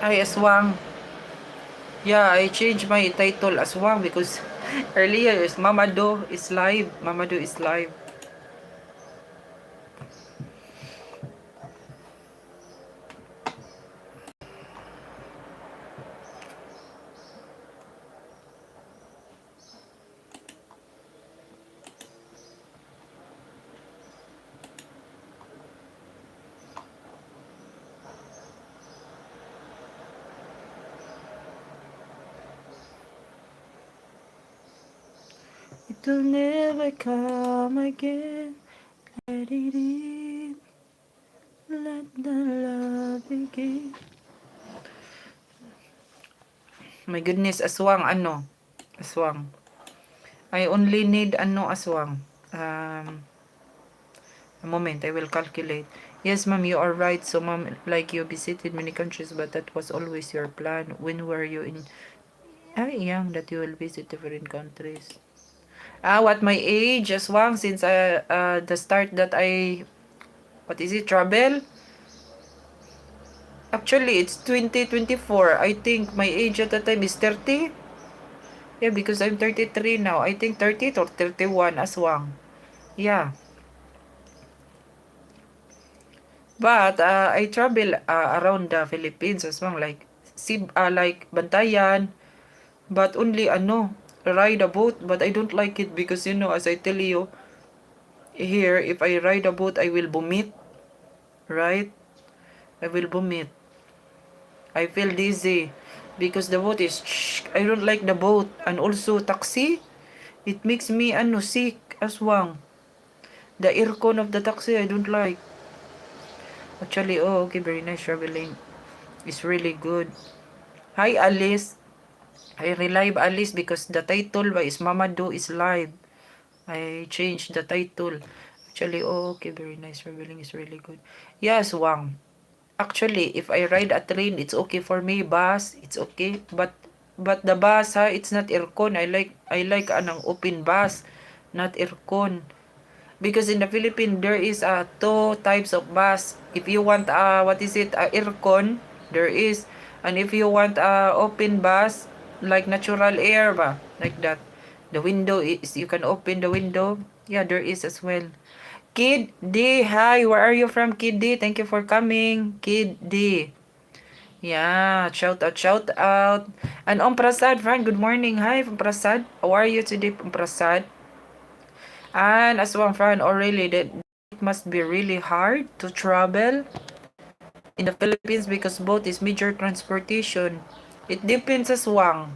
Ay, Aswang. Yeah, I changed my title Aswang because earlier is Mamado is live. Mamado is live. It'll never come again. Let it in. Let the love begin. My goodness, Aswang, ano? Aswang. I only need, ano, Aswang. Um, a moment, I will calculate. Yes, ma'am, you are right. So, ma'am, like you visited many countries, but that was always your plan. When were you in? Young that you will visit different countries. What my age, Aswang, since the start that I, what is it, travel? Actually, it's 2024. I think my age at that time is 30. Yeah, because I'm 33 now. I think 30 or 31 Aswang. Yeah. But I travel around the Philippines as well, like like Bantayan, but only ano, ride a boat. But I don't like it because as I tell you here, if I ride a boat, I will vomit, right? I will vomit. I feel dizzy because the boat is. I don't like the boat, and also taxi. It makes me sick as well. The aircon of the taxi I don't like. Actually, oh okay, very nice traveling. It's really good. Hi Alice. I relive Alice because the title by is Mamado is live. I changed the title. Actually, oh okay, very nice traveling is really good. Yes, Wang. Actually, if I ride a train, it's okay for me. Bus, it's okay. But the bus it's not aircon. I like anong open bus, not aircon. Because in the Philippines there is two types of bus. If you want what is it, aircon, there is, and if you want open bus like natural air ba, like that. The window is, you can open the window. Yeah, there is as well. Kid D, hi, where are you from, Kid D? Thank you for coming, Kid D. Yeah, shout out, shout out. And Prasad, friend, good morning. Hi, Prasad. How are you today, Prasad? And as one friend already that it must be really hard to travel in the Philippines because boat is major transportation. It depends as well.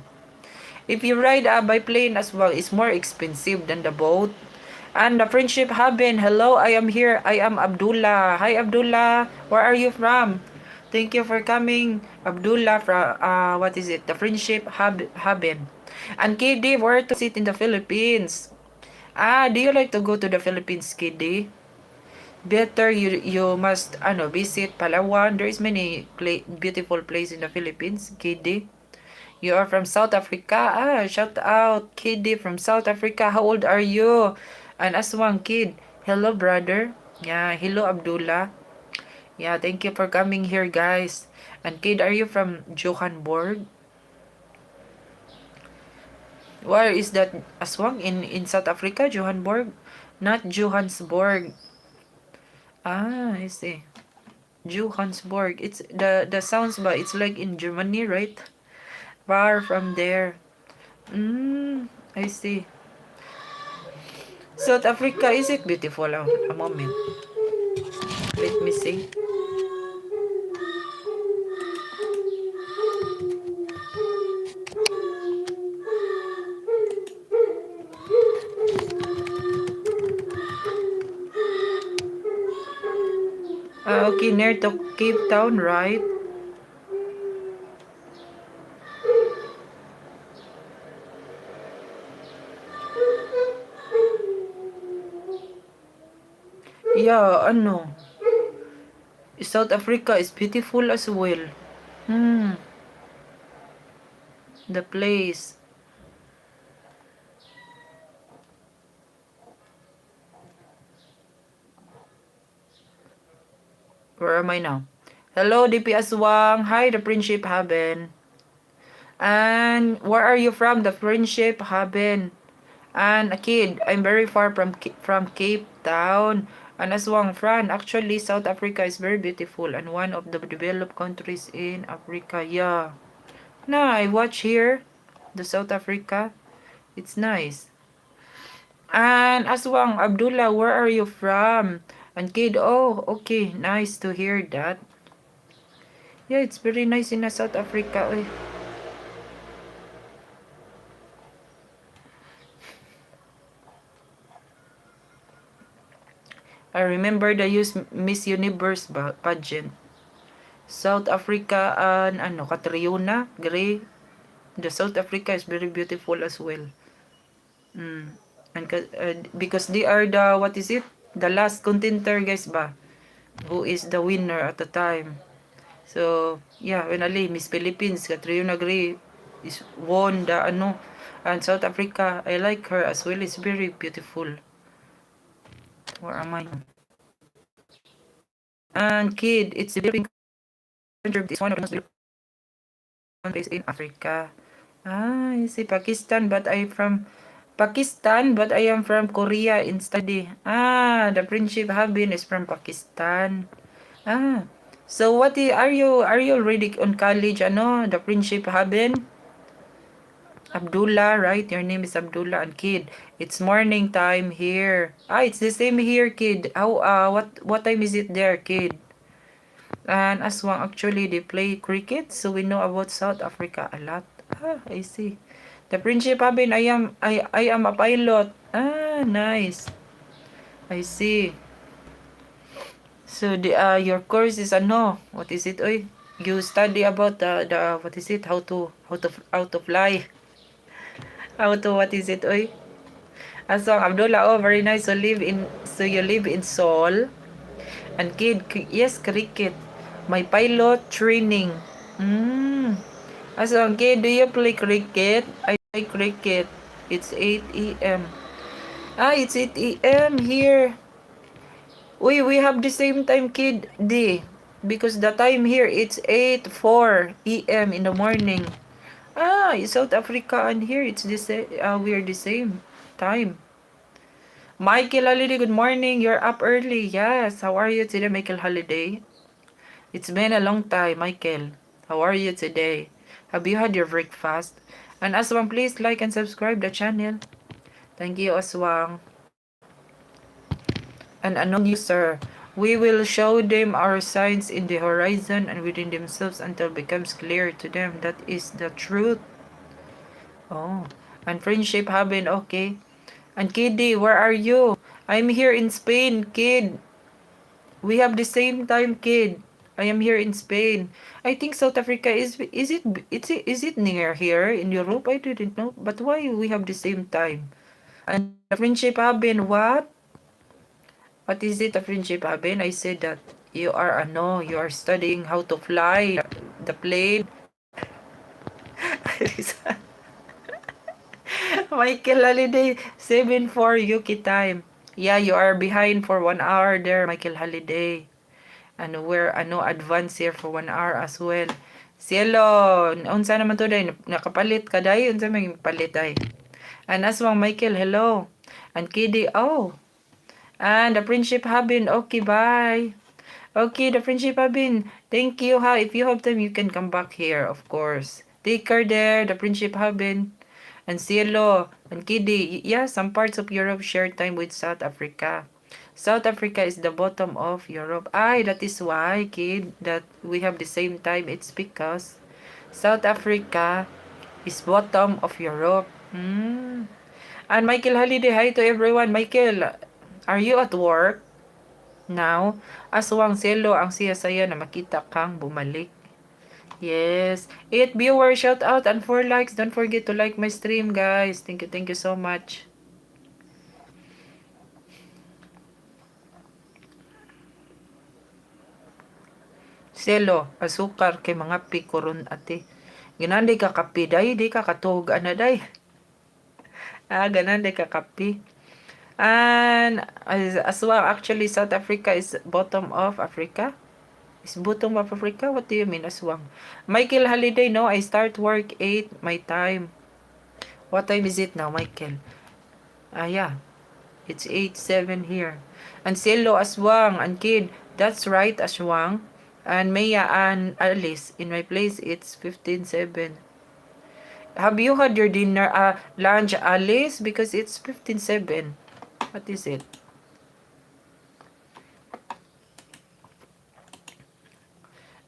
If you ride by plane as well, it's more expensive than the boat. And the friendship haven. Hello, I am here. I am Abdullah. Hi Abdullah. Where are you from? Thank you for coming, Abdullah from what is it? The friendship haven. And KD, where to sit in the Philippines? Do you like to go to the Philippines, KD? Better you must visit Palawan. There is many beautiful place in the Philippines, KD. You are from South Africa. Shout out, KD from South Africa. How old are you? And Aswang kid. Hello, brother. Yeah, hello, Abdullah. Yeah, thank you for coming here, guys. And kid, are you from Johannesburg? Where is that, Aswang? In South Africa, Johannesburg? Not Johannesburg. I see. Johannesburg. It's the sounds ba? It's like in Germany, right? Far from there. I see. South Africa, is it beautiful? A moment. Let me see. Okay, near to Cape Town, right? Yeah, South Africa is beautiful as well. Hmm, the place. Where am I now? Hello, DP Aswang. Hi, the Friendship Haven. And where are you from? The Friendship Haven. And a kid, I'm very far from Cape Town. And Aswang, Fran, actually, South Africa is very beautiful and one of the developed countries in Africa. Yeah. Nah, I watch here, the South Africa. It's nice. And Aswang, Abdullah, where are you from? And kid, oh, okay, nice to hear that. Yeah, it's very nice in South Africa. Eh. I remember the Miss Universe pageant. South Africa and ano, Catriona, Gray. The South Africa is very beautiful as well. Mm. And because they are the, what is it? The last contender, guys ba? Who is the winner at the time. So, yeah, when Ali, Miss Philippines, Catriona Gray is won the ano. And South Africa, I like her as well. It's very beautiful. Where am I? And kid, it's the developing country. It's one of the most developed countries in Africa. Ah, I see Pakistan, but I from Pakistan, but I am from Korea in study. Ah, the Friendship Habin is from Pakistan. Ah, so are you already on college? Ano, the Friendship Habin? Abdullah, right? Your name is Abdullah and kid. It's morning time here. Ah, it's the same here, kid. How what time is it there, kid? And Aswang, actually they play cricket, so we know about South Africa a lot. Ah, I see. The Friendship Habin, I am a pilot. Ah, nice. I see. So the your course is ano? What is it? Oy, you study about the what is it? How to fly? How to what is it? Oy, Aswang Abdullah. Oh, very nice. So you live in Seoul. And kid, yes, cricket. My pilot training. Mm. So, kid, do you play cricket? I play cricket. It's 8 a.m. Ah, it's 8 a.m. here. We have the same time, kid, D. Because the time here, it's 8:04 a.m. in the morning. Ah, in South Africa and here, it's the same, we're the same time. Michael Holiday, good morning. You're up early. Yes. How are you today, Michael Holiday? It's been a long time, Michael. How are you today? Have you had your breakfast? And Aswang, please like and subscribe the channel. Thank you, Aswang. And anong user, we will show them our signs in the horizon and within themselves until it becomes clear to them that is the truth. Oh, and friendship haben, okay. And Kiddy, where are you? I'm here in Spain, kid. We have the same time, kid. I am here in Spain. I think South Africa is it near here in Europe? I didn't know. But why we have the same time? And the friendship haben, what? What is it, a friendship haben? I said that you are studying how to fly the plane. Michael Holiday, 7:04 UK time. Yeah, you are behind for 1 hour there, Michael Holiday. And we're advance here for 1 hour as well. Cielo, unsa naman to day? Nakapalit ka day? Unsa may palit day? And Aswang Michael, hello. And Kiddy, oh. And the friendship Habin, okay, bye. Okay, the friendship Habin, thank you ha. If you have time, you can come back here, of course. Take care there, the friendship Habin. And Cielo, and Kiddy, yeah, some parts of Europe share time with South Africa. South Africa is the bottom of Europe. Ay, that is why, kid, that we have the same time. It's because South Africa is bottom of Europe. Hmm. And Michael Holiday, hi to everyone. Michael, are you at work now? Aswang Selo, ang siya-saya na makita kang bumalik. Yes. 8 viewers, shout out, and 4 likes. Don't forget to like my stream, guys. Thank you so much. Selo, asukar kay mga pikoron ate. Ginandi ka kapi, day, di ka katog, ana, day. Ah, ganan, di ka kapi. And as well, actually, South Africa is bottom of Africa. Is Butong of Africa? What do you mean, aswang? Michael Holiday, no, I start work 8, my time. What time is it now, Michael? Yeah, it's 8:07 here. And Cielo, aswang, and kid, that's right, aswang. And Maya and Alice, in my place, it's 15:07. Have you had your dinner, lunch, Alice? Because it's 15:07. What is it?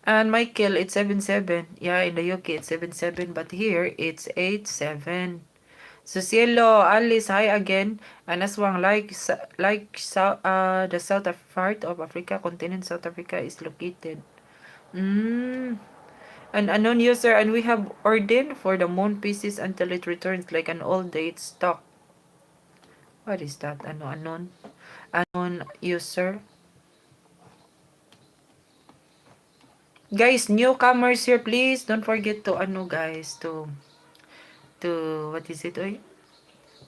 And Michael, it's 7:07. Yeah, in the UK, it's 7:07. But here, it's 8:07. So, Cielo, Alice, hi again. And Aswang, the south part of Africa, continent South Africa is located. An unknown user, and we have ordained for the moon pieces until it returns like an old date stock. What is that? Unknown? Unknown user. Guys, newcomers here, please don't forget to guys, to what is it, oy?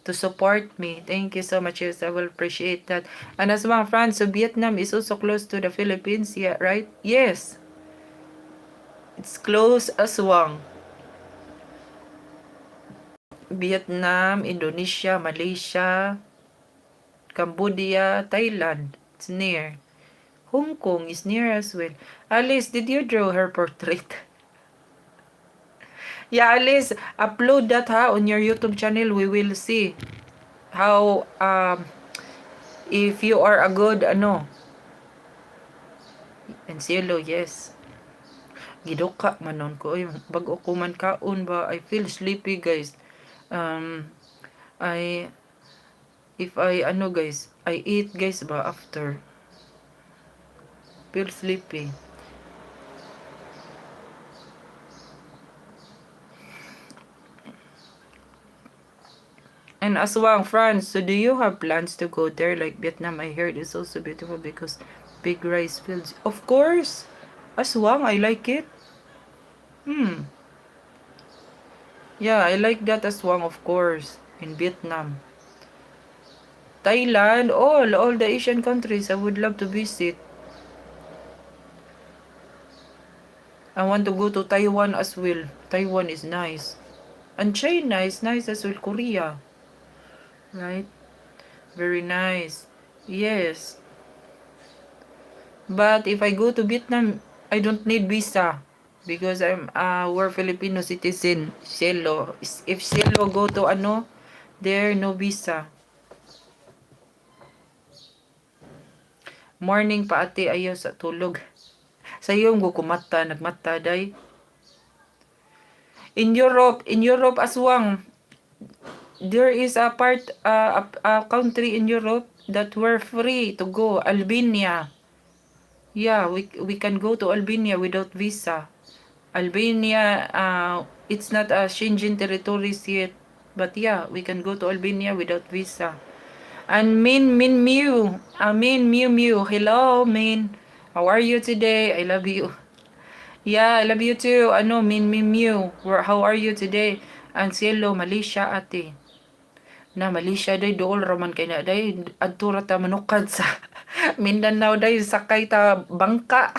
To support me. Thank you so much. Yes, I will appreciate that. And as mga friends, so Vietnam is also close to the Philippines, yeah, right? Yes. It's close as Wang. Vietnam, Indonesia, Malaysia, Cambodia, Thailand. It's near. Hong Kong is near as well. Alice, did you draw her portrait? Yeah, Alice, upload that on your YouTube channel. We will see how if you are a good and Cielo, yes. Giduka manon ko bago ko man kaon ba, I feel sleepy, guys. I if I guys, I eat, guys, ba after feel sleepy. And Aswang, France, so do you have plans to go there like Vietnam? I heard it's also beautiful because big rice fields. Of course. Aswang, I like it. Yeah, I like that Aswang, of course. In Vietnam. Thailand, all the Asian countries I would love to visit. I want to go to Taiwan as well. Taiwan is nice. And China is nice as well. Korea. Right? Very nice. Yes. But if I go to Vietnam, I don't need visa. Because we're Filipino citizen. Cielo. If Cielo go to there, no visa. Morning pa ate, ayaw sa tulog. Sa iyo, gukumata, nagmata, day. In Europe, aswang, there is a country in Europe that we're free to go, Albania. Yeah, we can go to Albania without visa. Albania, it's not a Schengen territories yet, but yeah, we can go to Albania without visa. And Min Mew, Mew, hello Min, how are you today? I love you. Yeah, I love you too. Min Mew, how are you today? And Cielo, Malaysia ate. Na Malaysia day dool raman kay na day adto ra ta manukad sa Mindanao day sakay ta bangka.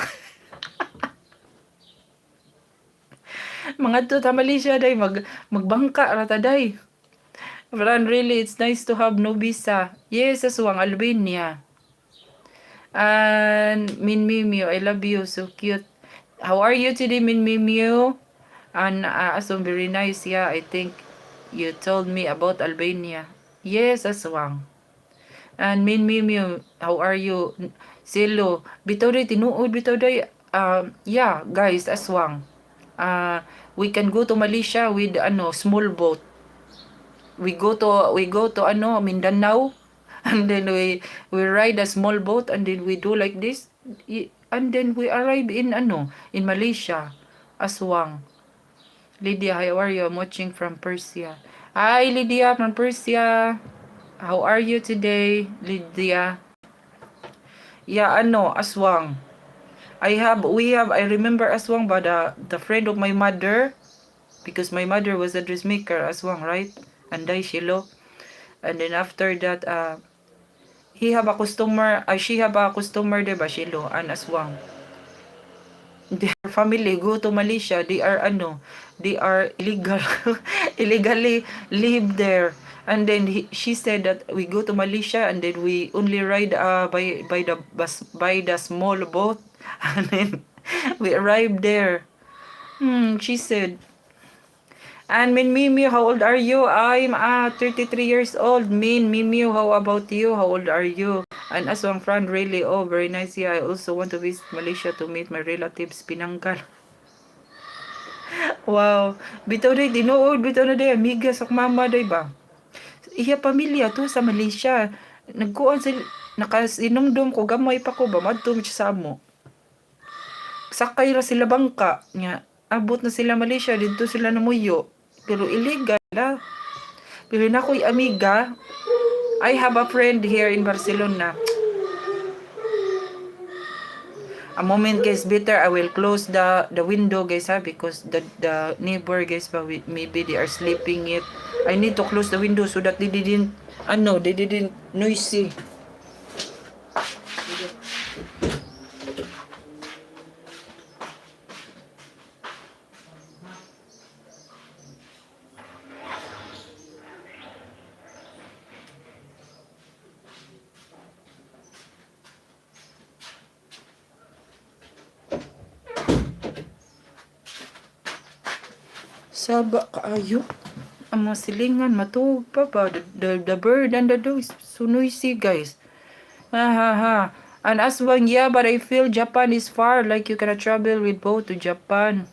Mga to ta Malaysia day magbangka ra ta day. But really, it's nice to have no visa. Yes, aswang Albania. And Min Mimio, I love you, so cute. How are you today, Min Mimio? And aswang very nice, yeah. I think you told me about Albania. Yes, aswang. And Min Mimio, how are you? Silo, bitaw day tinuod bitaw day. Yeah, guys, aswang. We can go to Malaysia with small boat. We go to Mindanao, and then we ride a small boat, and then we do like this, and then we arrive in Malaysia, Aswang. Lydia, how are you? I'm watching from Persia. Hi Lydia from Persia. How are you today, Lydia? Yeah, Aswang. I remember Aswang, but the friend of my mother, because my mother was a dressmaker, Aswang, right? And Shilo. And then after that, she have a customer, diba, Shilo, and Aswang. their family go to Malaysia. They are they are illegal, illegally live there. And then she said that we go to Malaysia and then we only ride by the bus, by the small boat, and then we arrived there. She said. And Min Mimi, how old are you? I'm 33 years old. Mimi, how about you? How old are you? And Aswang friend, really, oh, very nice. Yeah, I also want to visit Malaysia to meet my relatives, Pinanggal. Wow. Bitaw day, tinuod, bitaw na day, amiga sa mama day ba? Iya pamilya to sa Malaysia. Nagkuan sila, nakasinumdum ko, gamay pa ko ba, madto sa amo. Sakay ra sila bangka, nga, abot na sila Malaysia, dito sila namuyo. Pero illegal la. Pero na ko'y amiga, I have a friend here in Barcelona. A moment guys, better I will close the window guys because the neighbor guys maybe they are sleeping it. I need to close the window so that they didn't noisy. Saba kaayo. Ang mga silingan, matuog pa ba? The bird and the dogs. So noisy, guys. Ha. And Aswang, yeah, but I feel Japan is far. Like you cannot travel with boat to Japan.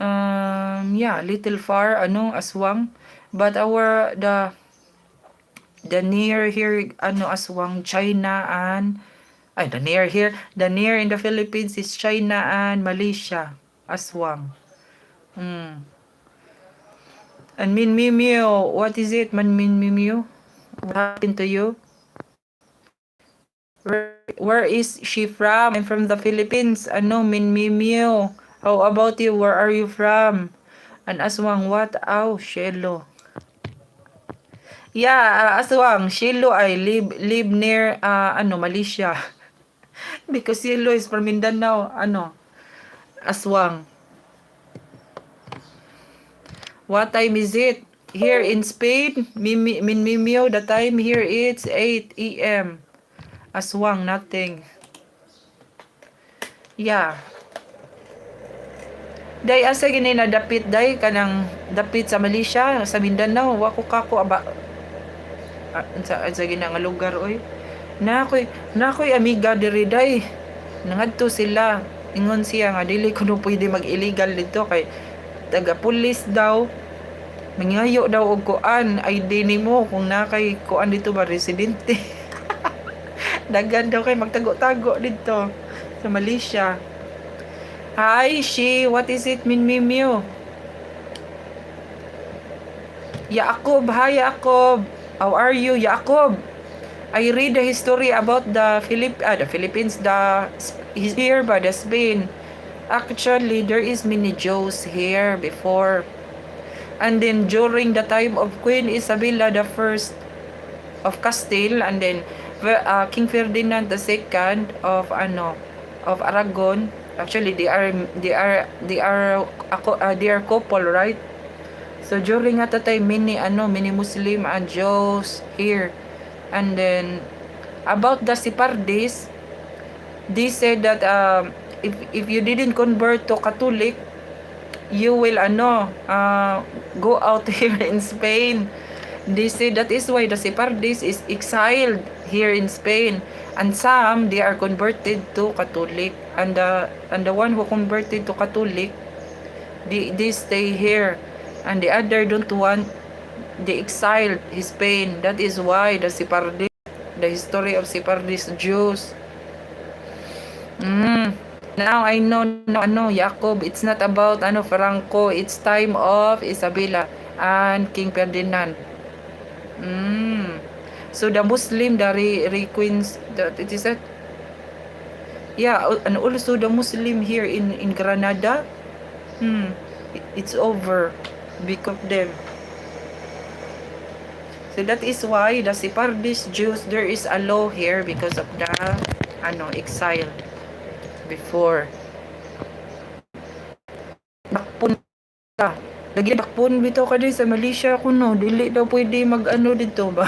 Yeah, little far, Aswang. But the near here, Aswang, China and, the near in the Philippines is China and Malaysia. Aswang. And Min Mimio, what is it, Man Min Mimio? What happened to you? Where is she from? I'm from the Philippines. Min Mimio. How about you? Where are you from? And Aswang, what? Oh, Shelo. Yeah, Aswang, Shelo, I live near Malaysia. Because Shelo is from Mindanao. Aswang. What time is it? Here in Spain, Mimio, the time here it's 8 a.m. Aswang, nothing. Yeah. Day asa gini na dapit day kanang dapit sa Malaysia, sa Mindanao, wako kako aba sa gina nga lugar oy. Nakoy amiga diri day. Nangadto sila. Ingon siya nga dili kuno pwede mag-illegal dito kay taga pulis daw. Mangayo daw og kuan ID nimo kung nakay kuan dito ba residente. Dagan daw kay magtago-tago dito sa Malaysia. Hi, what is it, Min Mimio? Yakob, hi Yakob. How are you, Yakob? I read the history about the Philippines, here by the Spain. Actually, there is many Jews here before. And then during the time of Queen Isabella the First of Castile, and then King Ferdinand the Second of Aragon. Actually, they are couple, right? So during at the time, many Muslim and Jews here. And then about the Sephardists, they said that if you didn't convert to Catholic, you will go out here in Spain. They say that is why the Sephardists is exiled here in Spain, and some they are converted to Catholic, and the one who converted to Catholic, they stay here, and the other don't want, they exiled Spain. That is why the history of Separatist Jews. Now I know, Jacob, it's not about Franco, it's time of Isabella and King Ferdinand. So the Muslim, the queens, that it is that. Yeah, and also the Muslim here in Granada, it's over because of them. So that is why the Separatist Jews, there is a law here because of the exile. before. Dakpon ka. Lagi dakpon bitaw ka din sa Malaysia kuno. Dili daw pwede mag-ano dito ba?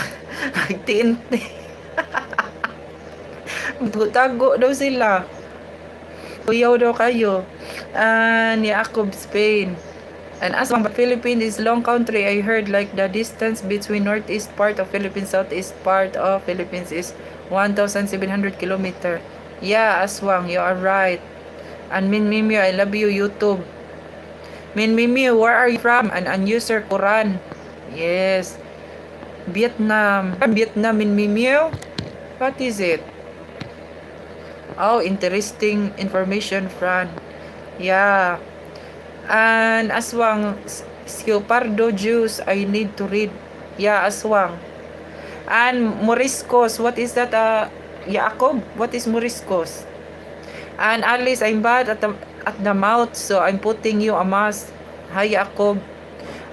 Magtiinti. Tago daw sila. Kuyaw daw kayo. And Jacob, Spain. And as long as Philippines is long country, I heard like the distance between northeast part of Philippines, southeast part of Philippines is 1,700 kilometer. Yeah, Aswang, you are right. And Min Mimio, I love you, YouTube. Min Mimio, where are you from? And user Quran. Yes. Vietnam. Vietnam, Min Mimio? What is it? Oh, interesting information, Fran. Yeah. And Aswang, Scopardo Juice, I need to read. Yeah, Aswang. And Moriscos, what is that? Jacob, what is Moriscos? And Alice, I'm bad at the mouth, so I'm putting you a mask. Hi, Jacob.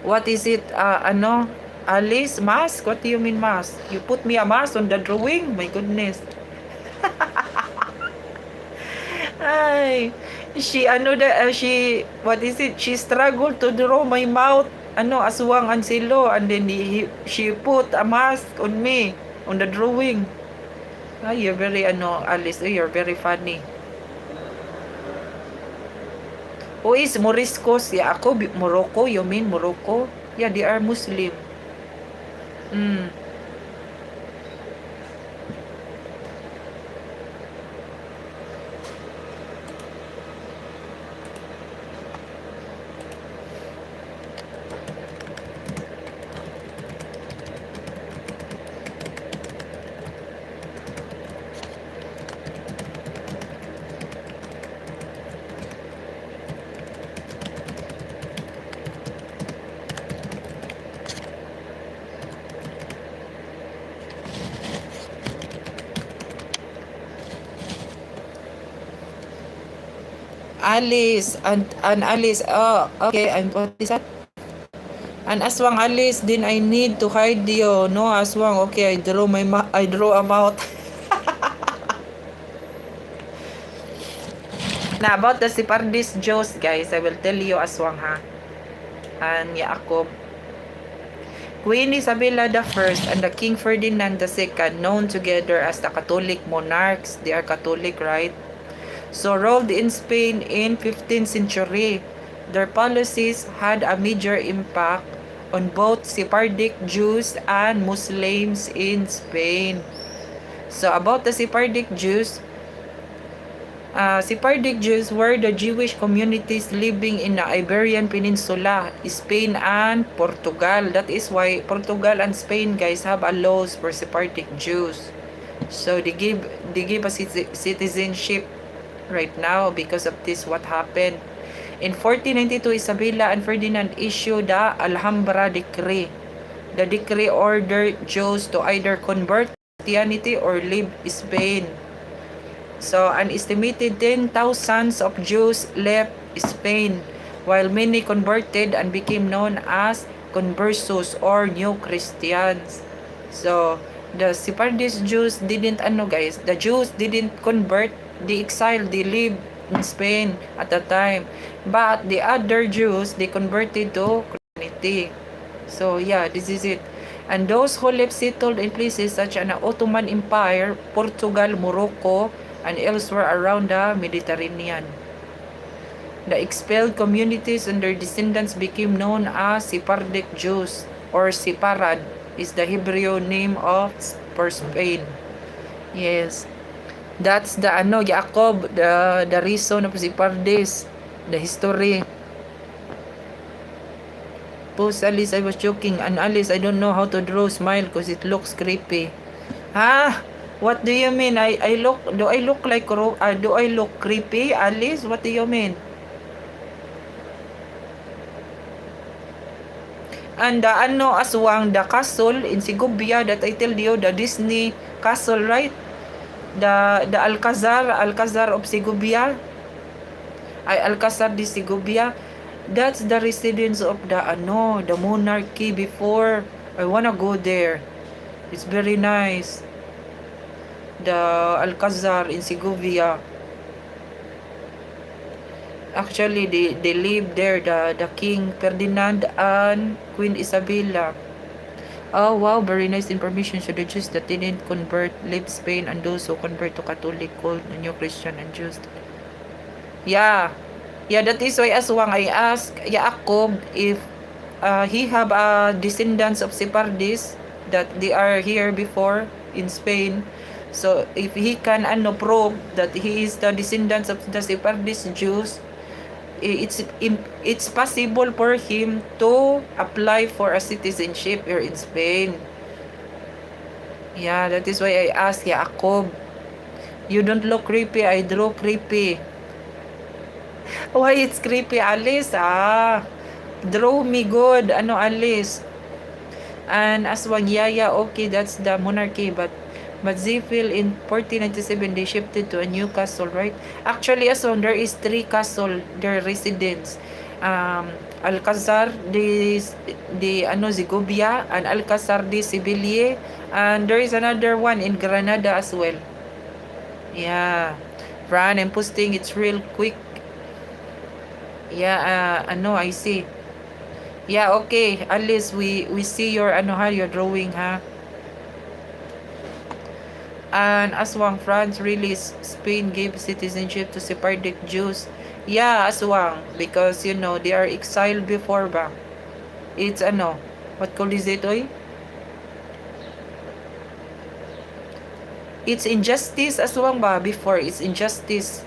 What is it? Alice, mask? What do you mean mask? You put me a mask on the drawing? My goodness. Ay, what is it? She struggled to draw my mouth, Aswang Anselo, and then she put a mask on me, on the drawing. Ay, you're very, Alice, you're very funny. Who is Moriscos? Yeah, Morocco, you mean Morocco? Yeah, they are Muslim. Mm. Alice, and Alice, oh, okay, and what is that? And Aswang Alice, then I need to hide you. No, Aswang, okay, I draw a mouth. Now, about the Separdist Jews, guys, I will tell you, Aswang, ha? And Jacob. Queen Isabella I and the King Ferdinand II, known together as the Catholic monarchs, they are Catholic, right? So ruled in Spain in 15th century. Their policies had a major impact on both Sephardic Jews and Muslims in Spain. So about the Sephardic Jews were the Jewish communities living in the Iberian Peninsula, Spain and Portugal. That is why Portugal and Spain, guys, have a laws for Sephardic Jews. So they give a citizenship right now because of this what happened. In 1492, Isabella and Ferdinand issued the Alhambra Decree. The decree ordered Jews to either convert to Christianity or leave Spain. So, an estimated 10,000 of Jews left Spain, while many converted and became known as conversos or new Christians. So, the Separatist Jews didn't, the Jews didn't convert, they exiled, they lived in Spain at the time. But the other Jews, they converted to Christianity. So, yeah, this is it. And those who left settled in places such as the Ottoman Empire, Portugal, Morocco, and elsewhere around the Mediterranean. The expelled communities and their descendants became known as Sephardic Jews, or Separad is the Hebrew name for Spain. Yes. That's the Jacob, the reason of Separdists, the history. Post Alice, I was joking. And Alice, I don't know how to draw smile because it looks creepy. Ha? What do you mean? Do I look like do I look creepy, Alice? What do you mean? And the Aswang, the castle in Segovia that I tell you, the Disney castle, right? The Alcazar of Segovia. Alcazar de Segovia. That's the residence of the monarchy before. I wanna go there. It's very nice. The Alcazar in Segovia. Actually, they live there, the King Ferdinand and Queen Isabella. Oh wow, very nice information. So the Jews that didn't convert leave Spain, and those who convert to Catholic called the new Christian and Jews. Yeah. Yeah, that is why aswang I asked Jacob if he have descendants of Sephardists that they are here before in Spain. So if he can prove that he is the descendants of the Separatist Jews, it's possible for him to apply for a citizenship here in Spain. Yeah, that is why I asked Jacob. You don't look creepy, I draw creepy. Why it's creepy, Alice? Draw me good. Ano, Alice? And Aswang, yeah, okay, that's the monarchy, but Zephyl in 1497 they shifted to a new castle, right? Actually, Aswang, there is 3 castle, their residence. Alcazar de Zigobia, and Alcazar de Sevilla, and there is another one in Granada as well. Yeah, Fran, I'm posting it's real quick. Yeah, I see. Yeah, okay. At least we see your your drawing, ha. And Aswang, France really Spain gave citizenship to Sephardic Jews. Yeah, Aswang, because they are exiled before ba. It's what call is it, oy? It's injustice, Aswang ba, before it's injustice.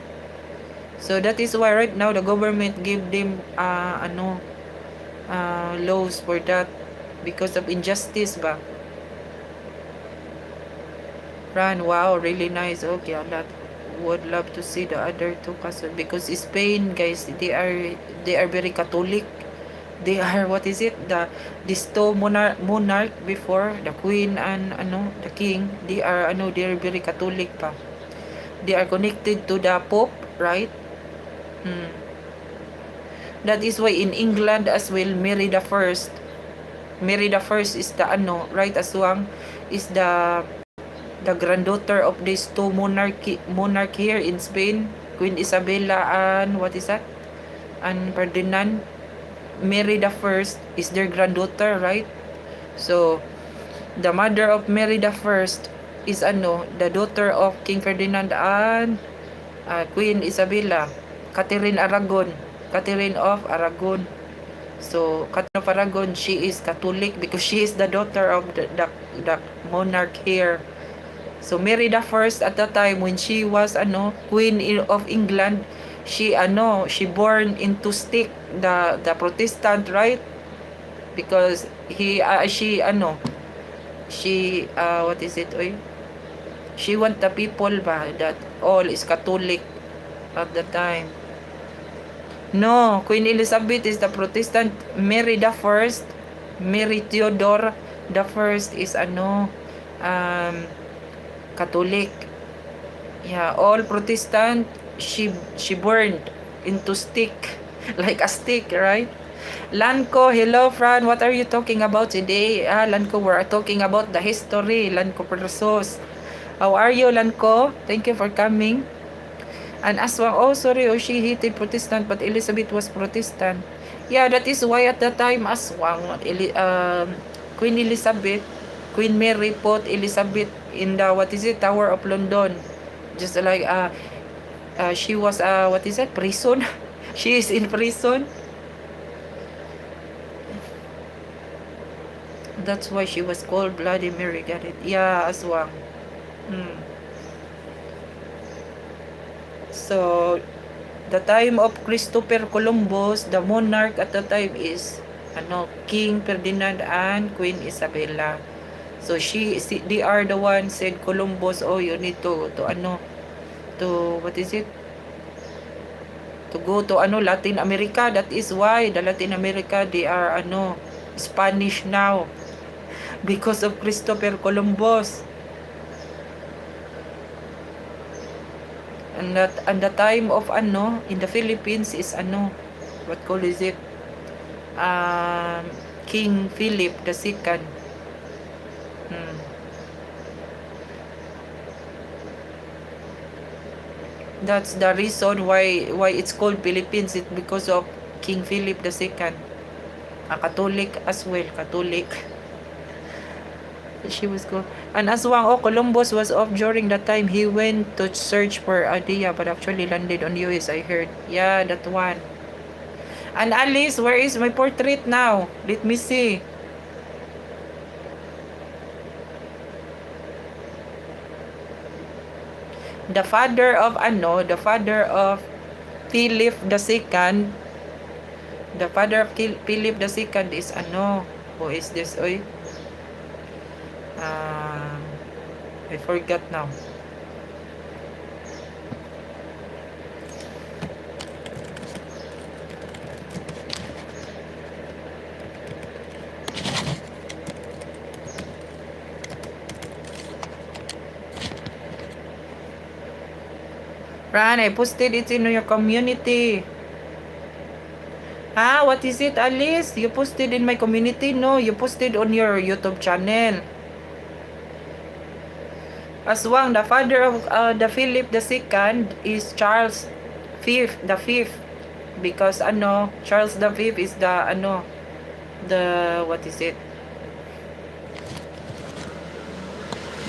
So that is why right now the government gave them laws for that because of injustice ba. Run, wow, really nice. Okay, a lot would love to see the other two castles because Spain, guys, they are very Catholic. They are, what is it, these two monarch before the queen and the king. They are very Catholic pa. They are connected to the Pope, right? Hmm. That is why in England as well, Mary the First is the right, Aswang, is the granddaughter of these two monarch here in Spain, Queen Isabella and what is that? And Ferdinand. Mary the First is their granddaughter, right? So the mother of Mary the First is the daughter of King Ferdinand and Queen Isabella, Catherine of Aragon. So Catherine of Aragon, she is Catholic because she is the daughter of the monarch here. So Mary the First at the time when she was Queen of England, she born into stick the Protestant, right? Because she what is it, oy? She want the people ba that all is Catholic at the time. No, Queen Elizabeth is the Protestant. Mary Theodore the First is Catholic. Yeah, all Protestant, she burned into stick like a stick, right? Lanco, hello Fran, what are you talking about today? Lanco, we're talking about the history. Lanco Persos. How are you, Lanco? Thank you for coming. And Aswang, oh sorry, she hated Protestant, but Elizabeth was Protestant. Yeah, that is why at the time Aswang, Queen Elizabeth, Queen Mary put Elizabeth in the Tower of London, just like she was what is it, prison. She is in prison. That's why she was called Bloody Mary. Got it? Yeah, Aswang. So the time of Christopher Columbus, the monarch at the time is King Ferdinand and Queen Isabella. So they are the ones said Columbus, oh you need to what is it? To go to Latin America. That is why the Latin America, they are Spanish now because of Christopher Columbus. And the time of in the Philippines is what call is it? King Philip the Second. That's the reason why it's called Philippines. It's because of King Philip II. A Catholic as well, Catholic. She was cool. And Aswang, oh, Columbus was off during that time. He went to search for idea, but actually landed on US, I heard. Yeah, that one. And Alice, where is my portrait now? Let me see. The father of the father of Philip II, the father of Philip II is who is this, oy? Uh, I forgot now. Ran, I posted it in your community. Ah, what is it, Alice? You posted in my community? No, you posted on your YouTube channel. Aswang, the father of the Philip II is Charles the fifth, because Charles the fifth is the what is it?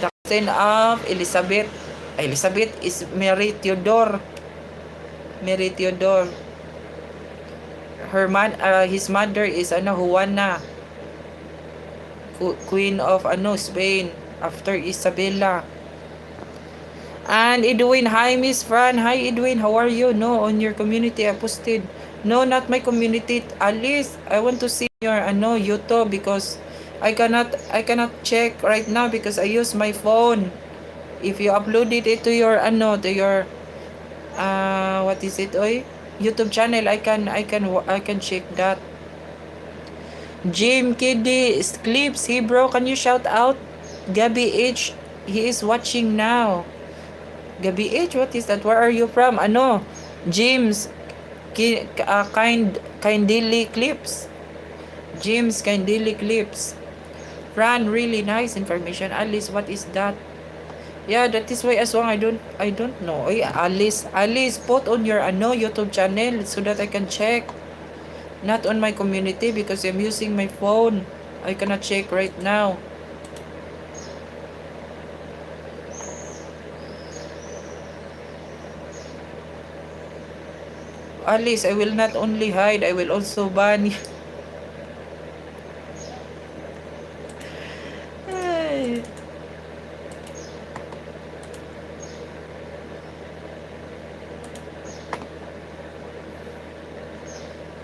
The cousin of Elizabeth. Elizabeth is Mary Theodore. Mary Theodore. His mother is Juana, Queen of Spain after Isabella. And Edwin, hi Miss Fran. Hi Edwin, how are you? No, on your community I posted. No, not my community. Alice, I want to see your YouTube because I cannot check right now because I use my phone. If you uploaded it to your what is it, oy? YouTube channel, I can check that. Jim Kiddy Clips, hey bro, can you shout out Gabby H? He is watching now. Gabby H, what is that? Where are you from? James Kindly Clips. James Kindly Clips. Fran, really nice information. Alice, what is that? Yeah, that is why as long I don't know. Oy, Alice, put on your YouTube channel so that I can check. Not on my community because I'm using my phone. I cannot check right now. Alice, I will not only hide, I will also ban you. Ay.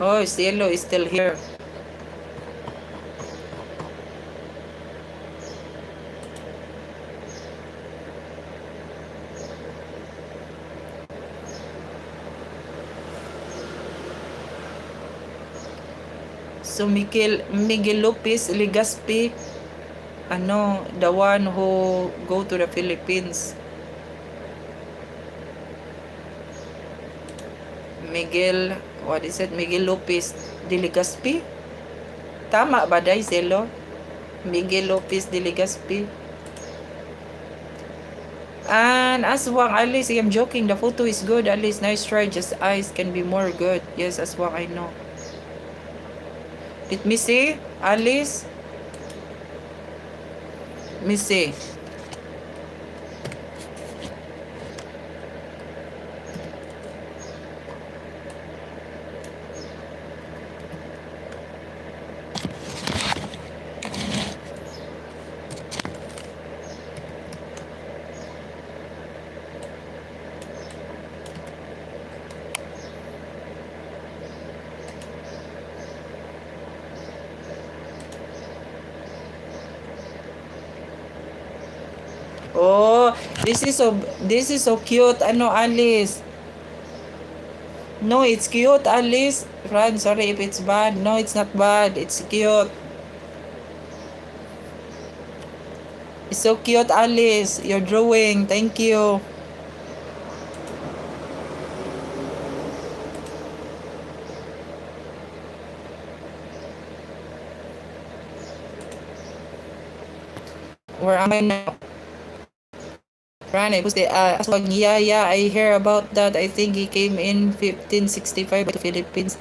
Oh, Cielo is still here. So Miguel Lopez Legazpi, the one who go to the Philippines. What is it? Miguel Lopez de Legazpi? Tama ba, day, Cielo? Miguel Lopez de Legazpi. And Aswang, Alice, I'm joking. The photo is good, Alice. Nice try. Just eyes can be more good. Yes, Aswang, I know. Let me see. Alice. Let me see. Oh, this is so cute. Alice? No, it's cute, Alice. Fran, sorry if it's bad. No, it's not bad. It's cute. It's so cute, Alice. Your drawing. Thank you. Where am I now? Fran, I posted, Aswang, yeah, I hear about that. I think he came in 1565 to Philippines.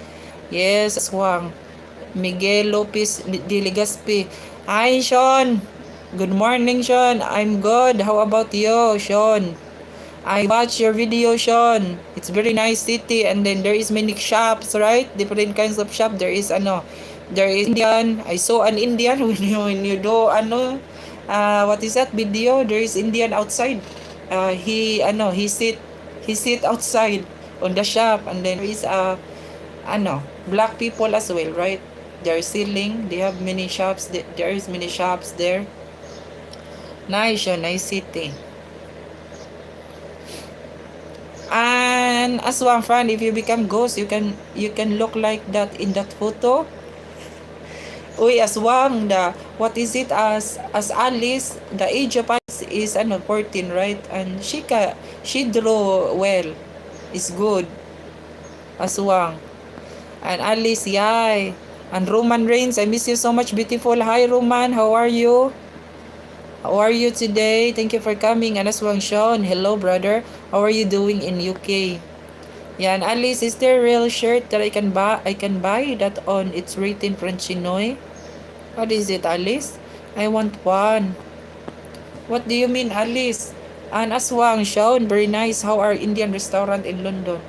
Yes, Aswang. Miguel Lopez de Legazpi. Hi, Sean. Good morning, Sean. I'm good. How about you, Sean? I watch your video, Sean. It's very nice city, and then there is many shops, right? Different kinds of shop. There is Indian. I saw an Indian when you do what is that video? There is Indian outside. He sit outside on the shop, and then there is black people as well, right? They're selling. They have many shops. There is many shops there. Nice, Sean. Nice city. And as one friend, if you become ghost, you can look like that in that photo. Uy, aswang the what is it as Alice, the age of Alice is 14, right? And she draw well. Is good. Aswang. And Alice, yay. And Roman Reigns, I miss you so much, beautiful. Hi Roman, how are you? How are you today? Thank you for coming. And Aswang Sean, hello brother. How are you doing in UK? Yan, Alice, is there a real shirt that I can buy that on it's written French Chinoy? What is it, Alice? I want one. What do you mean, Alice? And Aswang, Sean, very nice. How are Indian restaurant in London?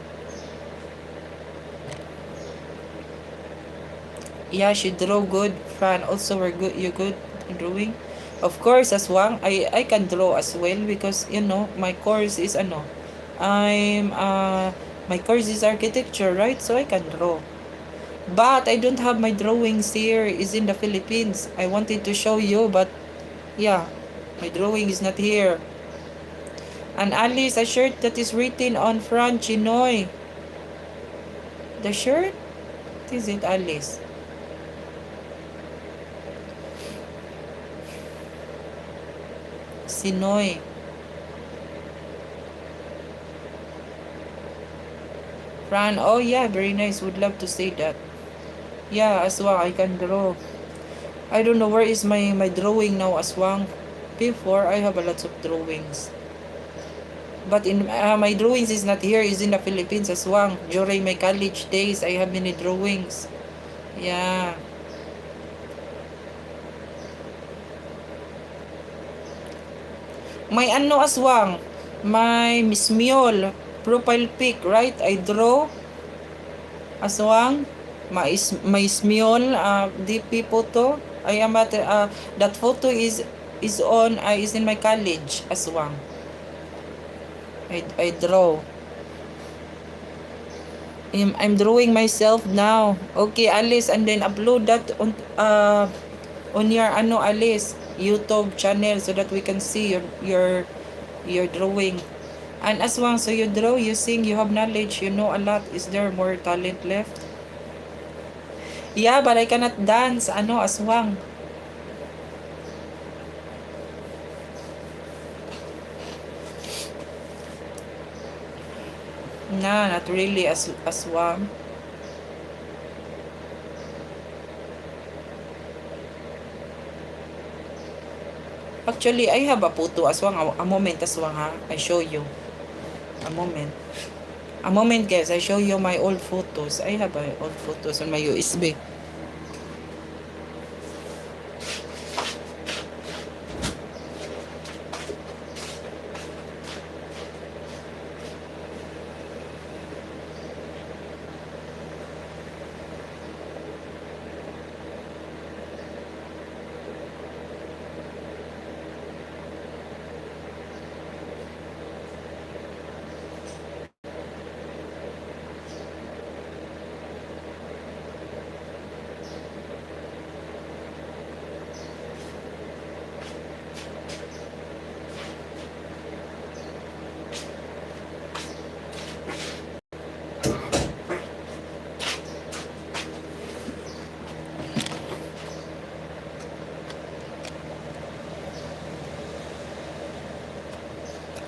Yeah, she draw good. Fran, also we're good. You good in drawing? Of course, Aswang, I can draw as well because my course is I'm my course is architecture, right? So I can draw. But I don't have my drawings here. Is in the Philippines. I wanted to show you, but yeah, my drawing is not here. And Alice, a shirt that is written on front, Chinoy. The shirt? What is it, Alice? Sinoy. Fran, oh yeah, very nice. Would love to say that. Yeah, Aswang, I can draw. I don't know where is my drawing now, Aswang. Before, I have a lot of drawings. But in my drawings is not here, is in the Philippines, Aswang. During my college days, I have many drawings. Yeah. May Aswang. My Miss Miol profile pic, right? I draw. Aswang. My Smiol DP photo. I am at that photo is in my college, Aswang. I draw. I'm drawing myself now. Okay, Alice, and then upload that on your Alice YouTube channel so that we can see your drawing. And Aswang, so you draw, you sing, you have knowledge, you know a lot. Is there more talent left? Yeah, but I cannot dance. Aswang. Nah, not really aswang. Actually, I have a photo aswang. A moment, aswang, ha. I show you. A moment. A moment, guys. I show you my old photos. I have old photos on my USB.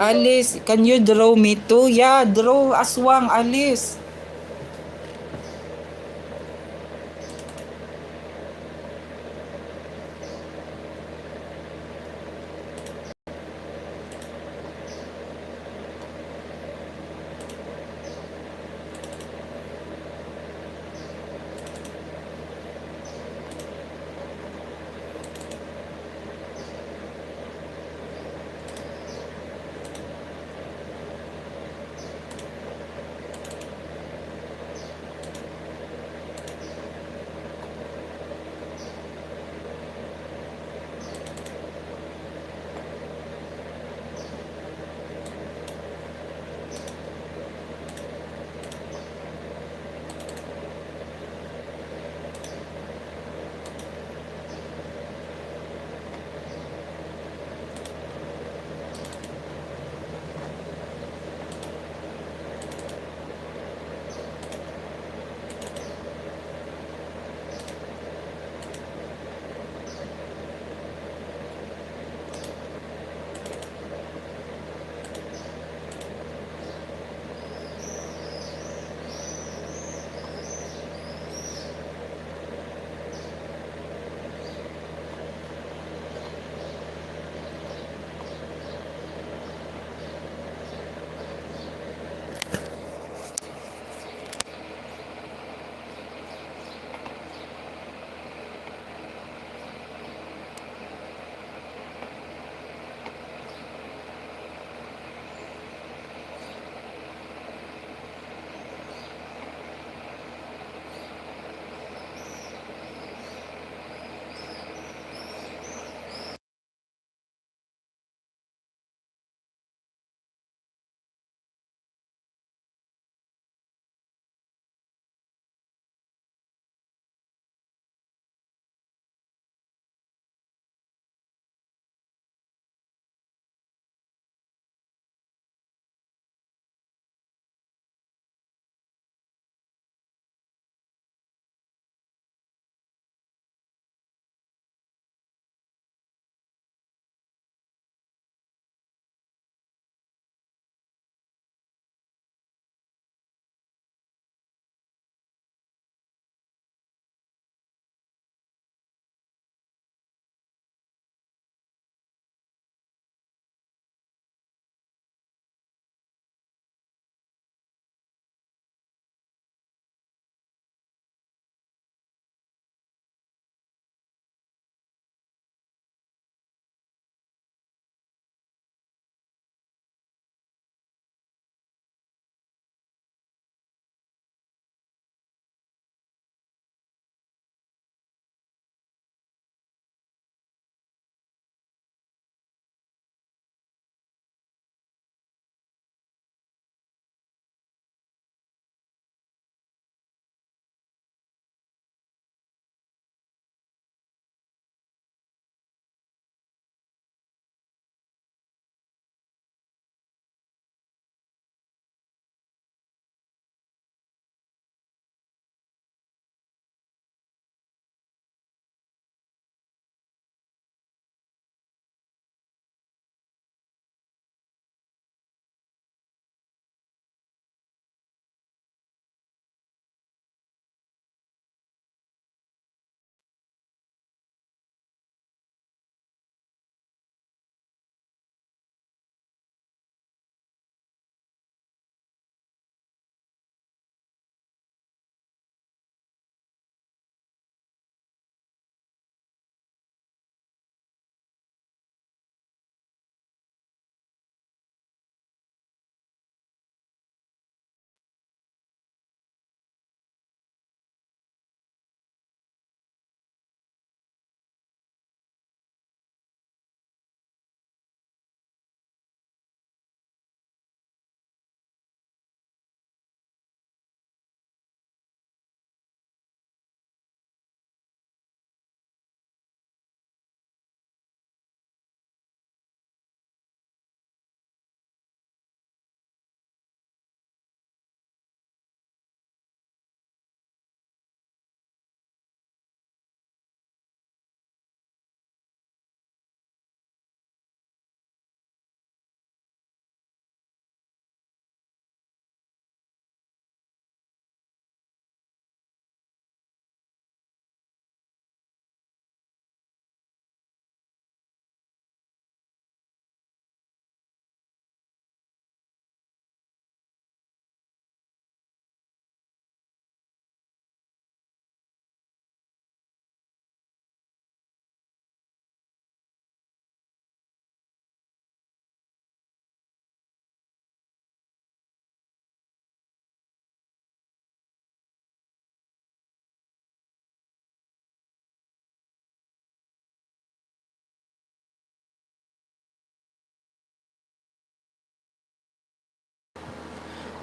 Alice, can you draw me too? Yeah, draw aswang, Alice.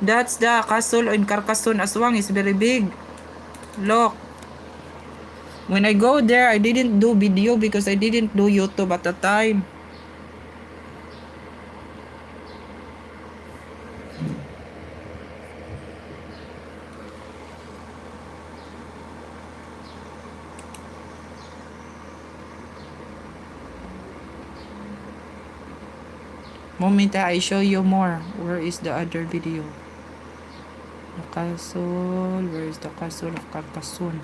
That's the castle in Carcassonne Aswang is very big. Look. When I go there, I didn't do video because I didn't do YouTube at the time. Moment I show you more. Where is the other video? The castle. Where is the castle of Carcassonne?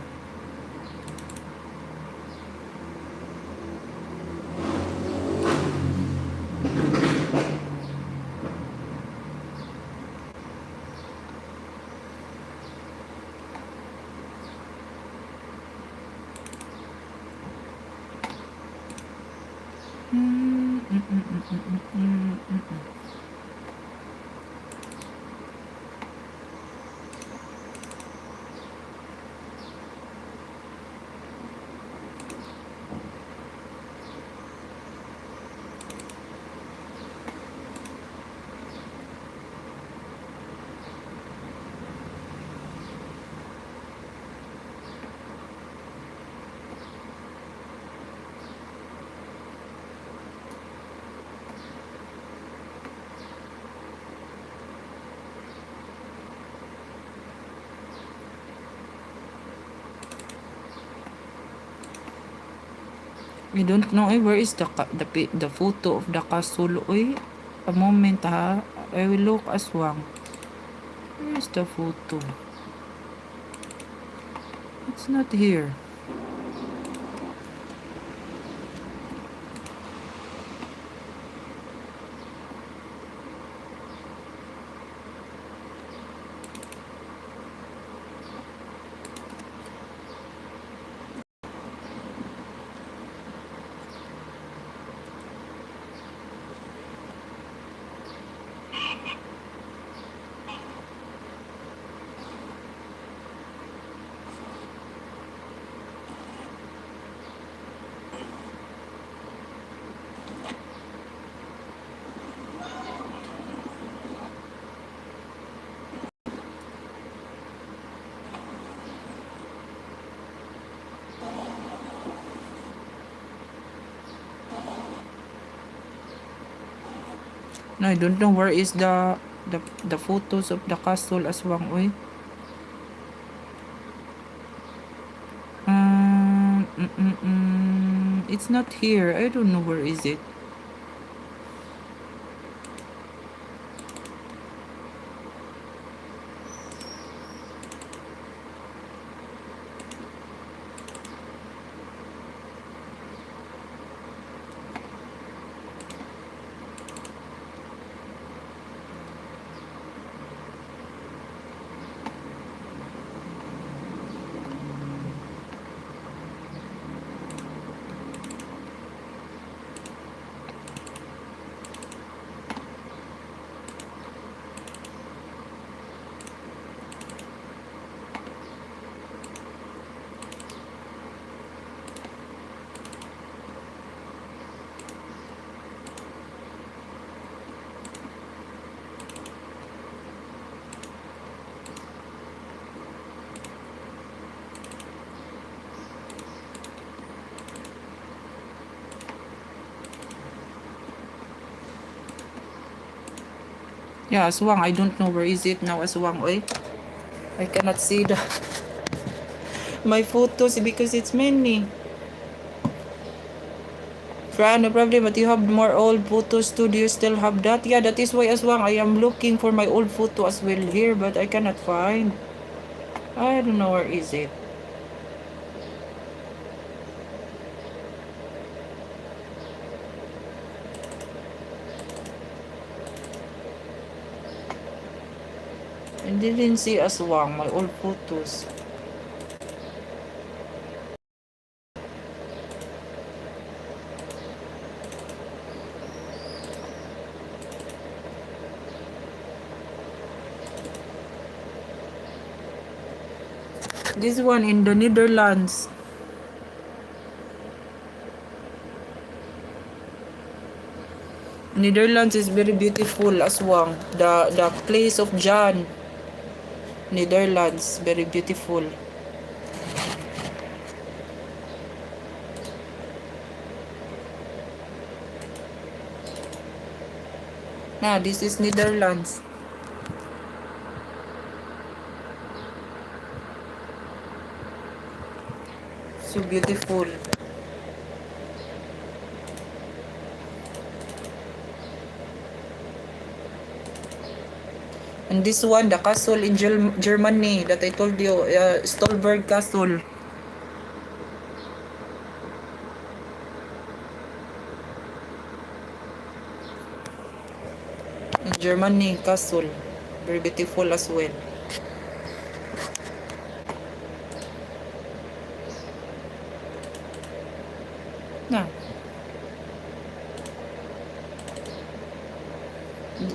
I don't know where is the photo of the castle. A moment ha. I will look as well. Where is the photo? It's not here. No, I don't know where is the photos of the castle Aswang. It's not here. I don't know where is it. Yeah, Aswang. I don't know where is it now, Aswang. I cannot see the my photos because it's many. Fran, no problem, but you have more old photos too. Do you still have that? Yeah, that is why Aswang I am looking for my old photo as well here, but I cannot find. I don't know where is it. I didn't see Aswang, my old photos. This one in the Netherlands. Netherlands is very beautiful, Aswang. The place of John. Netherlands, very beautiful. Nah, this is Netherlands. So beautiful. And this one, the castle in Germany that I told you, Stolberg Castle. In Germany, castle. Very beautiful as well. Na.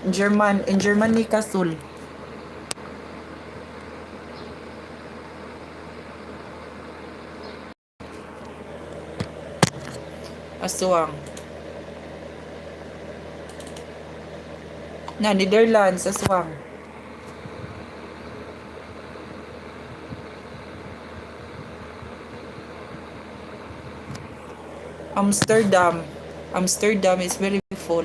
In Germany, castle. Aswang. Na, Netherlands, Aswang. Amsterdam. Amsterdam is very beautiful.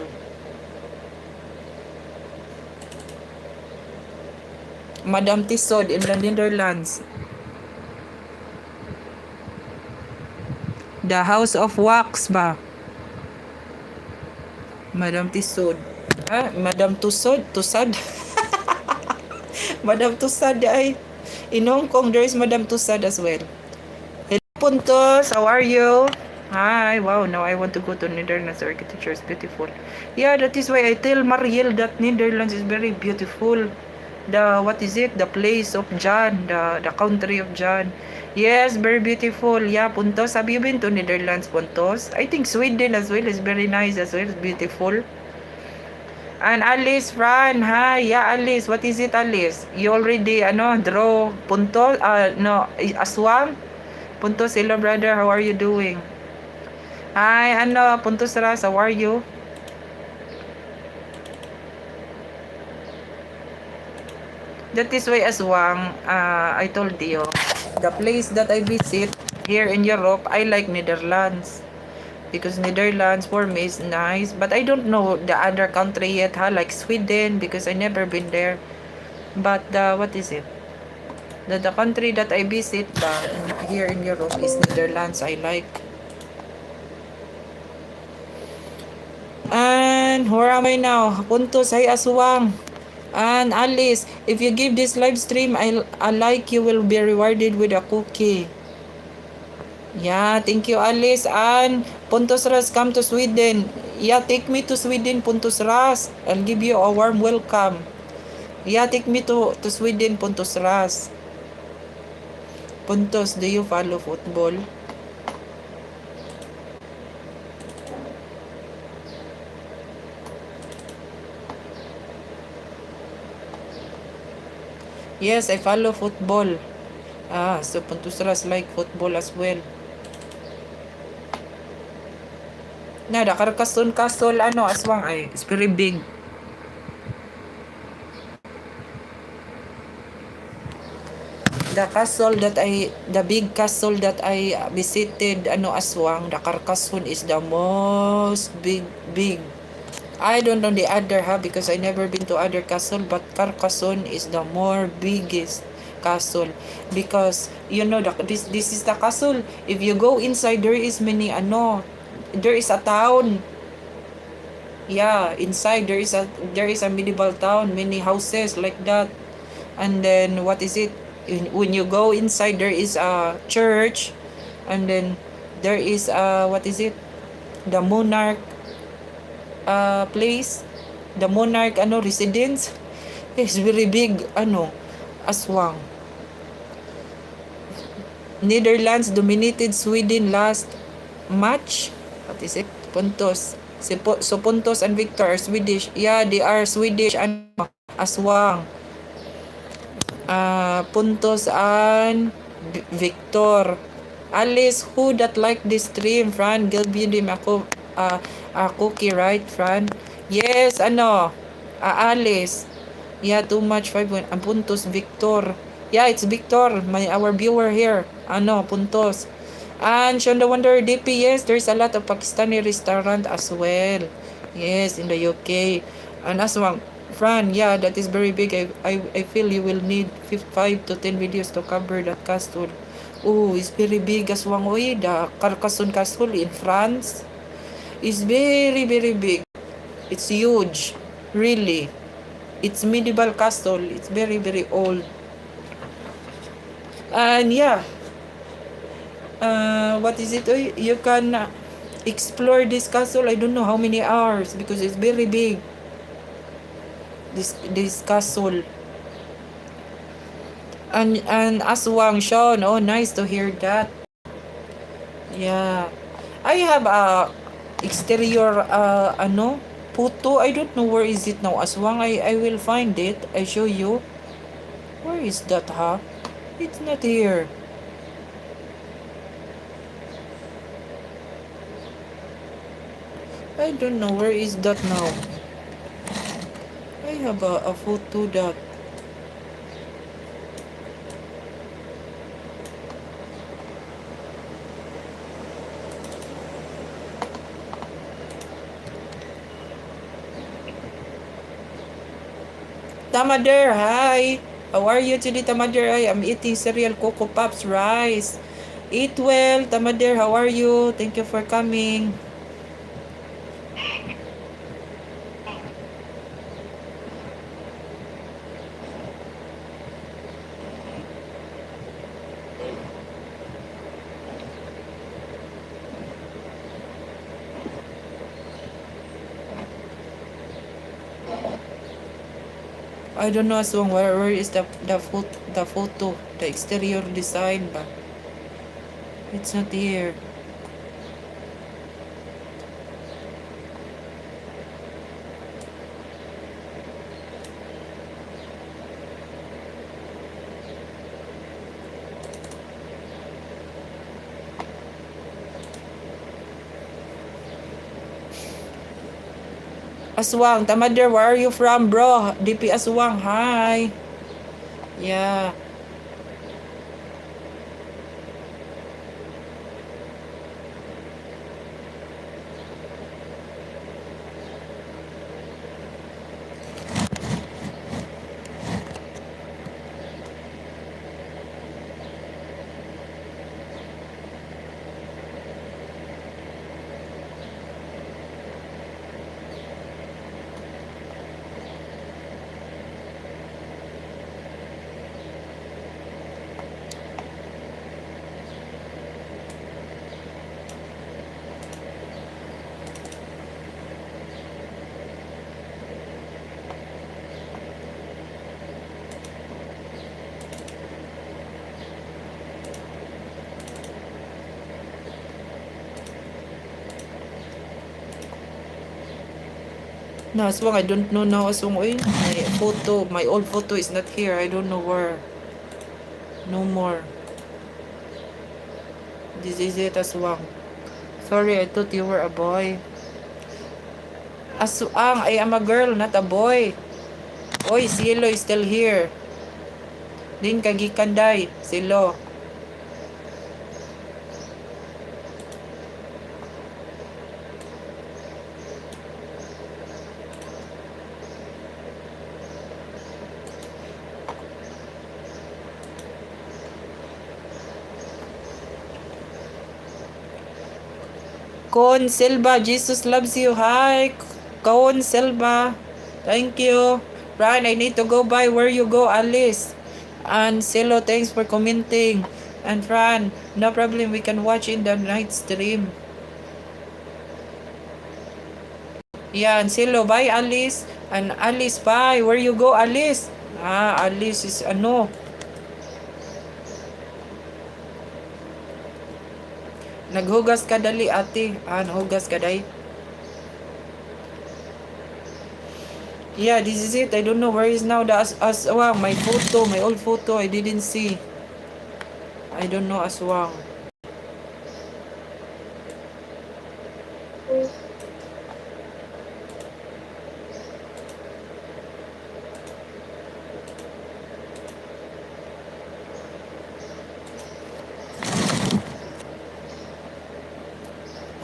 Madame Tussauds in the Netherlands. The House of Wax ba? Madame Tussauds. Ah, Madame Tussauds? Tussauds? Madame Tussauds ay. In Hong Kong, there is Madame Tussauds as well. Hello, Puntos. How are you? Hi. Wow, now I want to go to Netherlands. Architecture is beautiful. Yeah, that is why I tell Mariel that Netherlands is very beautiful. What is it? The place of John. The country of John. Yes, very beautiful. Yeah, Puntos. Have you been to Netherlands, Puntos? I think Sweden as well is very nice as well. It's beautiful. And Alice, Fran, hi. Yeah, Alice. What is it, Alice? You already, draw Puntos? No, Aswang? Puntos, hello, brother. How are you doing? Hi, Puntos Ras. How are you? That is why, Aswang, I told you, the place that I visit here in Europe, I like Netherlands. Because Netherlands for me is nice. But I don't know the other country yet, like Sweden, because I never been there. But what is it? The country that I visit here in Europe is Netherlands. I like. And where am I now? Puntos, hi Aswang. And Alice, if you give this live stream, I like you will be rewarded with a cookie. Yeah, thank you Alice. And Puntos Ras, come to Sweden. Yeah, take me to Sweden, Puntos Ras. I'll give you a warm welcome. Yeah, take me to Sweden, Puntos Ras. Puntos, do you follow football? Yes, I follow football. So Puntos Ras like football as well. Na, the Carcassonne Castle, Aswang, ay, it's very big. The big castle that I visited, Aswang, the Carcassonne is the most big. I don't know the other, because I never been to other castle, but Carcassonne is the more biggest castle, because this is the castle. If you go inside, there is there is a town. Yeah, inside there is a medieval town, many houses like that. And then what is it? When you go inside, there is a church, and then there is what is it? The monarch place, the monarch residence. It's very big, Aswang. Netherlands dominated Sweden last match. What is it? Puntos. So Puntos and Victor are Swedish. Yeah, they are Swedish and Aswang. Puntos and Victor. Alice, who that like this stream? Fran, give him a cookie, right, Fran? Yes, ano, aalis. Yeah, too much 5 ang puntos Victor. Yeah, it's Victor, my our viewer here. Ano, puntos. And Shonda Wonder DP, yes, there's a lot of Pakistani restaurant as well. Yes, in the UK. And Aswang, Fran, yeah, that is very big. I feel you will need 5 to 10 videos to cover that castle. Oh, it's very big Aswang. Oy, the Carcassonne Castle in France is very, very big. It's huge. Really. It's medieval castle. It's very, very old. And yeah, what is it? You can explore this castle. I don't know how many hours because it's very big. This castle. And Aswang Sean. Oh, nice to hear that. Yeah. I have a exterior ano photo. I don't know where is it now. Aswang. I will find it. I show you. Where is that, huh? It's not here. I don't know where is that now. I have a photo that. Tamader, hi. How are you today, Tamader? I'm eating cereal, Coco Pops, rice. Eat well, Tamader. How are you? Thank you for coming. I don't know, Aswang, where is the photo, the exterior design, but it's not here. Aswang, Tamader, where are you from, bro? DP Aswang, hi. Yeah. No, Aswang, I don't know now, Aswang. Uy, my old photo is not here. I don't know where. No more. This is it, Aswang. Sorry, I thought you were a boy. Aswang, I am a girl, not a boy. Oy, Silo is still here. Din kagikanday, Silo. Con Silva, Jesus loves you. Hi, Con Silva. Thank you. Brian, I need to go by where you go, Alice. And Silo, thanks for commenting. And Fran, no problem. We can watch in the night stream. Yeah, and Silo, bye, Alice. And Alice, bye. Where you go, Alice? Alice is ano. Naghugas ka dali, ate. Naghugas ka dali. Yeah, this is it. I don't know where is now the aswang. My photo, my old photo, I didn't see. I don't know aswang.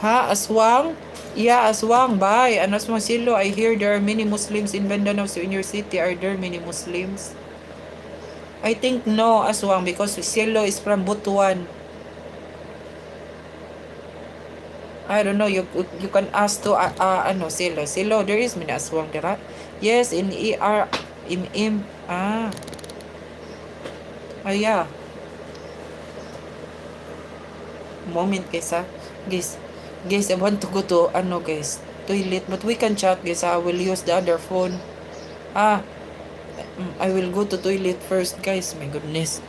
Ha, aswang? Yeah, aswang. Bye. Ano aswang silo? I hear there are many Muslims in Mindanao. So in your city, are there many Muslims? I think no, aswang, because silo is from Butuan. I don't know. You can ask to ano silo. Silo, there is many aswang there. Yes, in ER, in yeah. Moment guys ha. Guys, guys, I want to go to ano guys, toilet, but we can chat guys. I will use the other phone. Ah, I will go to toilet first guys. My goodness.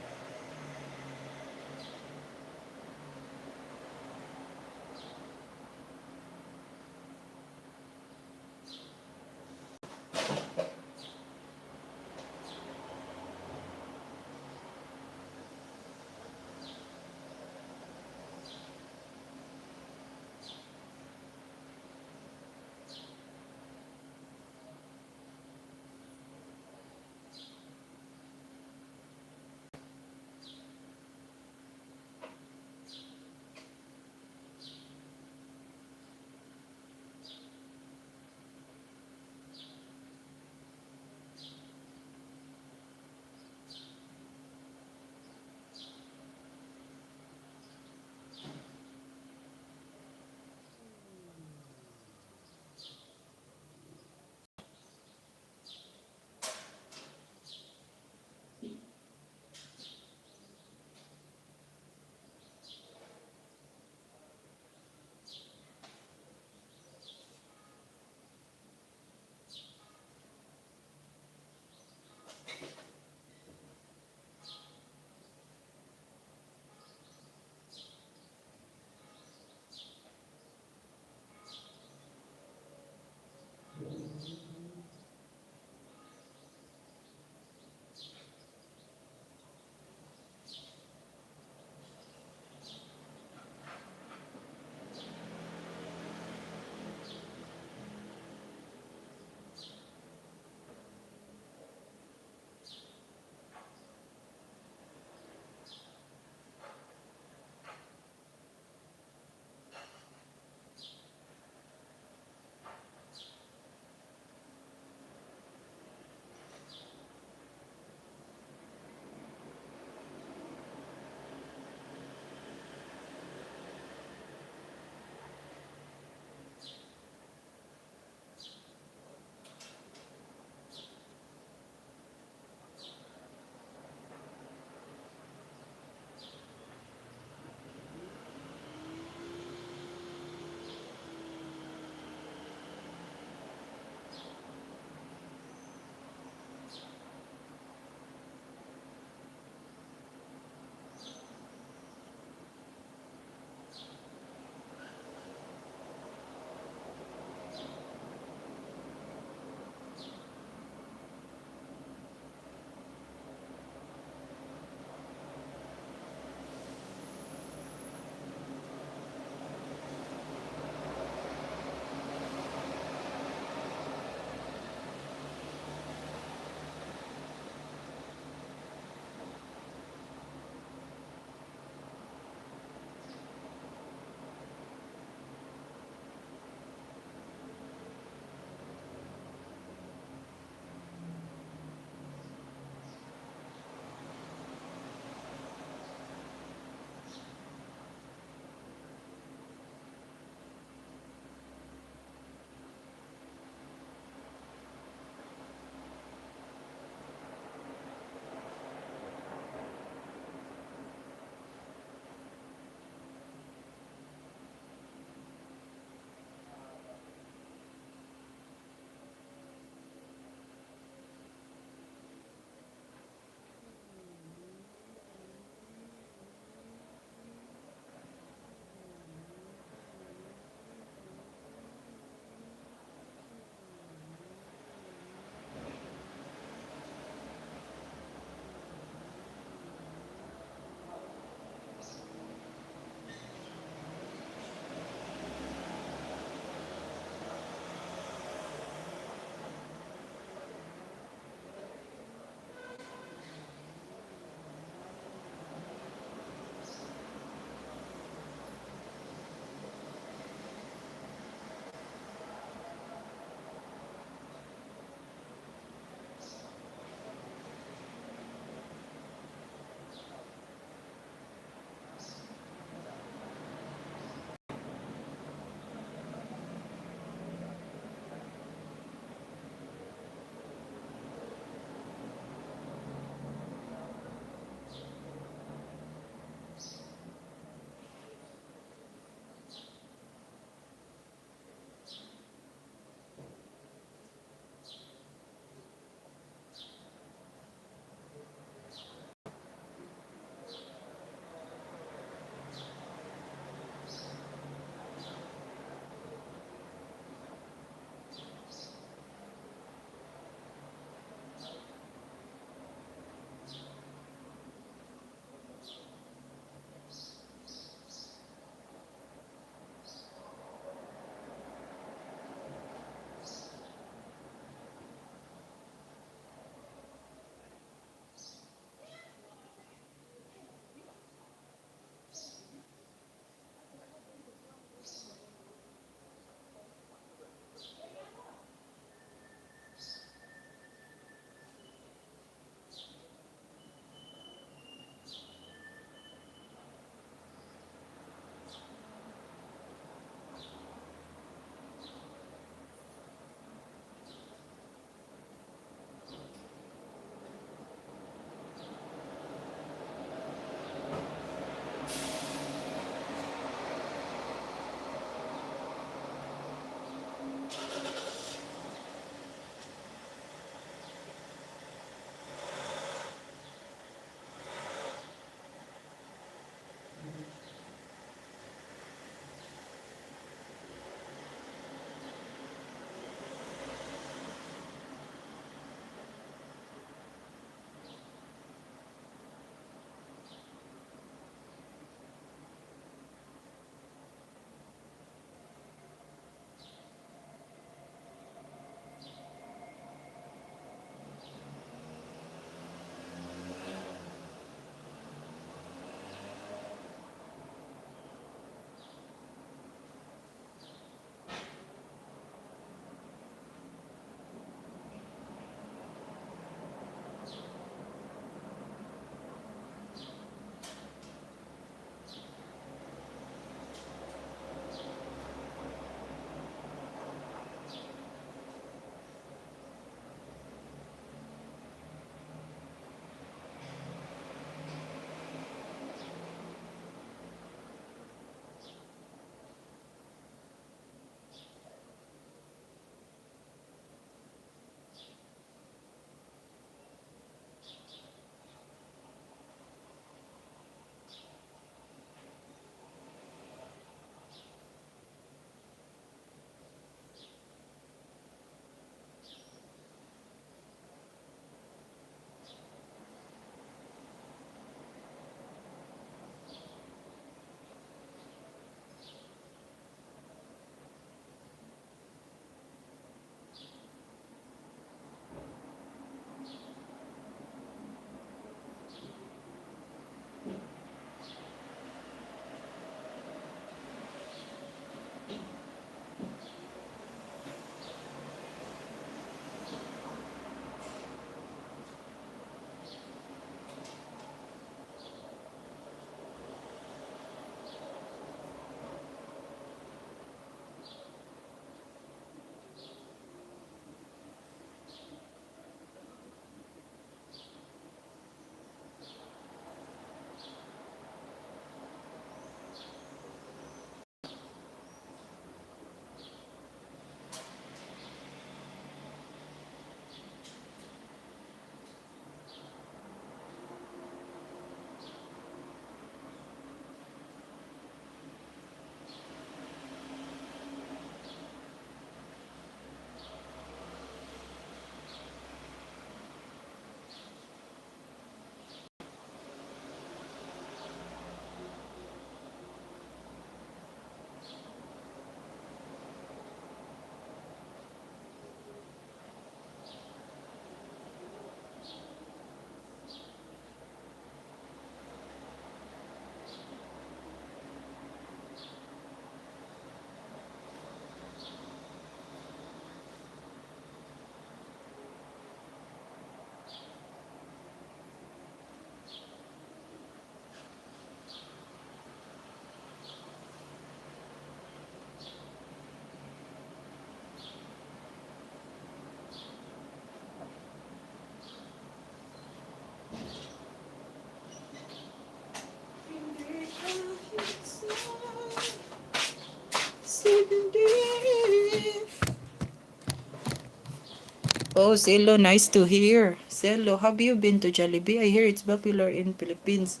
Oh, Selo, nice to hear. Selo, have you been to Jollibee? I hear it's popular in Philippines.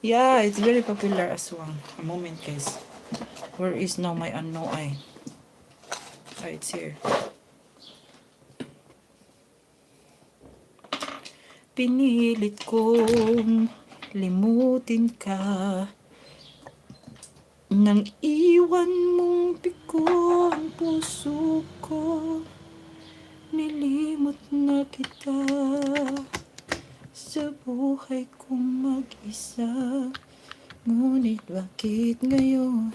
Yeah, it's very popular as well. A moment, guys. Where is now my ano ay? Ah, it's here. Pinilit kong limutin ka nang iwan mong piko ang puso ko. Nilimot na kita sa buhay kong mag-isa. Ngunit bakit ngayon?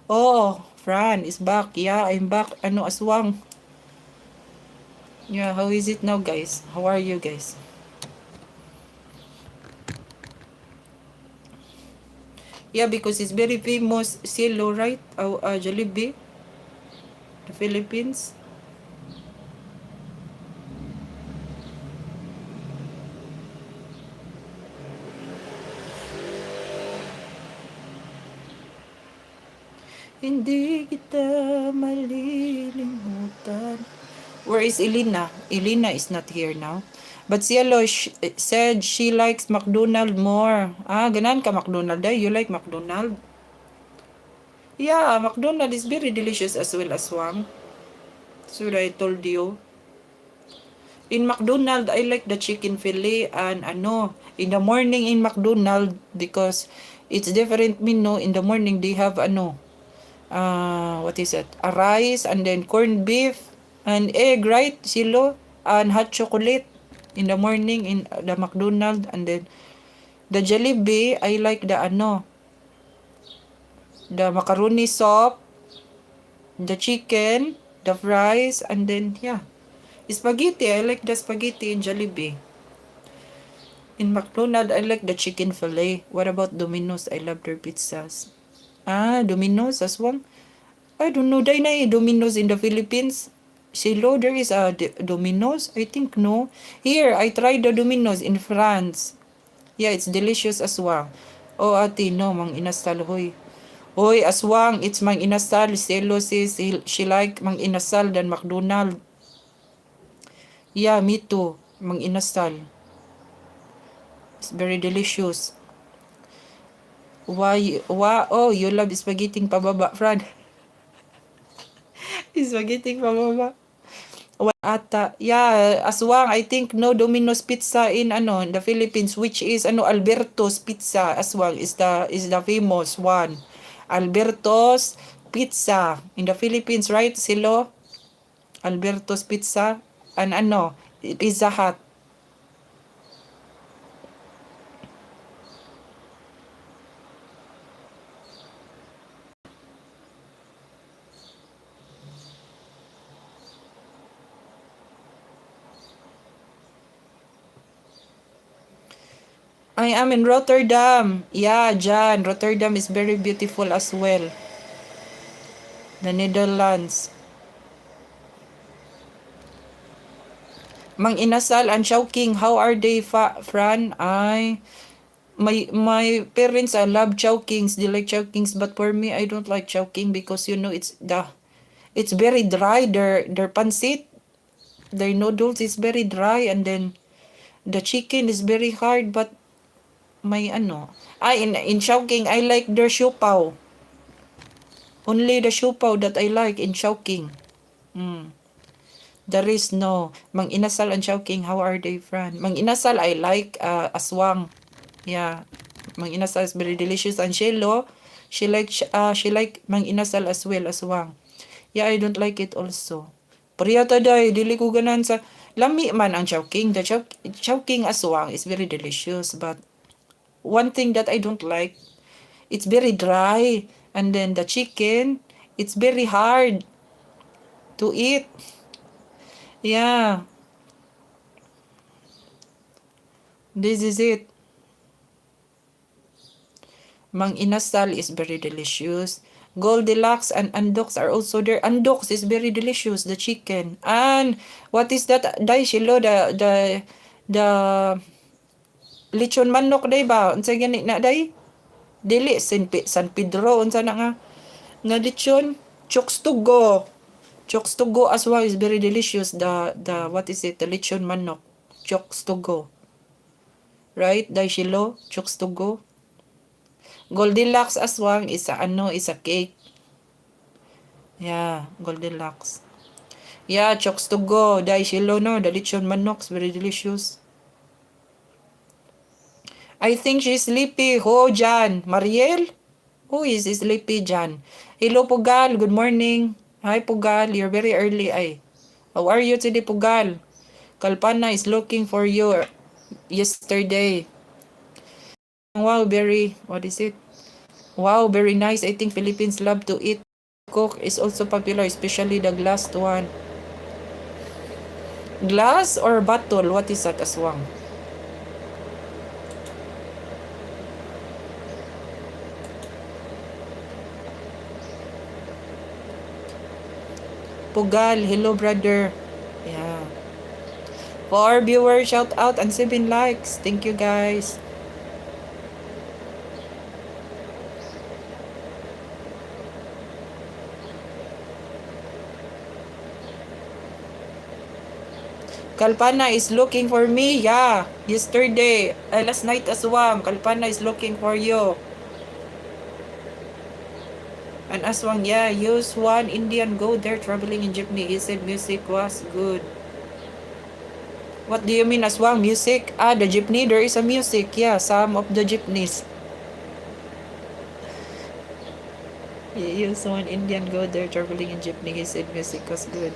Oh, Fran is back. Yeah, I'm back. Ano, aswang. Yeah, how is it now, guys? How are you, guys? Yeah, because it's very famous silo, right? Jollibee, the Philippines. Hindi kita malilimutan. Where is Elena? Elena is not here now. But Cielo said she likes McDonald more. Ah, ganan ka McDonald. You like McDonald? Yeah, McDonald is very delicious as well as Wang. So I told you. In McDonald, I like the chicken fillet and ano, in the morning in McDonald because it's different menu. In the morning, they have ano, what is it? A rice and then corned beef and egg, right? Silo and hot chocolate in the morning in the McDonald, and then the Jollibee, I like the ano, the macaroni soup, the chicken, the fries, and then yeah, spaghetti. I like the spaghetti in Jollibee. In McDonald, I like the chicken fillet. What about Domino's? I love their pizzas. Ah, Domino's as well. I don't know. Dahil na Domino's in the Philippines. Silo, there is a Domino's? I think no. Here, I tried the Domino's in France. Yeah, it's delicious as well. Oh, ate, no, mang inasal, hoy. Hoy, aswang, it's mang inasal. Silo says she like mang inasal than McDonald. Yeah, me too. Mang inasal. It's very delicious. Why, oh, you love spaghetti pababa, Fran. Spaghetti pababa. Ata, yeah, aswang, I think no Domino's Pizza in ano, in the Philippines, which is ano, Alberto's Pizza. Aswang is the famous one. Alberto's Pizza in the Philippines, right? Silo, Alberto's Pizza and ano, Pizza Hut. I am in Rotterdam. Yeah, Jan, Rotterdam is very beautiful as well. The Netherlands. Mang Inasal and Chowking, how are they, Fran? My parents I love Chowkings. They like Chowkings, but for me I don't like Chowking because it's very dry. Their pancit, their noodles is very dry, and then the chicken is very hard. But may ano, in Chowking I like their siopaw. Only the siopaw that I like in Chowking. Mm. There is no Mang Inasal and Chowking. How are they, Fran? Mang Inasal I like aswang. Yeah, Mang Inasal is very delicious. And Shelo, she like Mang Inasal as well as Wang. Yeah, I don't like it also. Pariyata day, dili ko ganan sa lami man ang Chowking. The Chowking aswang is very delicious, but one thing that I don't like, it's very dry, and then the chicken, it's very hard to eat. Yeah, this is it. Mang Inasal is very delicious. Goldilocks and Andox are also there. Andox is very delicious, the chicken. And what is that? Dai Shilo, the lechon manok day ba? Unsa gani na day? Dili San Pedro unsa na nga lechon? Chokstugo. Chokes to go as well is very delicious. The what is it? The lechon manok. Chokes to go. Right? Daishilo, chokes to go. Goldilocks aswang is a cake. Yeah, Goldilocks. Yeah, chokes to go. Daishilo no, the lechon manok is very delicious. I think she's sleepy. Ho, Jan. Mariel? Who is sleepy, Jan? Hello, Pugal. Good morning. Hi, Pugal. You're very early, ay. How are you today, Pugal? Kalpana is looking for you yesterday. Wow, what is it? Wow, very nice. I think Philippines love to eat. Coke is also popular, especially the glass one. Glass or bottle? What is that, aswang? Pugal, hello, brother. Yeah. For our viewers, shout out and 7 likes. Thank you, guys. Kalpana is looking for me. Yeah. Yesterday. Last night aswang. Kalpana is looking for you. And aswang, yeah. Use one Indian go there traveling in jeepney. He said music was good. What do you mean aswang? Music? The jeepney. There is a music. Yeah, some of the jeepneys. Use one Indian go there traveling in jeepney. He said music was good.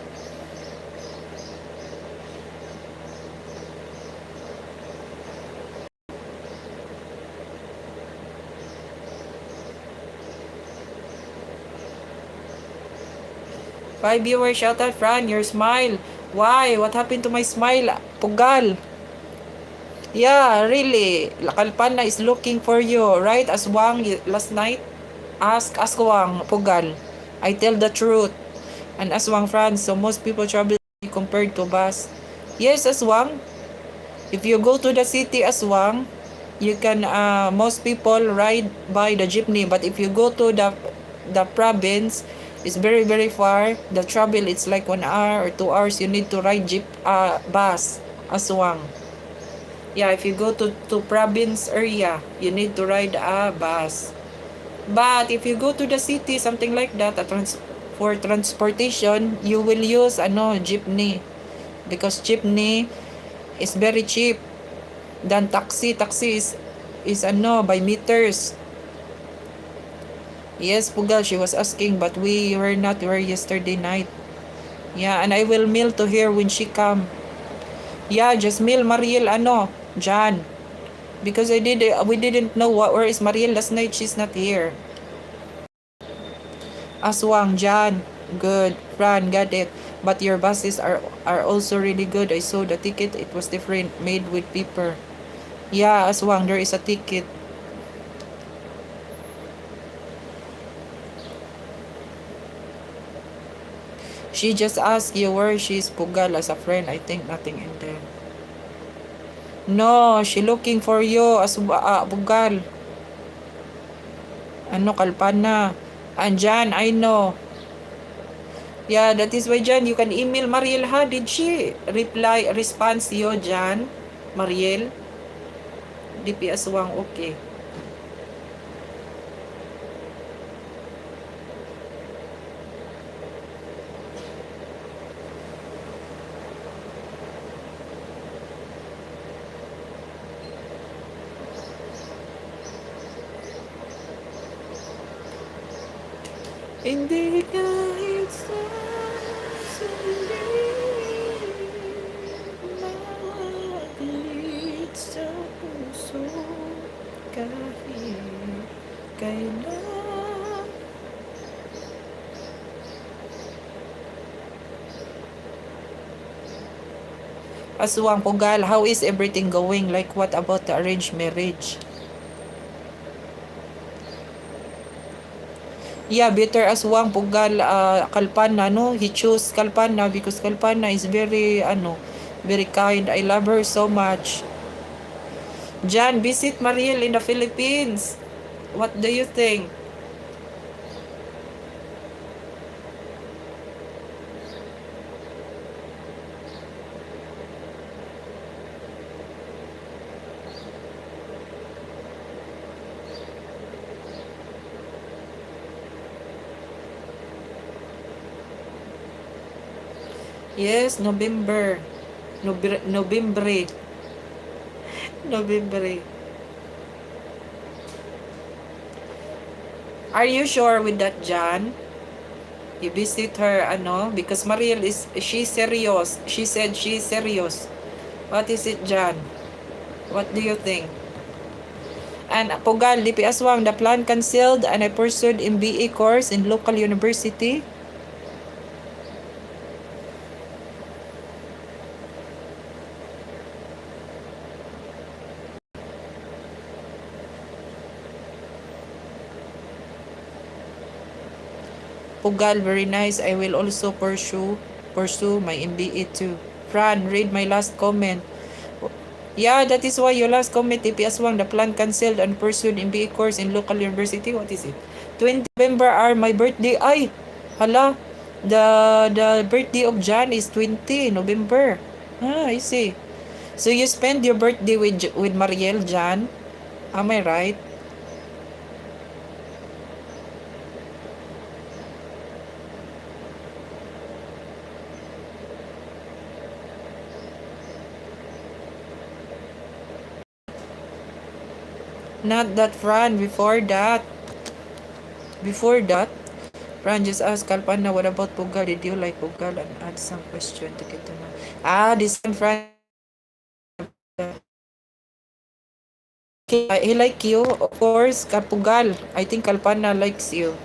Five viewers, shout out, Fran, your smile. Why? What happened to my smile? Pugal. Yeah, really. Kalpana is looking for you, right? Aswang last night. Ask Aswang, Pugal. I tell the truth. And Aswang, Fran, so most people travel compared to bus. Yes, Aswang. If you go to the city, Aswang, you can, most people ride by the jeepney. But if you go to the province, it's very, very far. The travel, it's like 1 hour or 2 hours. You need to ride bus, Aswang. Yeah, if you go to province area, you need to ride a bus. But if you go to the city, something like that, for transportation, you will use jeepney. Because jeepney is very cheap than taxi. Taxi is by meters. Yes, Pugal, she was asking, but we were not there yesterday night. Yeah, and I will mail to her when she come. Yeah, just mail Mariel, Jan. Because we didn't know where is Mariel last night. She's not here. Aswang, Jan. Good. Fran, got it. But your buses are also really good. I saw the ticket. It was different. Made with paper. Yeah, Aswang, there is a ticket. She just asked you where she's Pugal as a friend. I think nothing in there. No, she looking for you as Pugal. Kalpana. Jan, I know. Yeah, that is why, Jan, you can email Mariel, ha? Did she respond to you, Jan? Mariel? DP Aswang, okay. Hindi kahit maglit sa puso kahit kailan. Aswang, Pugal, how is everything going? Like, what about the arranged marriage? Yeah, better Aswang, Pugal, Kalpana, no? He chose Kalpana because Kalpana is very kind. I love her so much. Jan, visit Mariel in the Philippines. What do you think? Yes, November. November. November. Are you sure with that, John? You visit her, ano? Because Mariel is, she's serious. She said she's serious. What is it, John? What do you think? And Pugal, DP Aswang, the plan canceled and I pursued MBA course in local university. Pugal, very nice. I will also pursue my MBA too. Fran, read my last comment. Yeah, that is why your last comment, DP Aswang, the plan canceled and pursued MBA course in local university. What is it? 20 November are my birthday. Ay, hala. The birthday of Jan is 20 November. Ah, I see. So you spend your birthday with Mariel, Jan? Am I right? Not that Fran, before that, Fran just asked Kalpana, what about Pugal? Did you like Pugal? And add some question to get to know. Ah, this one, Fran. He like you, of course, Kapugal. I think Kalpana likes you.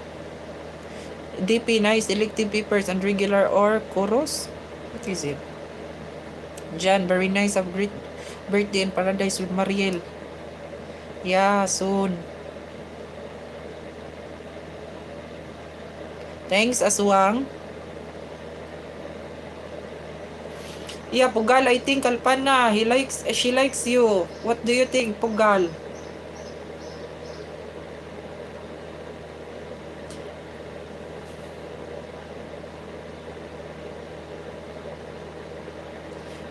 DP, nice elective papers and regular or chorus? What is it? Jan, very nice. Have great birthday in paradise with Mariel. Yeah, soon. Thanks, Aswang. Yeah, Pugal, I think Kalpana, she likes you. What do you think, Pugal?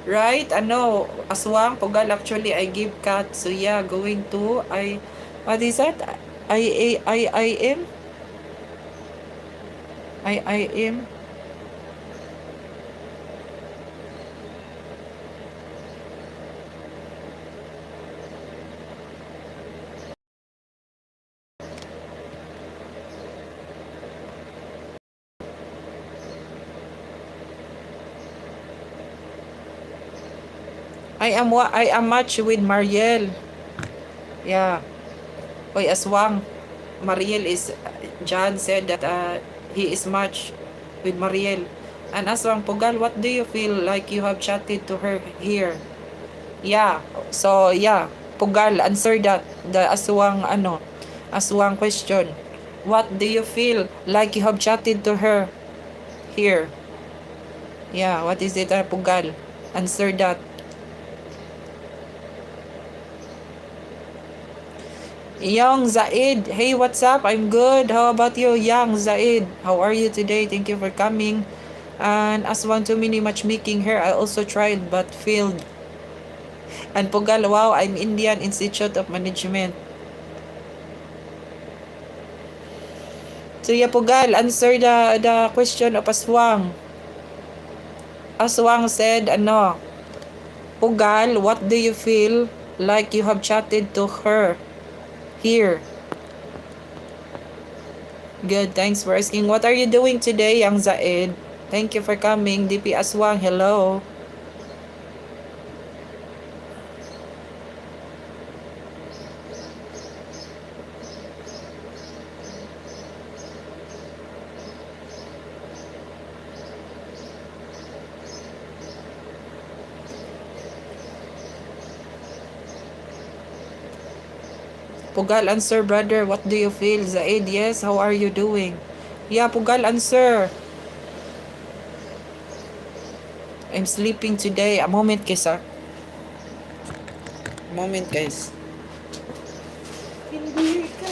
Right? Ano, Aswang, Pugal, actually, I give cut. So, yeah, going to, what is that? I am? I am? I am match with Mariel. Yeah. Oy, Aswang. Mariel is, John said that he is match with Mariel. And Aswang, Pugal, what do you feel like you have chatted to her here? Yeah. So, yeah. Pugal, answer that. The Aswang, Aswang question. What do you feel like you have chatted to her here? Yeah, what is it, Pugal? Answer that. Young Zaid, hey, what's up? I'm good. How about you, Young Zaid? How are you today? Thank you for coming. And Aswang too many matchmaking here. I also tried but failed. And Pugal, wow, I'm Indian Institute of Management. So yeah, Pugal, answer the question of Aswang. Aswang said, Pugal, what do you feel like you have chatted to her here? Good, thanks for asking. What are you doing today, Young Zaid? Thank you for coming. DP Aswang, hello. Pugal, answer, brother. What do you feel? Zaid, yes. How are you doing? Yeah, Pugal, answer. I'm sleeping today. A moment, guys, ah. A moment, guys. Hindi ka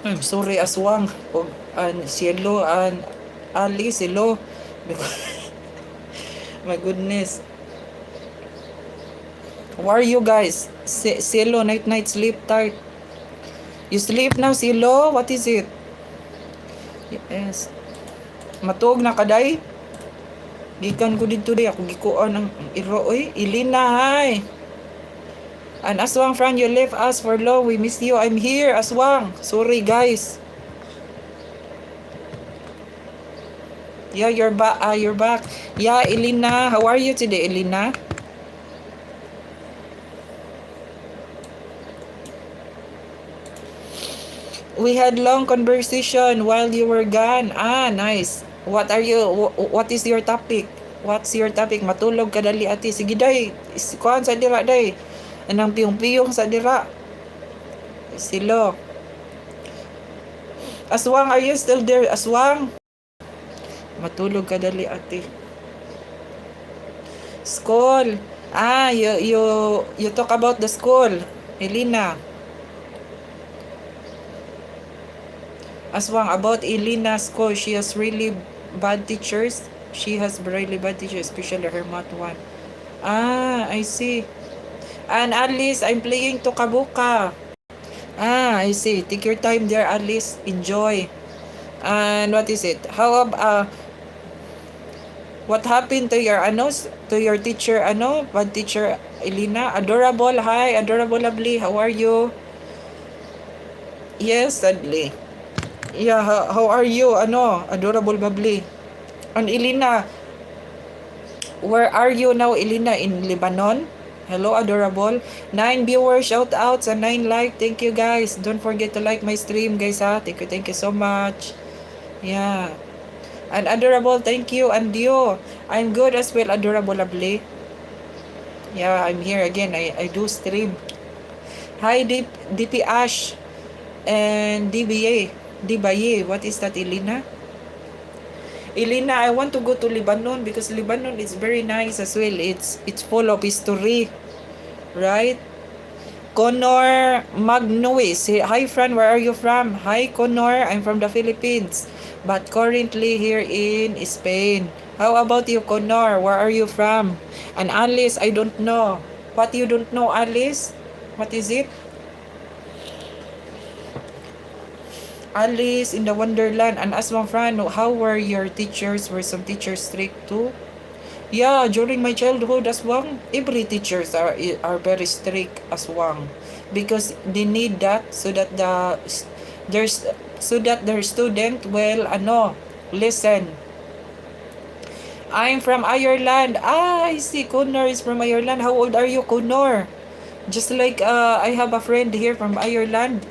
I'm sorry, Aswang. O, Cielo, Ali, Cielo. My goodness. How are you guys? Cielo, night, sleep tight. You sleep now, Cielo? What is it? Yes. Matug na kaday? Gikan ko dito day. Ako gikuan ang iro. Oy, Ilina, hi. And Aswang, friend, you left us for long. We miss you. I'm here, Aswang. Sorry, guys. Yeah, you're back. You're back. Yeah, Elena. How are you today, Elena? We had long conversation while you were gone. Ah, nice. What are you? What is your topic? What's your topic? Matulog ka dali ati. Sige day. Kuan sa dira day. Anang piyong-piyong sa dira. Silo. Aswang, are you still there? Aswang? Matulog ka dali ati. School. Ah, you talk about the school, Elena. Aswang, about Elena's school, she has really bad teachers. She has really bad teachers, especially her math one. Ah, I see. And Alice, I'm playing Tokabuka. Ah, I see. Take your time there, Alice. Enjoy. And what is it? How about what happened to your teacher, bad teacher, Elena? Adorable. Hi, adorable, lovely. How are you? Yes, sadly. Yeah, how are you? Adorable, bubbly. And Elena, where are you now, Elena? In Lebanon? Hello, adorable. 9 viewers, shout out sa 9 like. Thank you, guys. Don't forget to like my stream, guys, ha. Thank you so much. Yeah. And adorable, thank you. And you, I'm good as well, adorable, lovely. Yeah, I'm here again. I do stream. Hi, DP Ash and DBA. Dibaye, what is that, Elena? Elena, I want to go to Lebanon because Lebanon is very nice as well. It's full of history, right? Connor Magnois. Hi, friend, where are you from? Hi, Connor. I'm from the Philippines, but currently here in Spain. How about you, Connor? Where are you from? And Alice, I don't know. What you don't know, Alice? What is it? Alice in the Wonderland. And Aswang, friend, how were your teachers? Were some teachers strict too? Yeah, during my childhood, Aswang, every teachers are very strict, Aswang, because they need that so that their student will listen. I'm from Ireland. Ah, I see. Connor is from Ireland. How old are you, Connor? Just like I have a friend here from Ireland.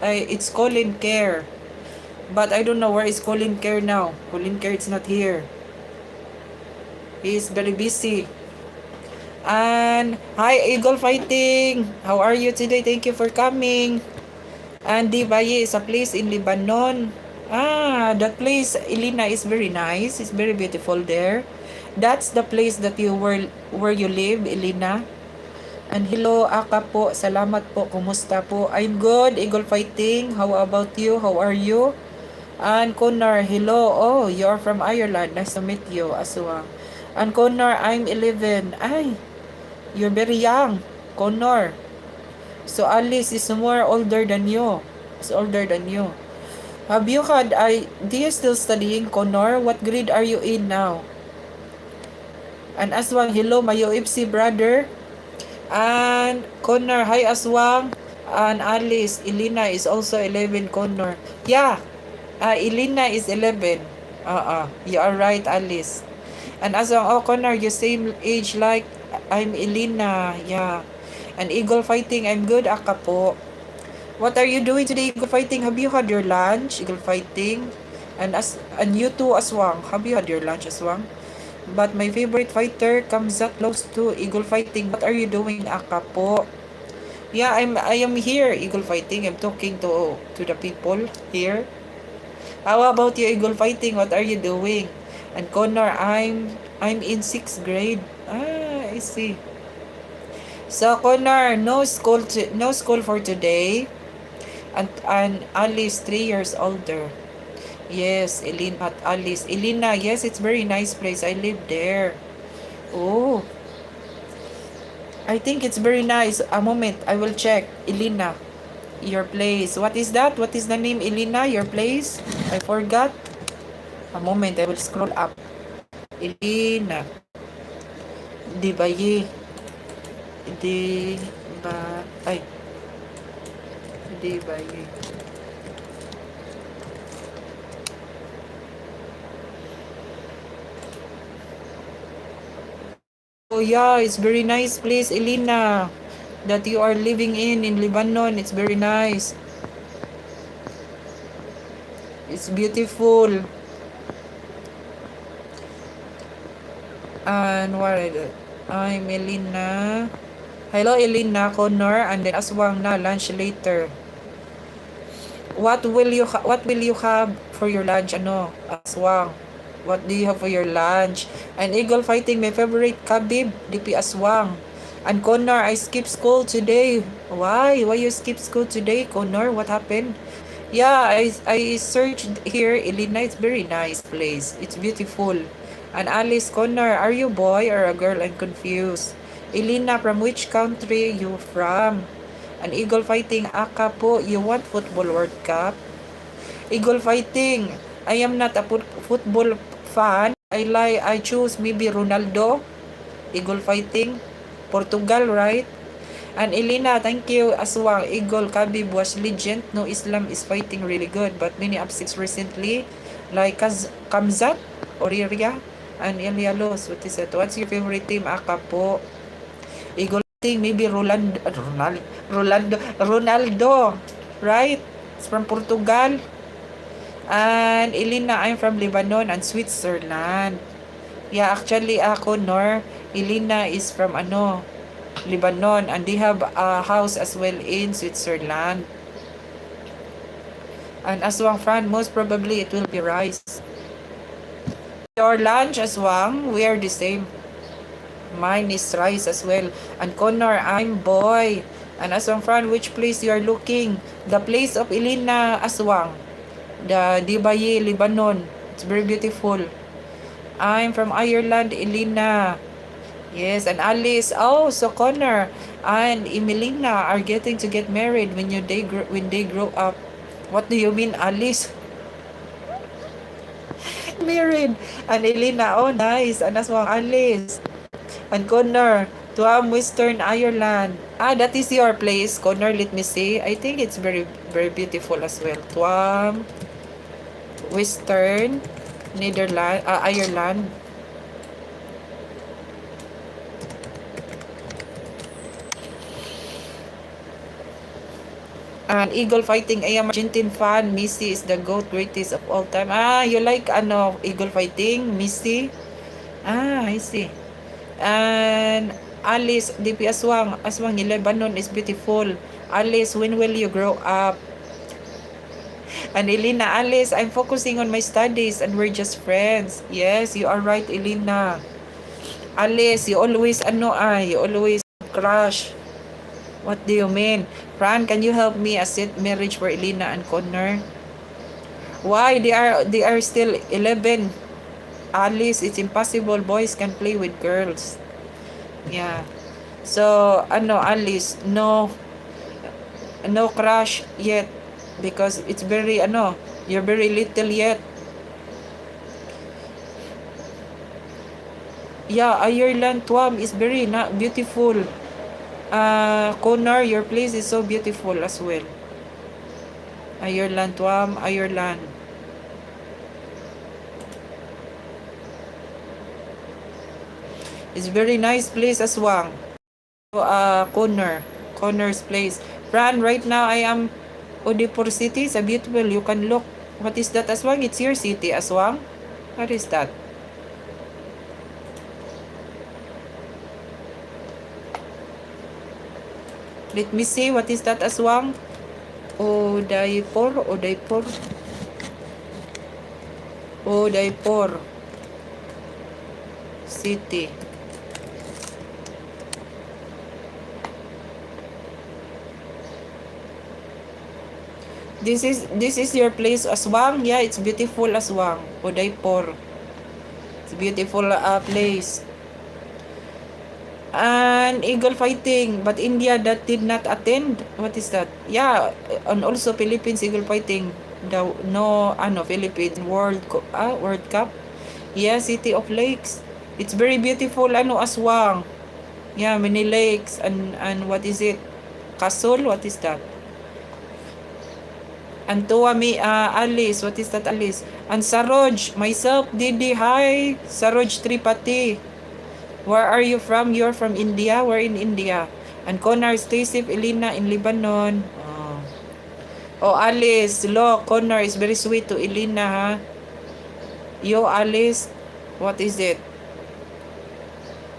It's Colin Kerr. But I don't know where is Colin Kerr now. Colin Kerr is not here. He is very busy. And hi, Eagle Fighting. How are you today? Thank you for coming. And Dibaye is a place in Lebanon. Ah, that place, Elena, is very nice. It's very beautiful there. That's the place that where you live, Elena. And hello, Aka po. Salamat po. Kumusta po? I'm good. Eagle Fighting. How about you? How are you? And Connor, hello. Oh, you're from Ireland. Nice to meet you, Aswang. And Connor, I'm 11. Ay, you're very young, Connor. So Alice is more older than you. Is older than you. Have you had, do you still studying, Connor? What grade are you in now? And Aswang, hello, my UFC brother. And Connor, hi Aswang. And Alice, Elena is also 11, Connor. Yeah, Elena is 11. You are right, Alice. And Aswang, oh Connor, you same age like I'm Elena. Yeah. And Eagle Fighting, I'm good, Aka po. What are you doing today, Eagle Fighting? Have you had your lunch, Eagle Fighting? And you too, Aswang. Have you had your lunch, Aswang? But my favorite fighter comes that close to Eagle Fighting. What are you doing, Aka po? Yeah, I am here, Eagle Fighting. I'm talking to the people here. How about you, Eagle Fighting? What are you doing? And Connor, I'm in 6th grade. Ah, I see. So Connor, no school for today. And Alice 3 years older. Yes, Elena at Alice. Elena, yes, it's very nice place. I live there. Oh, I think it's very nice. A moment, I will check. Elena, your place. What is that? What is the name, Elena? Your place? I forgot. A moment, I will scroll up. Elena. Di ba ye? Di ba? Ay, di ba ye? Oh yeah, it's very nice place, Elena, that you are living in Lebanon. It's very nice. It's beautiful. And what is it? I'm Elena. Hello, Elena, Connor, and then Aswang na lunch later. What will you have for your lunch? Ano, Aswang? What do you have for your lunch? And Eagle fighting, my favorite, Khabib, DP Aswang. And Connor, I skipped school today. Why? Why you skip school today, Connor? What happened? Yeah, I searched here. Elena, it's very nice place. It's beautiful. And Alice, Connor, are you boy or a girl? I'm confused. Elena, from which country you from? And Eagle fighting, Aka po, you want football World Cup? Eagle fighting, I am not a football fan. I choose maybe Ronaldo. Eagle fighting, Portugal, right? And Elena, thank you. Aswang, Eagle, Khabib was legend. No, Islam is fighting really good, but many upsets recently, like Kamzat, Oriria, and Elialos. What is it? What's your favorite team? Aka po. Eagle fighting, maybe Ronaldo, right? It's from Portugal. And Elena, I'm from Lebanon and Switzerland. Yeah, actually ako, Elena is from Lebanon, and they have a house as well in Switzerland. And Aswang Fran, most probably it will be rice. Your lunch, Aswang, we are the same. Mine is rice as well. And Connor, I'm boy. And Aswang Fran, which place you are looking? The place of Elena, Aswang. The Dibaye, Lebanon. It's very beautiful. I'm from Ireland, Elena. Yes, and Alice. Oh, so Connor and Emelina are getting to get married when they grow up. What do you mean, Alice? Married. And Elena, oh nice. And Aswang Alice. And Connor, Tuam, Western Ireland. Ah, that is your place, Connor. Let me see. I think it's very, very beautiful as well. Tuam, Western, Ireland. And Eagle fighting, I am Argentine fan. Messi is the GOAT, greatest of all time. Ah, you like Eagle fighting? Messi? Ah, I see. And Alice, DP Aswang. Aswang, Lebanon is beautiful. Alice, when will you grow up? And Elena, Alice, I'm focusing on my studies and we're just friends. Yes, you are right, Elena. Alice, you always you always crush. What do you mean? Fran, can you help me assist marriage for Elena and Connor? Why? They are still 11. Alice, it's impossible. Boys can play with girls. Yeah. So, Alice, no crush yet because it's very you're very little yet. Yeah, Ireland Tuam is very beautiful. Connor, your place is so beautiful as well. Ireland Tuam, Ireland. It's very nice place as well. Connor's place. Fran, right now I am Udipur City. It's a beautiful. You can look. What is that, Aswang? It's your city, Aswang. What is that? Let me see. What is that, Aswang? Udaipur. City. This is your place, Aswang. Yeah, it's beautiful, Aswang. Udaipur. It's a beautiful place. And eagle fighting, but India that did not attend. What is that? Yeah, and also Philippines eagle fighting. The no Philippines World Cup. Yeah, City of Lakes. It's very beautiful, Aswang. Yeah, many lakes and what is it? Kasol, what is that? And Tuwami, Alice, what is that, Alice? And Saroj, myself, Didi, hi, Saroj Tripati. Where are you from? You're from India? We're in India. And Connor, stay safe, Elena, in Lebanon. Oh, Alice, look, Connor is very sweet to Elena, ha? Yo, Alice, what is it?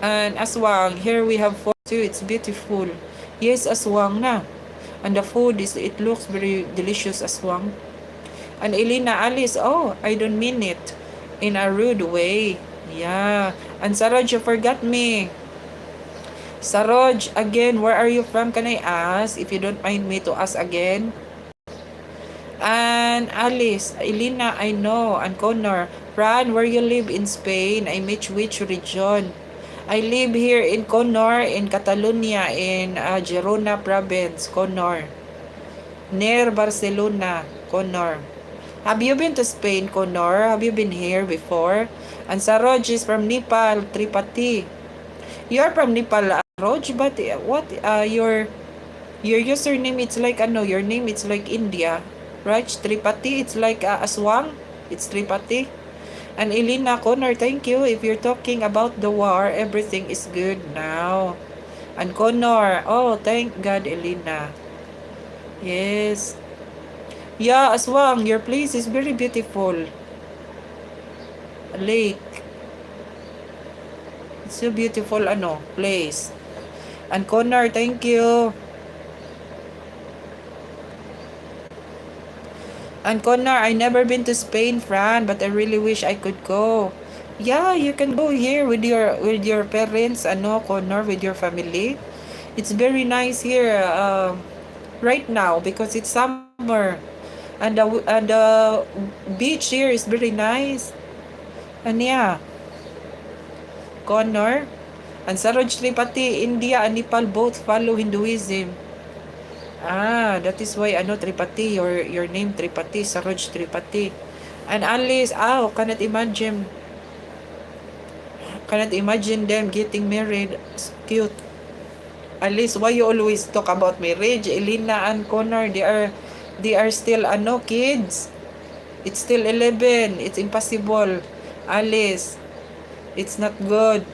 And Aswang, here we have food too. It's beautiful. Yes, Aswang na. And the food it looks very delicious, Aswang. And Elena, Alice, oh, I don't mean it in a rude way. Yeah. And Saroj, you forgot me. Saroj, again, where are you from? Can I ask? If you don't mind me to ask again. And Alice, Elena, I know. And Connor, Fran, where you live in Spain? I meet which region? I live here in Connor, in Catalonia, in Girona province, Connor. Near Barcelona, Connor. Have you been to Spain, Connor? Have you been here before? And Saroj is from Nepal, Tripati. You're from Nepal, Roj, but what your username, it's like your name, it's like India, right? Tripati, it's like Aswang, it's Tripati. And Elena, Connor, thank you. If you're talking about the war, everything is good now. And Connor, oh, thank God, Elena. Yes. Yeah, Aswang, your place is very beautiful. Lake. It's a beautiful place. And Connor, thank you. And Connor, I never been to Spain, Fran, but I really wish I could go. Yeah, you can go here with your parents, Connor, with your family. It's very nice here right now because it's summer. And the beach here is very nice. And yeah, Connor and Saroj Tripati, India and Nepal both follow Hinduism. That is why Tripati, your name Tripati, Saroj Tripati. And Alice, cannot imagine them getting married. It's cute. Alice, why you always talk about marriage? Elena and Connor, they are still kids. It's still 11. It's impossible. Alice, it's not good.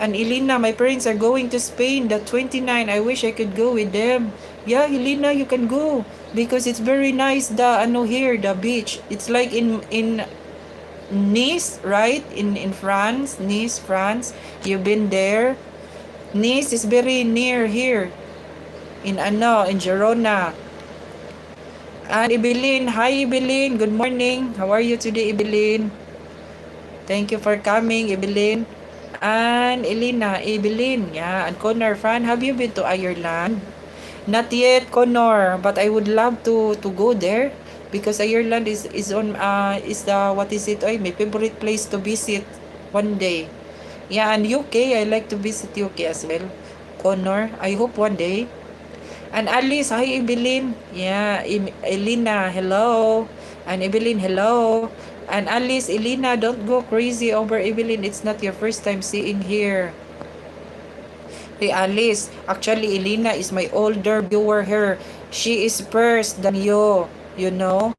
And Elena, my parents are going to Spain the 29. I wish I could go with them. Yeah, Elena, you can go because it's very nice here the beach. It's like in Nice, right? In France, Nice, France. You've been there. Nice is very near here. In Girona. And Evelyn, hi Evelyn, good morning. How are you today, Evelyn? Thank you for coming, Evelyn. And Elena, Evelyn, yeah, and Connor, Fran, have you been to Ireland? Not yet, Connor, but I would love to go there because Ireland is on is the what is it? My favorite place to visit one day. Yeah, and UK, I like to visit UK as well. Connor, I hope one day. And Alice, hi Evelyn. Yeah, Elena, hello. And Evelyn, hello. And Alice, Elena, don't go crazy over Evelyn. It's not your first time seeing here. Hey Alice, actually Elena is my older viewer here. She is first than you, you know.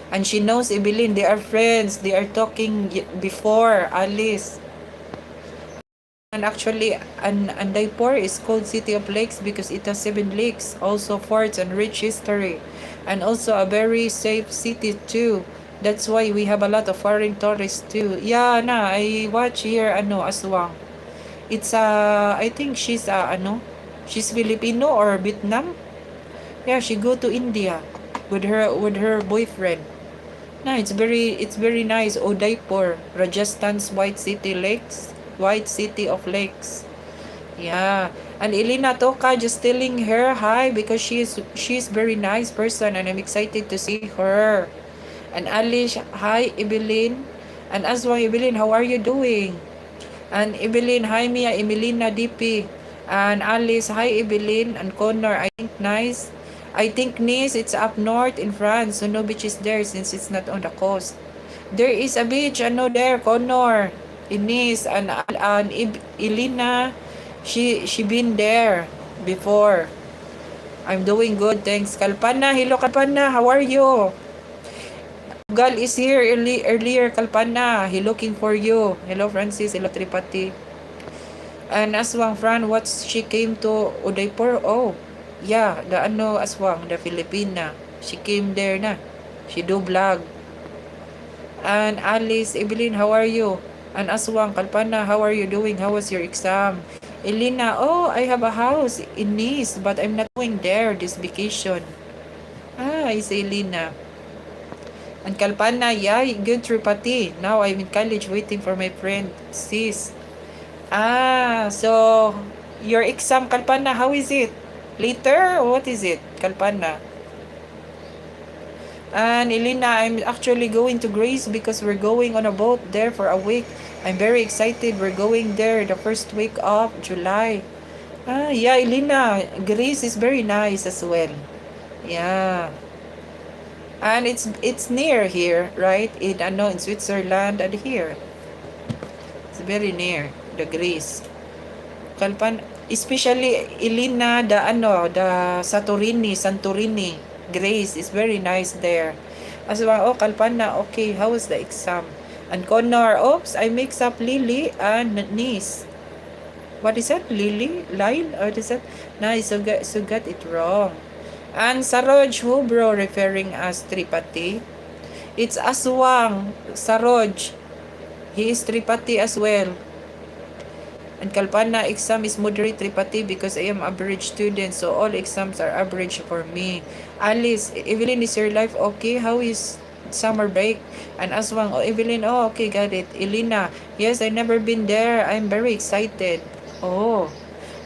And she knows Evelyn. They are friends. They are talking before, Alice. And actually, Andaipur is called City of Lakes because it has 7 lakes, also forts and rich history, and also a very safe city too. That's why we have a lot of foreign tourists too. Yeah, I watch here, Aswang. It's I think she's she's Filipino or Vietnam. Yeah, she go to India with her boyfriend. No, it's very nice. Udaipur, Rajasthan's White City of Lakes. Yeah. And Elena Toka just telling her hi because she's very nice person and I'm excited to see her. And Alish, hi Evelyn. And Aswang Evelyn, how are you doing? And Evelyn, hi Mia, Emelina DP. And Alice, hi Evelyn. And Connor, I think nice. I think Nice, it's up north in France. So no beach is there since it's not on the coast. There is a beach, ano there, Connor. In Nice. And Elena, she been there before. I'm doing good, thanks. Kalpana, hello Kalpana, how are you? Gal is here earlier, Kalpana. He looking for you. Hello Francis, hello Tripati. And Aswang Fran, what she came to Udaipur? Oh, yeah, the Aswang, the Filipina. She came there na. She do vlog. And Alice, Evelyn, how are you? And Aswang, Kalpana, how are you doing? How was your exam? Elena, oh, I have a house in Nice, but I'm not going there this vacation. Ah, is Elena. And Kalpana, yeah, good Tripati. Now I'm in college waiting for my friend, sis. Ah, so your exam, Kalpana, how is it? Later? Or what is it, Kalpana? And Elena, I'm actually going to Greece because we're going on a boat there for a week. I'm very excited. We're going there the first week of July. Ah, yeah, Elena, Greece is very nice as well. Yeah. And it's near here, right? In Switzerland and here. It's very near the Greece. Kalpan, especially Elena, the Santorini, Grace is very nice there. As well, oh, Kalpana, okay, how was the exam? And Connor, oops, I mix up Lily and Niece. What is that? Lyle? Or is that? Nice, so got it wrong. And Saroj Hubro referring as Tripati. It's Aswang, Saroj. He is Tripati as well. And Kalpana, exam is moderate Tripati because I am average student. So all exams are average for me. Alice, Evelyn, is your life okay? How is summer break? And Aswang, oh Evelyn, oh okay, got it. Elena, yes, I never been there. I'm very excited. Oh,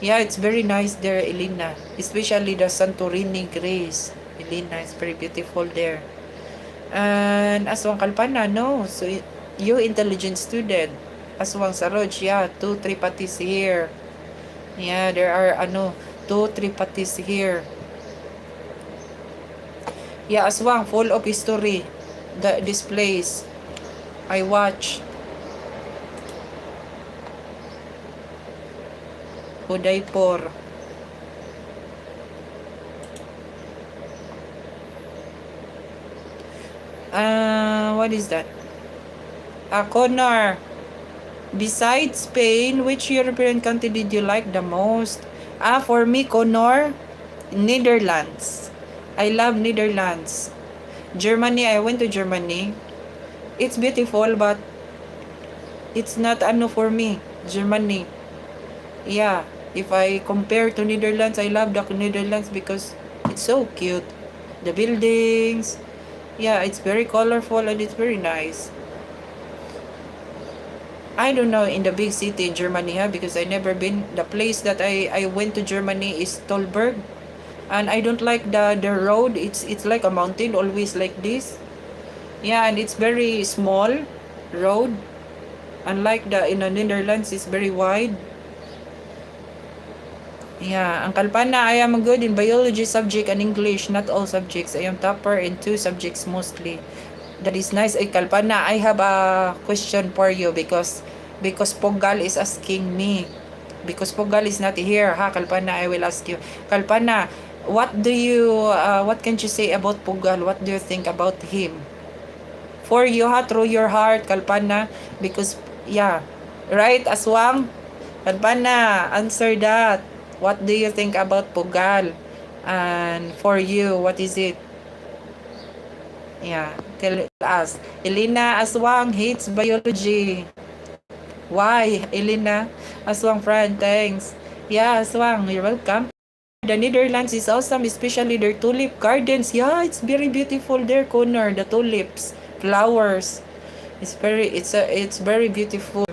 yeah, it's very nice there, Elena. Especially the Santorini Grace. Elena, it's very beautiful there. And Aswang Kalpana, no. So you intelligent student. Aswang Saroj, yeah, 2 Tripatis here. Yeah, there are 2 Tripatis here. Yeah, Aswang, full of history. This place. I watch. Udaipur. What is that? Connor. Besides Spain, which European country did you like the most? For me, Connor, Netherlands. I love Netherlands. Germany, I went to Germany. It's beautiful, but it's not for me. Germany. Yeah, if I compare to Netherlands, I love the Netherlands because it's so cute. The buildings, yeah, it's very colorful and it's very nice. I don't know in the big city in Germany, because I never been. The place that I went to Germany is Stolberg, and I don't like the road. It's like a mountain, always like this. Yeah, and it's very small road. Unlike in the Netherlands, it's very wide. Yeah, ang Kalpana, I am good in biology subject and English, not all subjects. I am topper in 2 subjects mostly. That is nice. Ay, Kalpana, I have a question for you because Pogal is asking me. Because Pogal is not here, Kalpana, I will ask you. Kalpana, what can you say about Pogal? What do you think about him? For you, through your heart, Kalpana, because, yeah, right, Aswang? Kalpana, answer that. What do you think about Pogal? And for you, what is it? Yeah, tell us. Elena Aswang hates biology. Why, Elena? Aswang friend, thanks. Yeah, Aswang, you're welcome. The Netherlands is awesome, especially their tulip gardens. Yeah, it's very beautiful there, Connor, the tulips. flowers. It's very beautiful.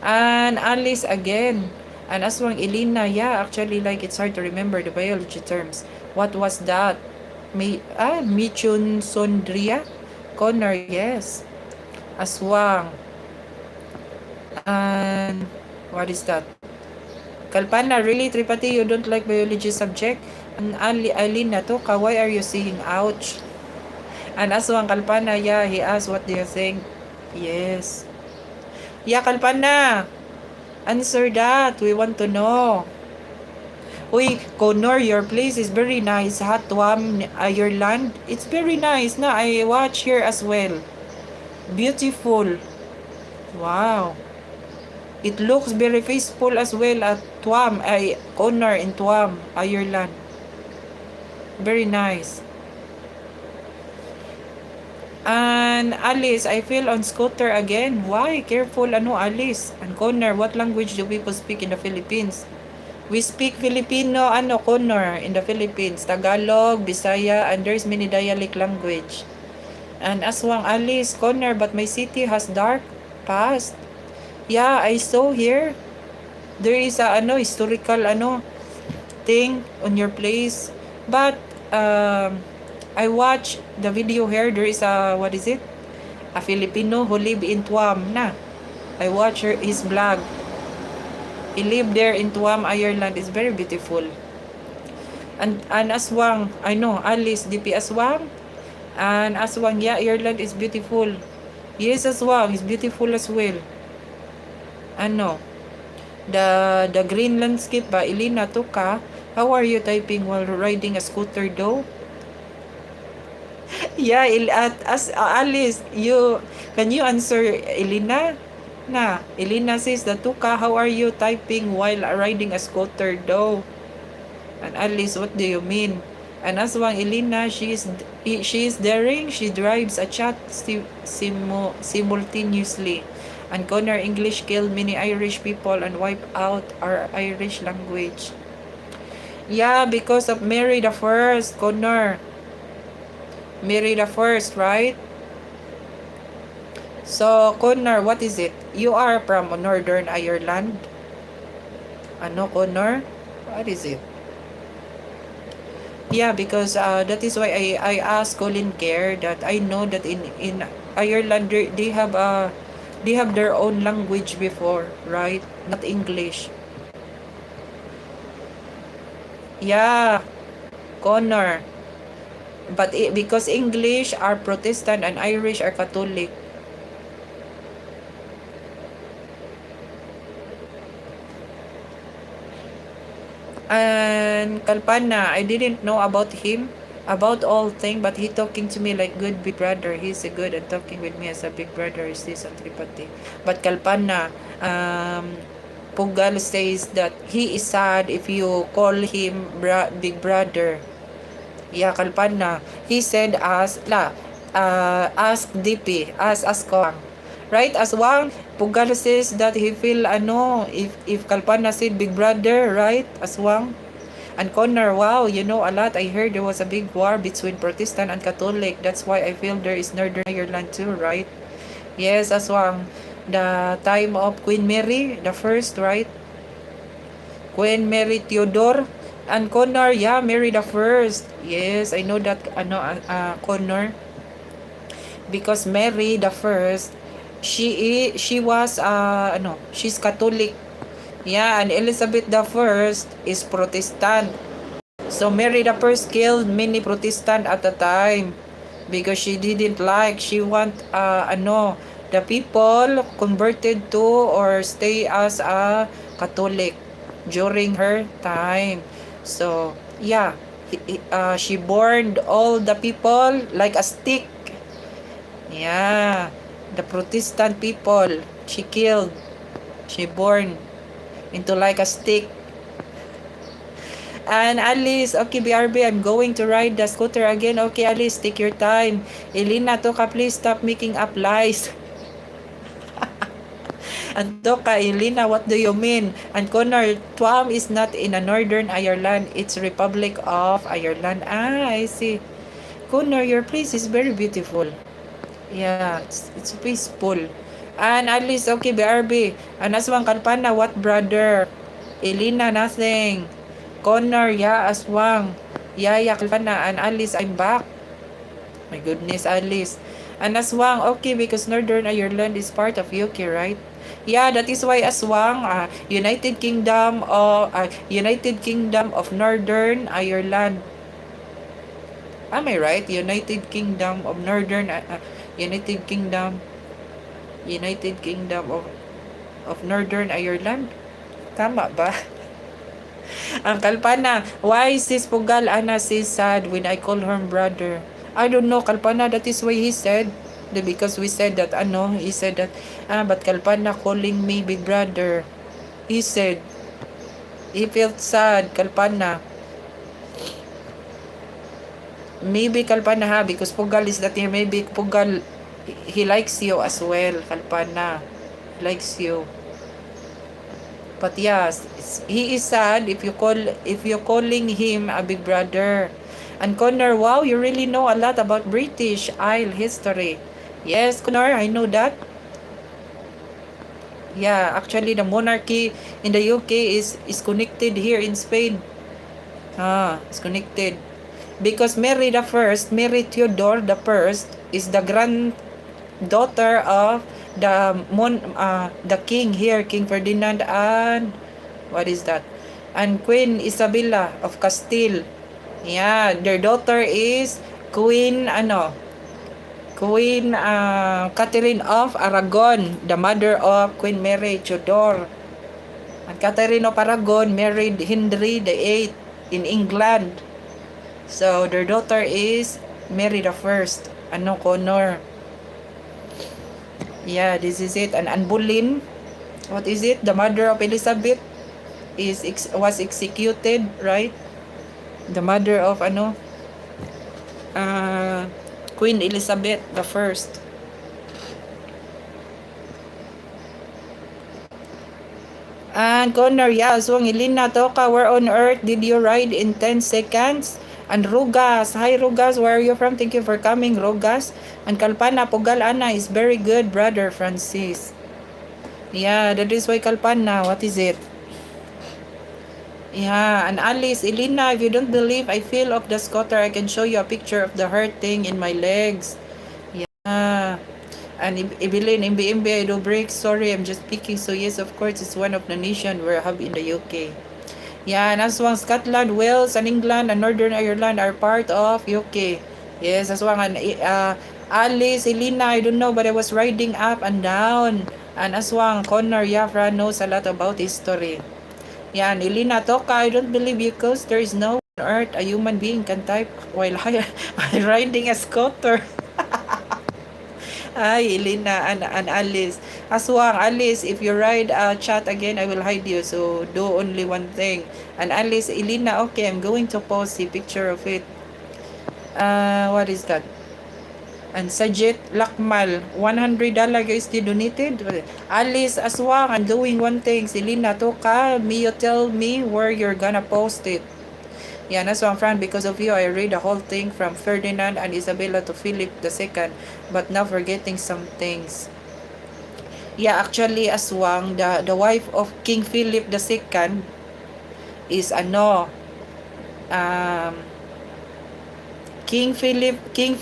And Alice again. And Aswang Elena, yeah, actually like it's hard to remember the biology terms. What was that? Michun Sondria? Connor, yes. Aswang. And what is that? Kalpana, really, Tripati, you don't like biology subject? And Alina, Toka, why are you saying ouch? And Aswang Kalpana, yeah, he asked, what do you think? Yes. Yeah, Kalpana, answer that. We want to know. Uy, Connor, your place is very nice. Hatwam, Ireland. It's very nice na. I watch here as well. Beautiful. Wow. It looks very peaceful as well at Tuam, Connor in Tuam, Ireland. Very nice. And Alice, I feel on scooter again. Why? Careful, Alice. And Connor, what language do people speak in the Philippines? We speak Filipino, Connor, in the Philippines. Tagalog, Bisaya, and there's many dialect language. And Aswang Alice, Connor, but my city has dark past. Yeah, I saw here. There is a historical thing on your place. But I watch the video here. There is what is it? A Filipino who live in Tuam na. I watch his vlog. He lived there in Tuam, Ireland. It's very beautiful. And Aswang, I know, Alice, DP Aswang. And Aswang, yeah, Ireland is beautiful. Yes, Aswang is beautiful as well. The green landscape by Elena Tuka. How are you typing while riding a scooter though? Yeah, Alice, can you answer Elena? Elena says that Tuka, how are you typing while riding a scooter though? And Alice, what do you mean? And Aswang Elena, she is daring. She drives a chat simultaneously. And Connor, English killed many Irish people and wiped out our Irish language. Yeah, because of Mary the First, Connor. Mary the First, right? So, Connor, what is it? You are from Northern Ireland? Connor? What is it? Yeah, because that is why I asked Colin Kerr that I know that in Ireland they have their own language before, right? Not English. Yeah, Connor. But because English are Protestant and Irish are Catholic. And Kalpana, I didn't know about him, about all thing, but he talking to me like good big brother. He's a good and talking with me as a big brother. Is this on Tripati? But Kalpana, Pugal says that he is sad if you call him big brother. Yeah, Kalpana. He said ask DP, ask Kong. Right, as Wang, Pugal says that he feel if Kalpana said big brother, right, as Wang. And Connor, wow, you know a lot. I heard there was a big war between Protestant and Catholic. That's why I feel there is Northern Ireland too, right? Yes, as Wang. The time of Queen Mary, the first, right? Queen Mary Theodore. And Connor, yeah, Mary the First. Yes, I know that, Connor. Because Mary the First, she was she's Catholic. Yeah, and Elizabeth the First is Protestant. So Mary the First killed many Protestant at the time because she want the people converted to or stay as a Catholic during her time. So yeah, she burned all the people like a stick. Yeah, the Protestant people she killed, she burned into like a stick. And Alice, okay, BRB, I'm going to ride the scooter again. Okay, Alice, take your time. Elena, Toka, please stop making up lies. And Toka, Elena, what do you mean? And Connor, Tuam is not in a Northern Ireland. It's Republic of Ireland. I see. Connor, your place is very beautiful. Yeah, it's peaceful. And at least, okay, BRB. And aswang kalpana, what brother? Elena, nothing. Connor, yeah, aswang. Yaya, kalpana, and Alice, I'm back. My goodness, Alice. And aswang, okay, because Northern Ireland is part of UK, right? Yeah, that is why aswang, United Kingdom of Northern Ireland. Am I right? United Kingdom of Northern, United Kingdom United Kingdom of Northern Ireland. Tama ba? Ang Kalpana, why sis Pugal Ana sis sad when I call her brother? I don't know, Kalpana, that is why he said. Because we said that, he said that, but Kalpana calling me big brother. He said, he felt sad, Kalpana. Maybe Kalpana ha, because Pugal is that here, maybe Pugal, he likes you as well, Kalpana. He likes you. But yes, he is sad if you're calling him a big brother. And Connor, wow, you really know a lot about British Isle history. Yes, Connor, I know that. Yeah, actually the monarchy in the UK is connected here in Spain. It's connected. Because Mary Theodore the First is the granddaughter of the king here, King Ferdinand and what is that? And Queen Isabella of Castile. Yeah, their daughter is Queen Catherine of Aragon, the mother of Queen Mary Tudor. And Catherine of Aragon married Henry VIII in England. So their daughter is Mary the First. Connor? Yeah, this is it. And Anne Boleyn, what is it? The mother of Elizabeth was executed, right? The mother of uh, Queen Elizabeth the First. And Connor, yeah, so Elena Toka, where on earth did you ride in 10 seconds? And Rugas, hi Rugas, where are you from? Thank you for coming, Rugas. And Kalpana, Pugal Ana is very good, brother Francis. Yeah, that is why Kalpana, what is it? Yeah, and Alice, Elena, if you don't believe I feel of the scooter, I can show you a picture of the hurting in my legs. Yeah. And Evelyn, MB, I do break. Sorry, I'm just speaking. So yes, of course, it's one of the nation we have in the UK. Yeah, and aswang Scotland, Wales, and England, and Northern Ireland are part of UK. Yes, aswang and Alice, Elena, I don't know, but I was riding up and down. And aswang Connor Yafra knows a lot about history. Yeah, and Elena Toka, I don't believe you because there is no on earth a human being can type while riding a scooter. Hi, Elena and Alice. Aswang, Alice, if you ride chat again, I will hide you. So, do only one thing. And Alice, Elena, okay, I'm going to post the picture of it. What is that? And Sajid Lakmal, $100 USD donated. Alice, Aswang, I'm doing one thing. Elena, Toka, me, you tell me where you're gonna post it. Yeah, Aswang Fran, because of you, I read the whole thing from Ferdinand and Isabella to Philip II, but now forgetting some things. Yeah, actually, Aswang, the wife of King Philip II is um, King Philip II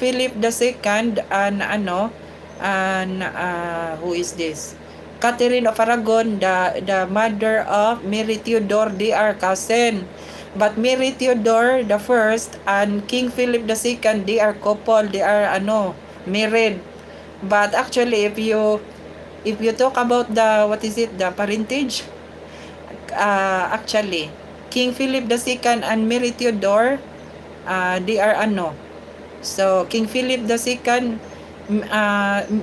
and who is this? Catherine of Aragon, the mother of Mary Theodore, they are cousin. But Mary Theodore the first and King Philip II, they are couple, they are married. But actually, if you talk about the parentage, actually, King Philip II and Mary Theodore, they are So, King Philip II,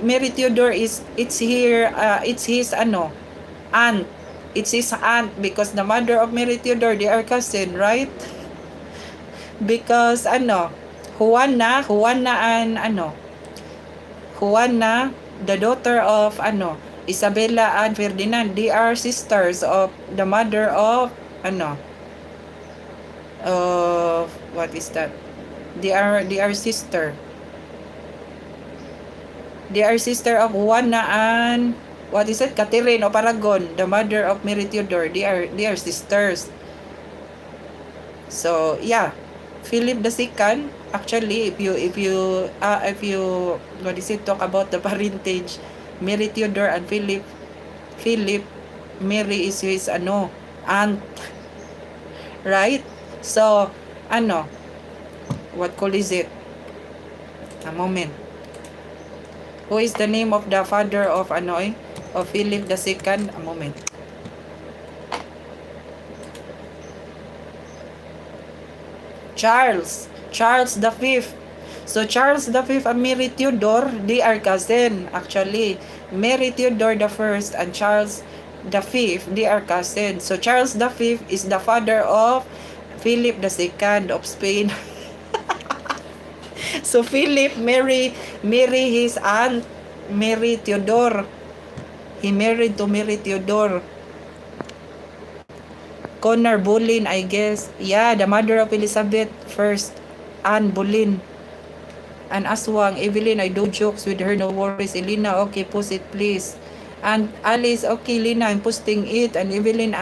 Mary Theodore it's his aunt. It's his aunt because the mother of Mary Theodore, they are cousin, right? Because Juana and Juana, the daughter of Isabella and Ferdinand, they are sisters of the mother of what is that? They are sister. They are sister of Juana and what is it? Catherine of Aragon, the mother of Mary Theodore. They are sisters. So yeah, Philip the Second. Actually, if you what is it, talk about the parentage, Mary Theodore and Philip, Mary is his aunt, right? So what call is it? A moment. Who is the name of the father of of Philip the Second? A moment. Charles the Fifth. So Charles the Fifth and Mary Theodore, they are cousin actually. Mary Theodore the First and Charles the Fifth, they are cousin. So Charles the Fifth is the father of Philip the Second of Spain. So Philip marry his aunt Mary Theodore. He married to Mary Theodore. Connor Boleyn, I guess. Yeah, the mother of Elizabeth first, Anne Boleyn. And Aswang, Evelyn, I do jokes with her, no worries. Elena, okay, post it please. And Alice, okay, Lina, I'm posting it. And Evelyn,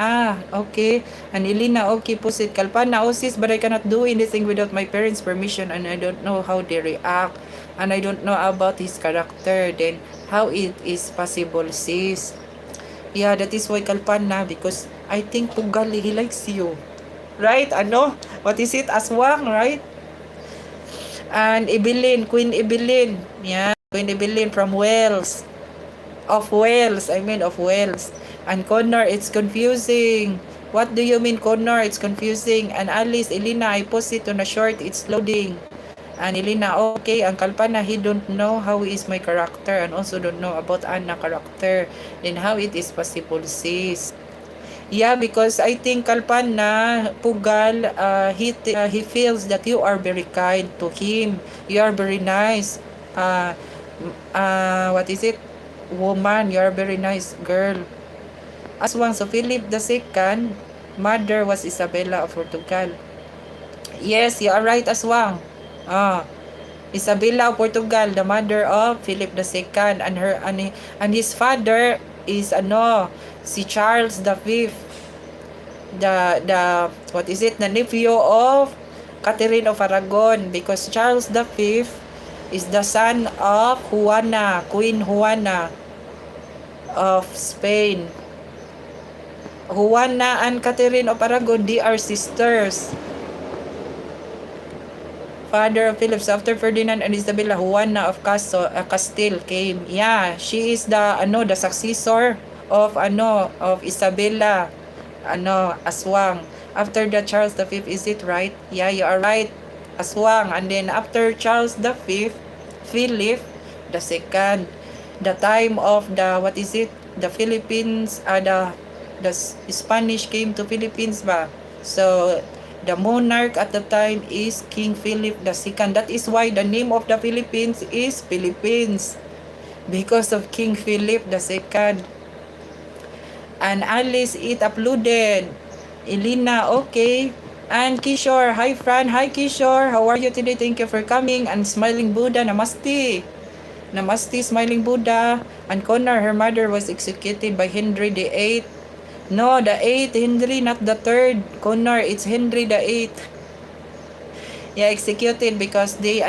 okay. And Elena, okay, post it. Kalpana, oh sis, but I cannot do anything without my parents' permission and I don't know how they react. And I don't know about his character. Then, how it is possible, sis? Yeah, that is why Kalpana, because I think Pugali, he likes you. Right? What is it? Aswang, right? And Evelyn, Queen Evelyn. Yeah, Queen Evelyn from Wales. Of Wales. And Connor, it's confusing. What do you mean, Connor? It's confusing. And Alice, Elena, I post it on a short. It's loading. And Elena, okay. Ang Kalpana, he don't know how is my character and also don't know about Anna character. Then how it is possible, sis? Yeah, because I think Kalpana, Pugal, he feels that you are very kind to him. You are very nice. Uh, what is it? Woman, you are very nice girl. Aswang, so Philip the Second, mother was Isabella of Portugal. Yes, you are right, Aswang. Isabella of Portugal, the mother of Philip the Second, and his father is si Charles the Fifth, the what is it, the nephew of Catherine of Aragon, because Charles the Fifth is the son of Juana, Queen Juana of Spain. Juana and Catherine of Aragon, they are sisters. Father of Philip, after Ferdinand and Isabella, Juana of Castile came. Yeah, she is the successor of Isabella, Aswang. After the Charles the Fifth, is it right? Yeah, you are right, Aswang. And then after Charles the Fifth, Philip the Second, the time of the Philippines, the Spanish came to Philippines ba? So the monarch at the time is King Philip the Second. That is why the name of the Philippines is Philippines, because of King Philip the Second. And Alice, it uploaded. Elena, okay. And Kishore, hi Fran, hi Kishore, how are you today? Thank you for coming. And Smiling Buddha, namaste. Namaste, Smiling Buddha. And Connor, her mother was executed by Henry VIII. No, the 8th, Henry, not the 3rd. Connor, it's Henry the 8th. Yeah, executed because he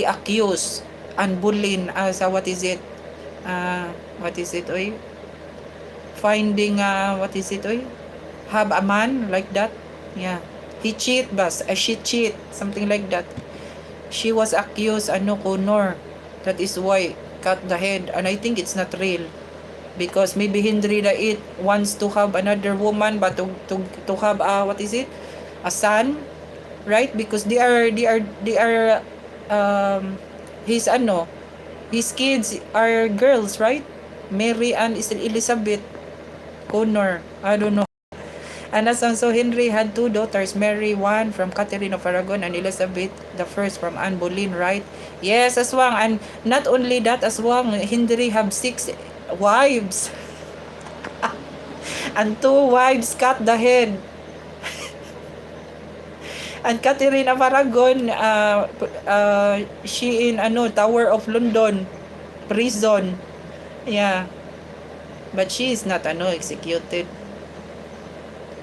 accused Anne Boleyn as what is it, oy? Finding, have a man like that. Yeah. He cheat, she cheat, something like that. She was accused, Connor. That is why cut the head. And I think it's not real. Because maybe Henry VIII wants to have another woman, but to have a son, right? Because they are his kids are girls, right? Mary and Elizabeth. Connor, I don't know. And so Henry had 2 daughters, Mary, one from Catherine of Aragon, and Elizabeth the first from Anne Boleyn, right? Yes, Aswang. And not only that, Aswang, Henry have 6 wives. And 2 wives cut the head. And Catherine of Aragon, she in Tower of London prison. Yeah, but she is not executed.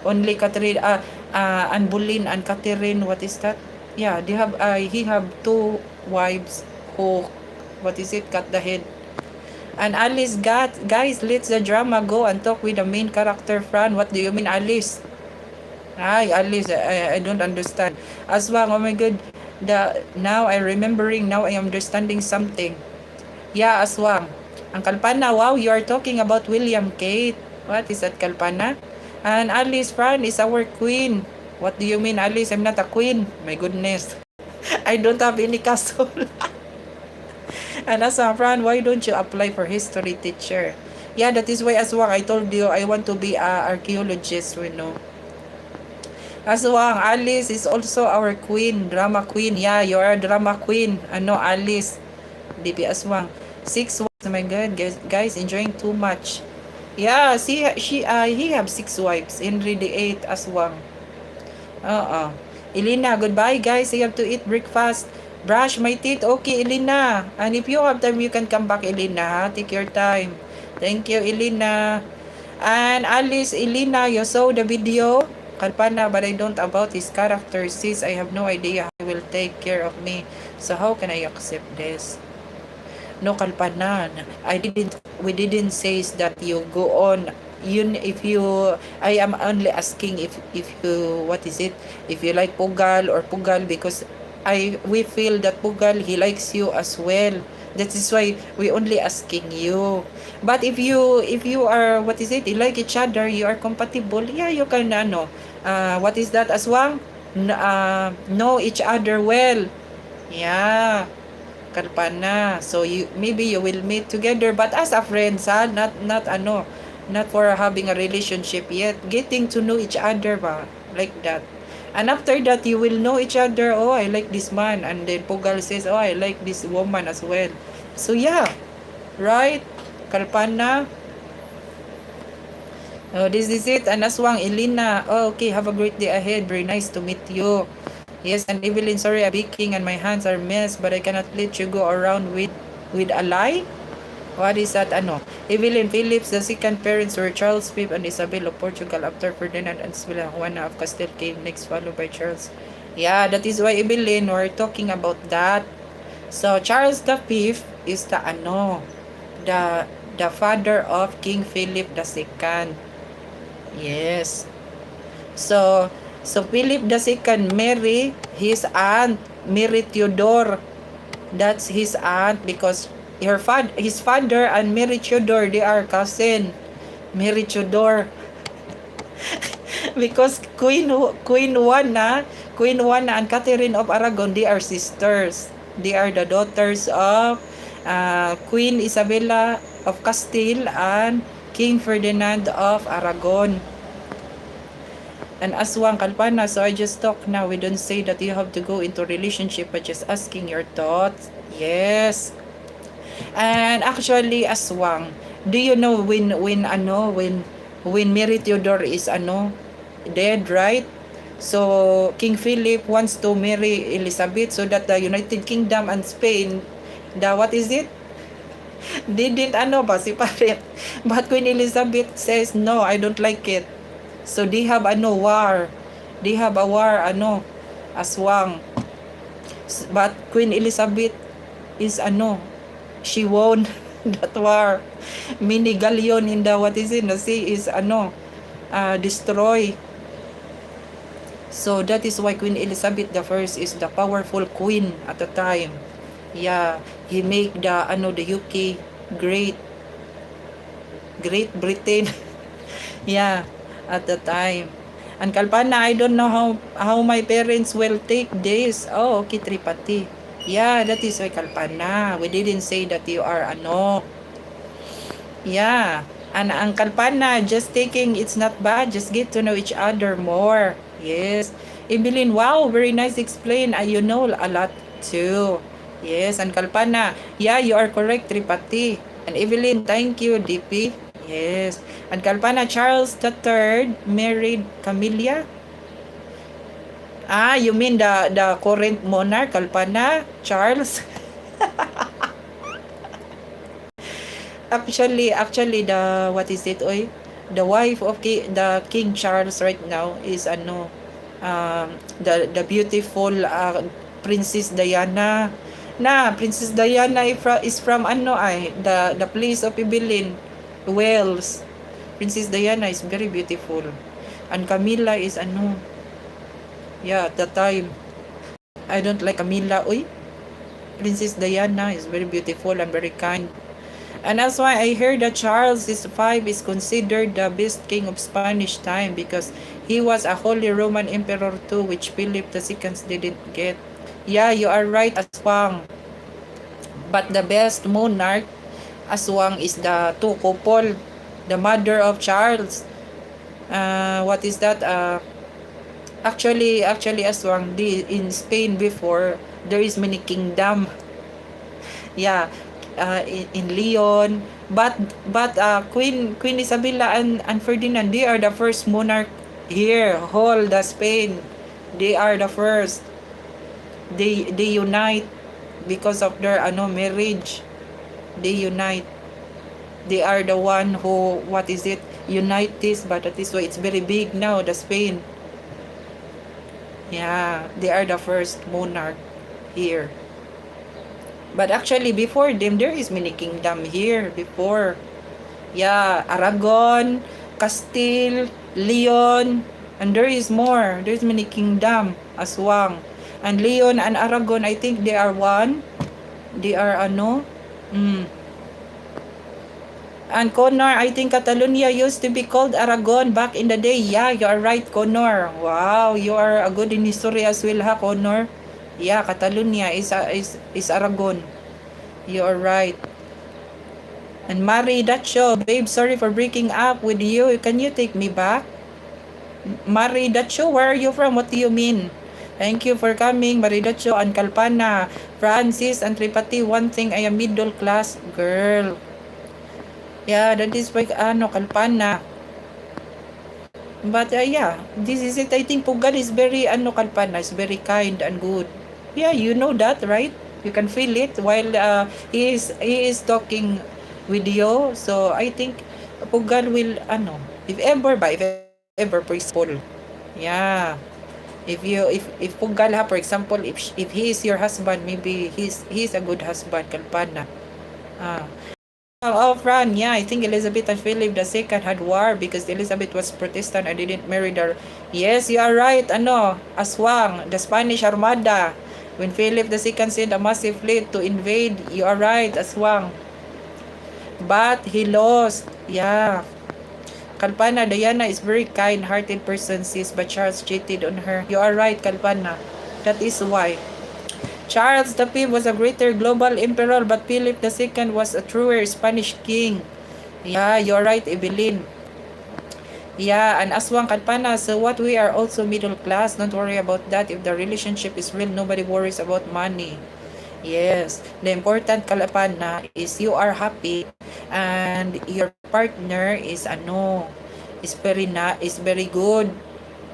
Only Catherine, Anne Boleyn and Catherine, what is that? Yeah, they have, he have two wives who, what is it, cut the head. And Alice got, guys, let the drama go and talk with the main character, Fran. What do you mean, Alice? Hi, Alice, I don't understand. Aswang, oh my God, now I'm remembering, now I am understanding something. Yeah, Aswang. Ang Kalpana, wow, you are talking about William Kate. What is that, Kalpana? And Alice, Fran is our queen. What do you mean, Alice? I'm not a queen. My goodness. I don't have any castle. And Aswang, Fran, why don't you apply for history teacher? Yeah, that is why, Aswang, I told you I want to be an archaeologist, Aswang, Alice is also our queen, drama queen. Yeah, you are a drama queen. Alice. DP Aswang. 6 wives. Oh my God, guys, enjoying too much. Yeah, see, he have 6 wives. Henry VIII, Aswang. Elena, goodbye, guys. I have to eat breakfast. Brush my teeth. Okay, Elena. And if you have time, you can come back, Elena. Ha? Take your time. Thank you, Elena. And Alice, Elena, you saw the video? Kalpana, but I don't about his character. Sis, I have no idea how he will take care of me. So how can I accept this? No, Kalpana, we didn't say that you go on. I am only asking if you, what is it? If you like Pugal or Pugal, because we feel that Pugal, he likes you as well. That is why we only asking you. But if you are, what is it? You like each other, you are compatible. Yeah, you can what is that, Aswang? Know each other well. Yeah. Kalpana. So maybe you will meet together, but as a friends, ha, not for having a relationship yet. Getting to know each other ba, like that. And after that, you will know each other. Oh, I like this man, and then Pugal says, oh, I like this woman as well. So yeah, right, Kalpana. Oh, this is it. And Aswang, Elena. Oh, okay, have a great day ahead. Very nice to meet you. Yes, and Evelyn, sorry, I'm baking and my hands are mess, but I cannot let you go around with a lie. What is that? Evelyn Phillips, the second parents were Charles V and Isabel of Portugal after Ferdinand and Isabella Juana of Castile came next, followed by Charles. Yeah, that is why, Evelyn, we're talking about that. So Charles V is the father of King Philip II. Yes. So Philip II marry his aunt, Mary Theodore. That's his aunt because his father and Mary Theodore, they are cousin. Mary Theodore. Because Queen Juana and Catherine of Aragon, they are sisters. They are the daughters of Queen Isabella of Castile and King Ferdinand of Aragon. And Aswang, Kalpana, so I just talk now. We don't say that you have to go into relationship, but just asking your thoughts. Yes. And actually, Aswang, do you know when Mary Theodore is dead, right? So King Philip wants to marry Elizabeth so that the United Kingdom and Spain, what is it? They didn't separate. But Queen Elizabeth says, no, I don't like it. So they have war. They have a war Aswang. But Queen Elizabeth is she won that war. Mini galleon in the sea is destroy. So that is why Queen Elizabeth I is the powerful queen at the time. Yeah, he make the UK Great Britain. Yeah, at the time. And Kalpana, I don't know how my parents will take this. Oh, okay, Tripati. Yeah, that is why, Kalpana. We didn't say that you are Yeah. And ang Kalpana, just taking, it's not bad. Just get to know each other more. Yes. Evelyn, wow, very nice explain. You know a lot too. Yes, and Kalpana, yeah, you are correct, Tripati. And Evelyn, thank you, DP. Yes. And Kalpana, Charles III married Camilla. Ah, you mean the current monarch, Kalpana, Charles? Actually, the what is it, oy? The wife of the King Charles right now is ano, the beautiful Princess Diana. Na Princess Diana is from ano ay the place of Ibilin, Wales. Princess Diana is very beautiful. And Camilla is ano, yeah, at the time. I don't like Camilla, oy. Princess Diana is very beautiful and very kind. And that's why I heard that Charles V is considered the best king of Spanish time because he was a Holy Roman Emperor too, which Philip II didn't get. Yeah, you are right, Aswang. But the best monarch, Aswang, is the two couple, the mother of Charles. What is that? Actually, Aswang, in Spain before, there is many kingdom. Yeah, in Leon, but Queen Isabella and Ferdinand, they are the first monarch here, whole the Spain. They are the first. They unite because of their marriage. They unite. They are the one who, what is it, unite this, but that is why it's very big now, the Spain. Yeah, they are the first monarch here. But actually, before them, there is many kingdom here before. Yeah, Aragon, Castile, Leon, and there is more. There's many kingdom, Aswang. And Leon and Aragon, I think they are one. They are ano? And Connor, I think Catalonia used to be called Aragon back in the day. Yeah, you are right, Connor. Wow, you are a good in history as well, ha, Connor? Yeah, Catalonia is Aragon. You are right. And Mari Dacho, babe, sorry for breaking up with you. Can you take me back? Mari Dacho, where are you from? What do you mean? Thank you for coming, Mari Dacho and Kalpana. Francis and Tripati, one thing, I am middle class girl. Yeah, that is why, Kalpana. But yeah, this is it. I think Pugal is very, Kalpana, is very kind and good. Yeah, you know that, right? You can feel it while he is talking with you. So I think Pugal will, if ever, for example, yeah. If Pugal, ha, for example, if he is your husband, maybe he's a good husband, Kalpana. Ah. Oh, Fran, yeah, I think Elizabeth and Philip II had war because Elizabeth was Protestant and didn't marry their... Yes, you are right, Aswang, the Spanish Armada. When Philip II sent a massive fleet to invade, you are right, Aswang. But he lost, yeah. Kalpana, Diana is very kind-hearted person, sis, but Charles cheated on her. You are right, Kalpana. That is why. Charles V was a greater global emperor, but Philip II was a truer Spanish king. Yeah, you're right, Evelyn. Yeah, and Aswang, Kalpana, so what, we are also middle class. Don't worry about that. If the relationship is real, nobody worries about money. Yes, the important, Kalpana, is you are happy and your partner is is very good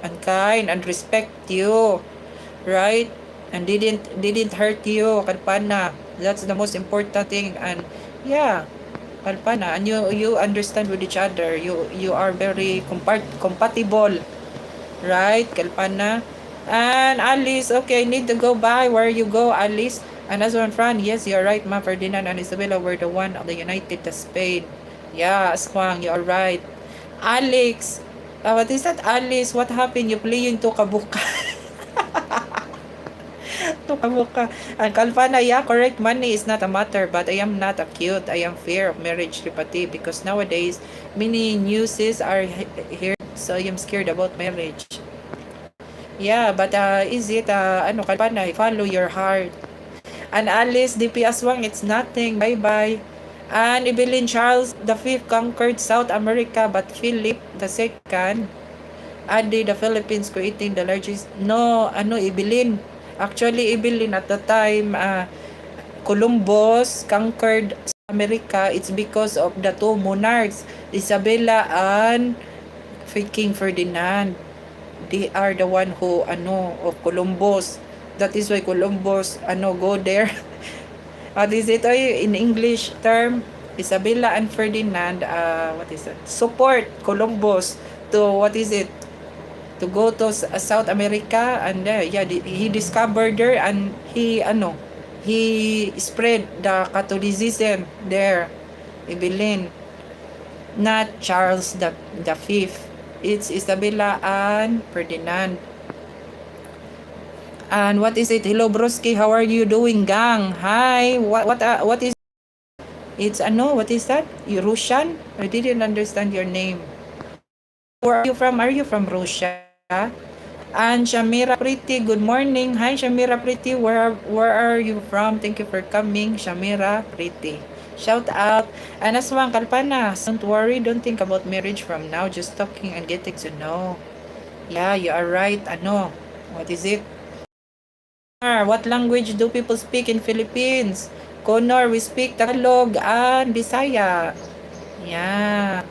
and kind and respect you, right? And didn't hurt you, Kalpana. That's the most important thing. And yeah, Kalpana, and you understand with each other. You are very compatible, right, Kalpana? And Alice, okay, I need to go by. Where you go, Alice? And as one Fran, yes, you're right, Ma. Ferdinand and Isabella were the one of the United Spain. Yeah, Aswang, you are right. Alex, what is that, Alice? What happened? You playing to kabuka? To kabuka. And Kalpana, yeah, correct. Money is not a matter, but I am not acute. I am fear of marriage, Tripati, because nowadays many newses are here, so I am scared about marriage. Yeah, but is it Kalpana, follow your heart. And Alice, DP Aswang, it's nothing. Bye bye. And Evelyn, Charles V conquered South America, but Philip II added the Philippines, creating the largest... No, Evelyn. Actually, Evelyn, at the time, Columbus conquered America. It's because of the two monarchs, Isabella and King Ferdinand. they are the one who of Columbus. That is why Columbus go there. What is it in English term? Isabella and Ferdinand, what is it? Support Columbus to, what is it? To go to South America, and yeah, he discovered there, and he spread the Catholicism there. Evelyn, not Charles the Fifth. It's Isabella and Ferdinand. And what is it? Hello broski, how are you doing, gang? Hi. What is it's what is that? You Russian? I didn't understand your name. Where are you from? Are you from Russia? And Shamira Pretty, good morning. Hi Shamira Pretty, where are you from? Thank you for coming, Shamira Pretty. Shout out. And Aswang Kalpanas, don't worry, don't think about marriage from now. Just talking and getting to know. Yeah, you are right. What is it? What language do people speak in Philippines? Connor, we speak Tagalog and Bisaya. Yeah.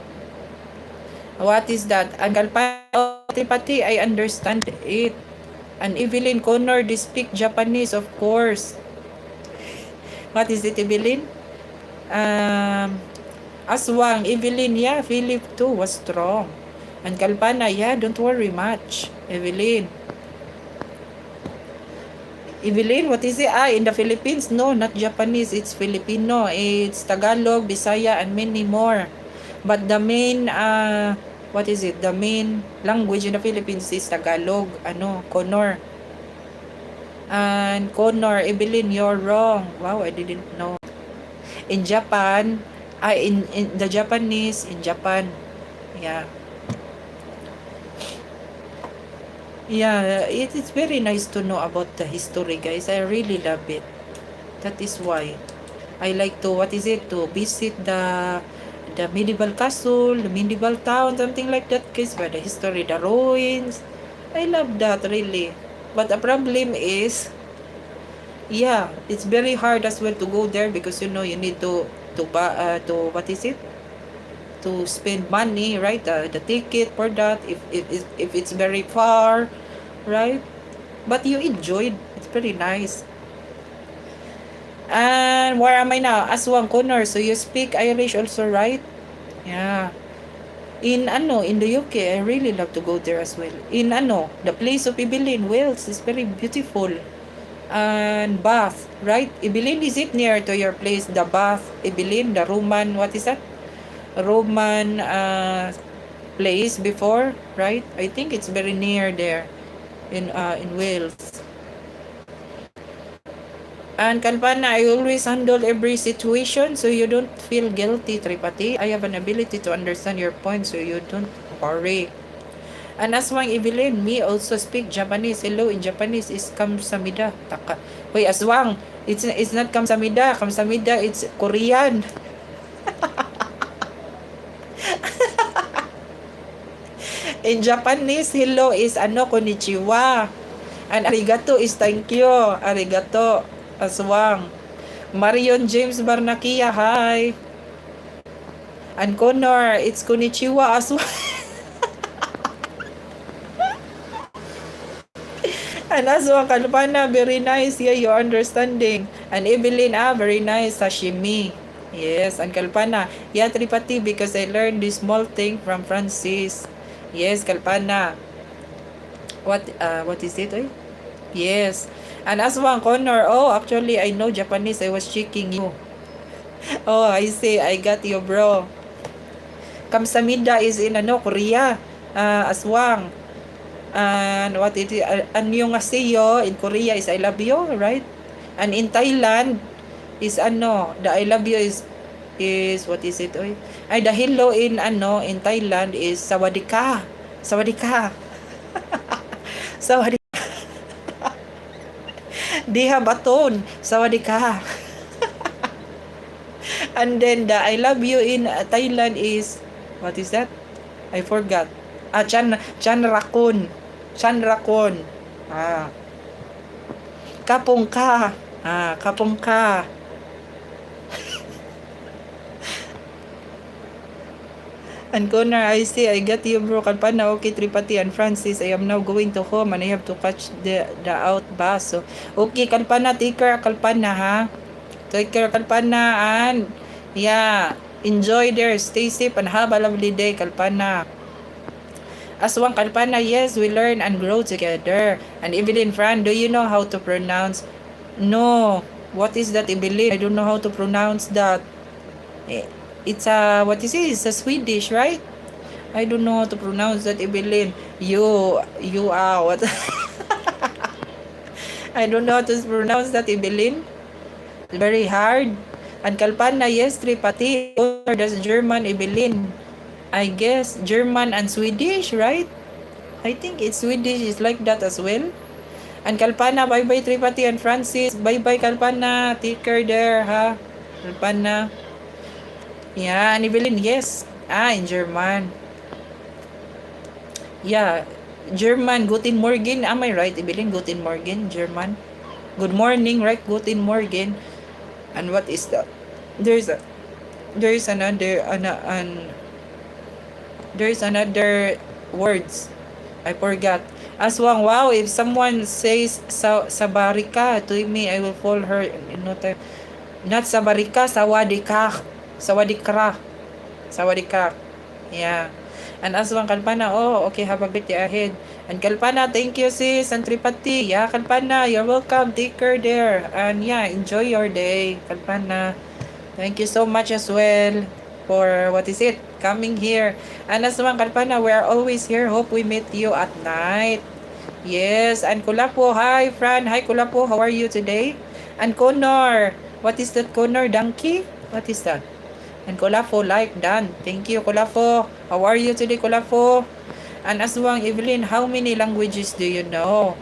What is that? Ang Kalpati, I understand it. And Evelyn Connor, they speak Japanese, of course. What is it, Evelyn? Aswang, Evelyn, yeah, Philip too was strong. And Kalpana, yeah, don't worry much. Evelyn, what is it? In the Philippines? No, not Japanese. It's Filipino. It's Tagalog, Bisaya, and many more. But the main, what is it? The main language in the Philippines is Tagalog. Connor. And Connor, Evelyn, you're wrong. Wow, I didn't know. In Japan, in the Japanese, in Japan. Yeah. Yeah, it's very nice to know about the history, guys. I really love it. That is why I like to, what is it, to visit the medieval castle, the medieval town, something like that, guys, by the history, the ruins. I love that, really. But the problem is, yeah, it's very hard as well to go there because you need to buy what is it? To spend money, right? The ticket for that, if it's very far, right? But you enjoyed. It's very nice. And where am I now? Aswang Connor. So you speak Irish also, right? Yeah. In the UK, I really love to go there as well. The place of Evelyn, Wales is very beautiful. And Bath, right? Evelyn, is it near to your place? The Bath, Evelyn, the Roman, what is that? Roman place before, right? I think it's very near there in Wales. And Kalpana, I always handle every situation so you don't feel guilty, Tripati. I have an ability to understand your point so you don't worry. And Aswang Evelyn, me also speak Japanese. Hello in Japanese is kamsamida. Taka. Wait, Aswang, it's not kamsamida. Kamsamida, it's Korean. In Japanese, hello is konnichiwa. And arigato is thank you. Arigato, Aswang. Marion James Barnakia, hi. And Connor, it's konnichiwa, Aswang. And Aswang Kalpana, very nice. Yeah, your understanding. And Evelyn, very nice. Sashimi. Yes, and Kalpana. Yeah, Tripati, because I learned this small thing from Francis. Yes, Kalpana. What is it? Yes. And Aswang Connor, actually I know Japanese. I was checking you. Oh, I see. I got you, bro. Kamsamida is in Korea. Aswang. And what it is, annyeonghaseyo in Korea is I love you, right? And in Thailand is the I love you is what is it? Ay, the hello in Thailand is sawadika. Sawadika. Sawadika. They have a tone. Sawadika. And then the I love you in Thailand is, what is that? I forgot. Chan Rakun. Chan Rakun. Kapong ka. Kapong ka. And Connor, I see, I got you, bro. Kalpana, okay, Tripati and Francis. I am now going to home and I have to catch the out bus. So, okay, Kalpana, take care, Kalpana, ha? Take care, Kalpana, and yeah, enjoy there. Stay safe and have a lovely day, Kalpana. Aswang Kalpana, yes, we learn and grow together. And Evelyn Fran, do you know how to pronounce? No. What is that, Evelyn? I don't know how to pronounce that. Eh, it's a, what is it? It's a Swedish, right? I don't know how to pronounce that, Evelyn. You are, what? I don't know how to pronounce that, Evelyn. Very hard. And Kalpana, yes, Tripati. That's German, Evelyn. I guess German and Swedish, right? I think it's Swedish is like that as well. And Kalpana, bye-bye Tripati and Francis. Bye-bye Kalpana. Take care there, ha? Kalpana. Yeah, and Evelyn, yes. In German. Yeah, German, Guten Morgen. Am I right, Evelyn? Guten Morgen, German. Good morning, right? Guten Morgen. And what is that? There's another words. I forgot. Aswang, wow, if someone says sabarika to me, I will follow her. Not sabarika, sawadika. Sawadikra. Sawadika. Yeah. And Aswang Kalpana, oh, okay, have a good day ahead. And Kalpana, thank you, sis. And Tripati, yeah, Kalpana, you're welcome. Take care there. And yeah, enjoy your day, Kalpana. Thank you so much as well for, what is it, coming here. And Aswang Kalpana, we are always here. Hope we meet you at night. Yes, and Kulapo, hi, Fran. Hi, Kulapo, how are you today? And Connor, what is that, Connor? Donkey? What is that? And Kolafo, like, done. Thank you, Kolafo. How are you today, Kolafo? And Aswang, Evelyn, how many languages do you know?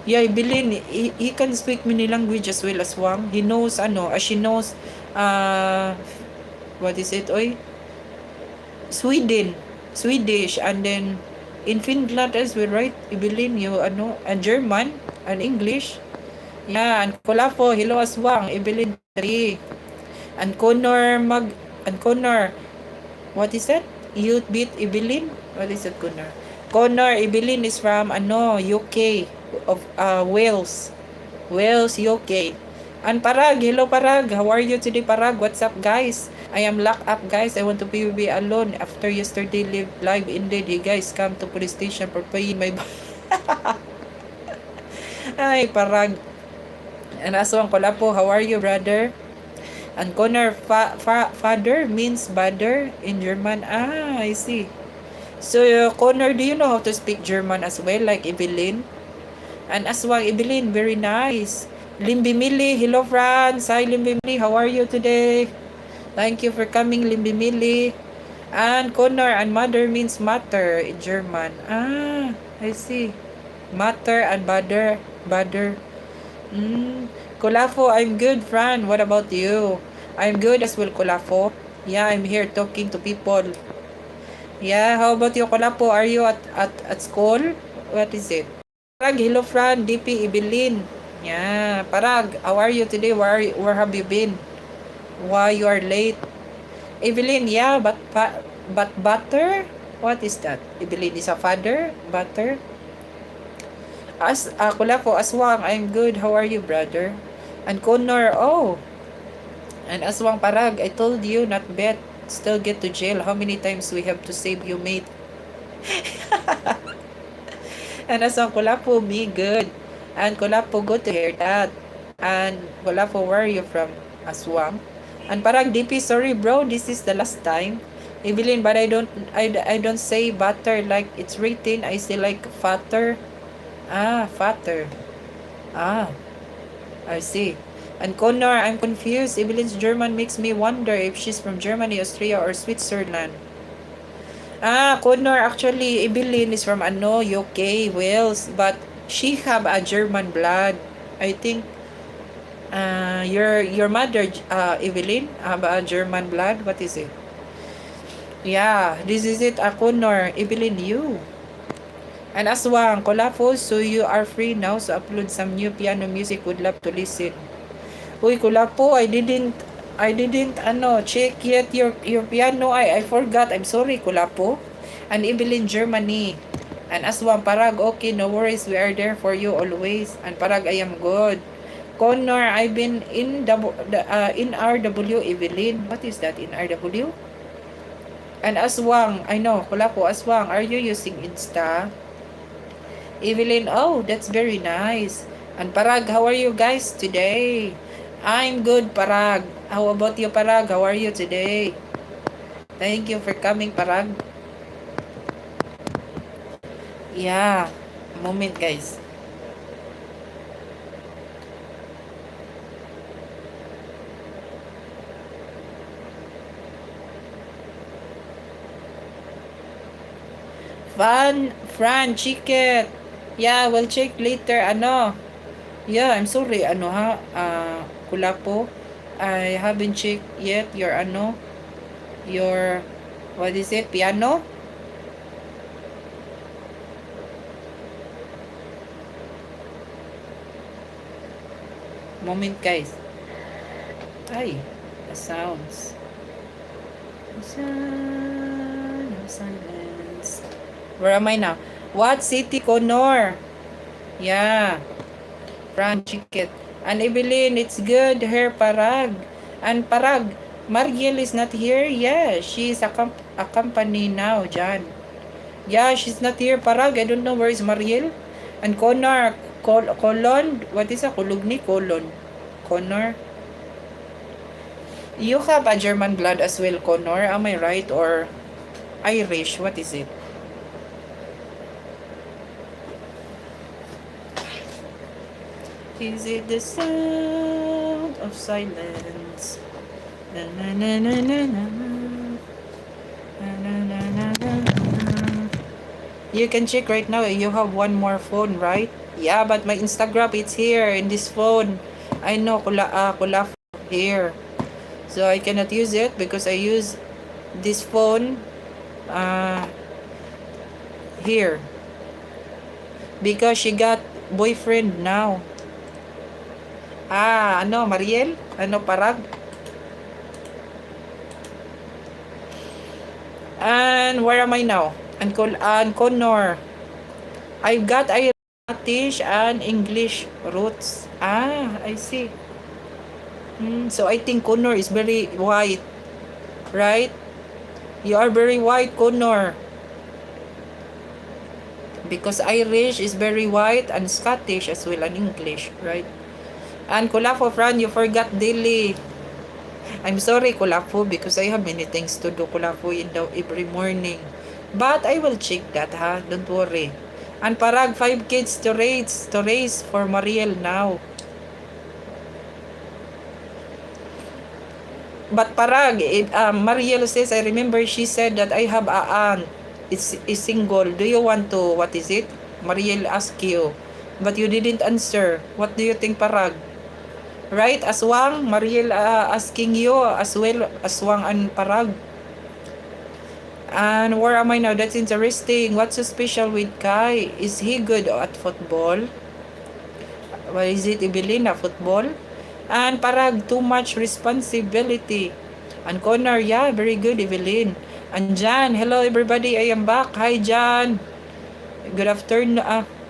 Yeah, Evelyn, he can speak many languages as well, Aswang. He knows, she knows, what is it, oy? Swedish, and then in Finland as well, right? Evelyn, and German, and English. Yeah, and Kolafo, hello, Aswang. Evelyn, 3. And Connor, what is that? Youth beat Evelyn? What is that, Connor? Connor, Evelyn is from, UK, of Wales. Wales, UK. And Parag, hello Parag. How are you today, Parag? What's up, guys? I am locked up, guys. I want to be alone. After yesterday live ended, you guys come to police station for paying my... Ay, Parag. And Aswang Kolapo, how are you, brother? And Connor, father means brother in German. I see. So, Connor, do you know how to speak German as well, like Evelyn? And Aswang, Evelyn, very nice. Limbimili, hello, friends. Hi, Limbimili, how are you today? Thank you for coming, Limbimili. And Connor, and mother means matter in German. I see. Matter and brother. Kulafo, I'm good, Fran. What about you? I'm good as well, Kulafo. Yeah, I'm here talking to people. Yeah, how about you, Kulafo? Are you at school? What is it? Parag, hello, Fran. DP, Evelyn. Yeah, Parag, how are you today? Where have you been? Why you are late? Evelyn, yeah, but butter? What is that? Evelyn is a father? Butter? Kulafo, Aswang, I'm good. How are you, brother? And Connor, oh. And Aswang Parag, I told you not bet. Still get to jail. How many times we have to save you, mate? And Aswang Kulapo, me good. And Kulapo, good to hear that. And Kulapo, where are you from? Aswang. And Parag, DP, sorry bro, this is the last time. Evelyn, but I don't say butter like it's written. I say like fatter. Fatter. I see. And Connor, I'm confused. Evelyn's German makes me wonder if she's from Germany, Austria, or Switzerland. Connor, actually, Evelyn is from UK, Wales, but she have a German blood. I think your mother, Evelyn, have a German blood. What is it? Yeah, this is it, Connor. Evelyn, you. And Aswang, Kolafo, so you are free now to upload some new piano music. Would love to listen. Uy, Kulapo, I didn't I didn't check yet your piano. I forgot. I'm sorry, Kulapo. And Evelyn, Germany. And Aswang, Parag, okay, no worries. We are there for you always. And Parag, I am good. Connor, I've been in RW, Evelyn. What is that in RW? And Aswang, I know, Kulapo, Aswang, are you using Insta? Evelyn, oh, that's very nice. And Parag, how are you guys today? I'm good, Parag. How about you, Parag? How are you today? Thank you for coming, Parag. Yeah, moment, guys. Fran, chicken. Yeah, we'll check later. Yeah, I'm sorry. Kulapo. I haven't checked yet your, what is it, piano? Moment, guys. Ay, the sounds. Sound of silence. Where am I now? What city, Connor? Yeah. Fran chicken. And Evelyn, it's good. Her Parag. And Parag, Mariel is not here. Yeah, she's a company now, John. Yeah, she's not here. Parag, I don't know where is Mariel. And Connor, Colon. What is a Kulugni? Colon. Connor. You have a German blood as well, Connor. Am I right? Or Irish? What is it? Is it the sound of silence? Na na na na na na. Na na na na na na. You can check right now. You have one more phone, right? Yeah, but my Instagram it's here in this phone. I know kula here. So I cannot use it because I use this phone here because she got boyfriend now. Mariel? Parag? And where am I now? And Connor. I've got Irish and English roots. I see. So I think Connor is very white. Right? You are very white, Connor. Because Irish is very white and Scottish as well and English, right? And Kulafo, Fran, you forgot Dilly. I'm sorry, Kulafo, because I have many things to do, Kulafo, every morning. But I will check that, ha? Don't worry. And Parag, 5 kids to raise for Mariel now. But Parag, Mariel says, I remember she said that I have a aunt. It's single. Do you want to, what is it? Mariel asked you. But you didn't answer. What do you think, Parag? Right, Aswang? Mariel asking you as well, Aswang and Parag. And where am I now? That's interesting. What's so special with Kai? Is he good at football? What is it, Evelina? Football? And Parag, too much responsibility. And Connor, yeah, very good, Evelyn. And Jan, hello everybody, I am back. Hi, Jan. Good afternoon.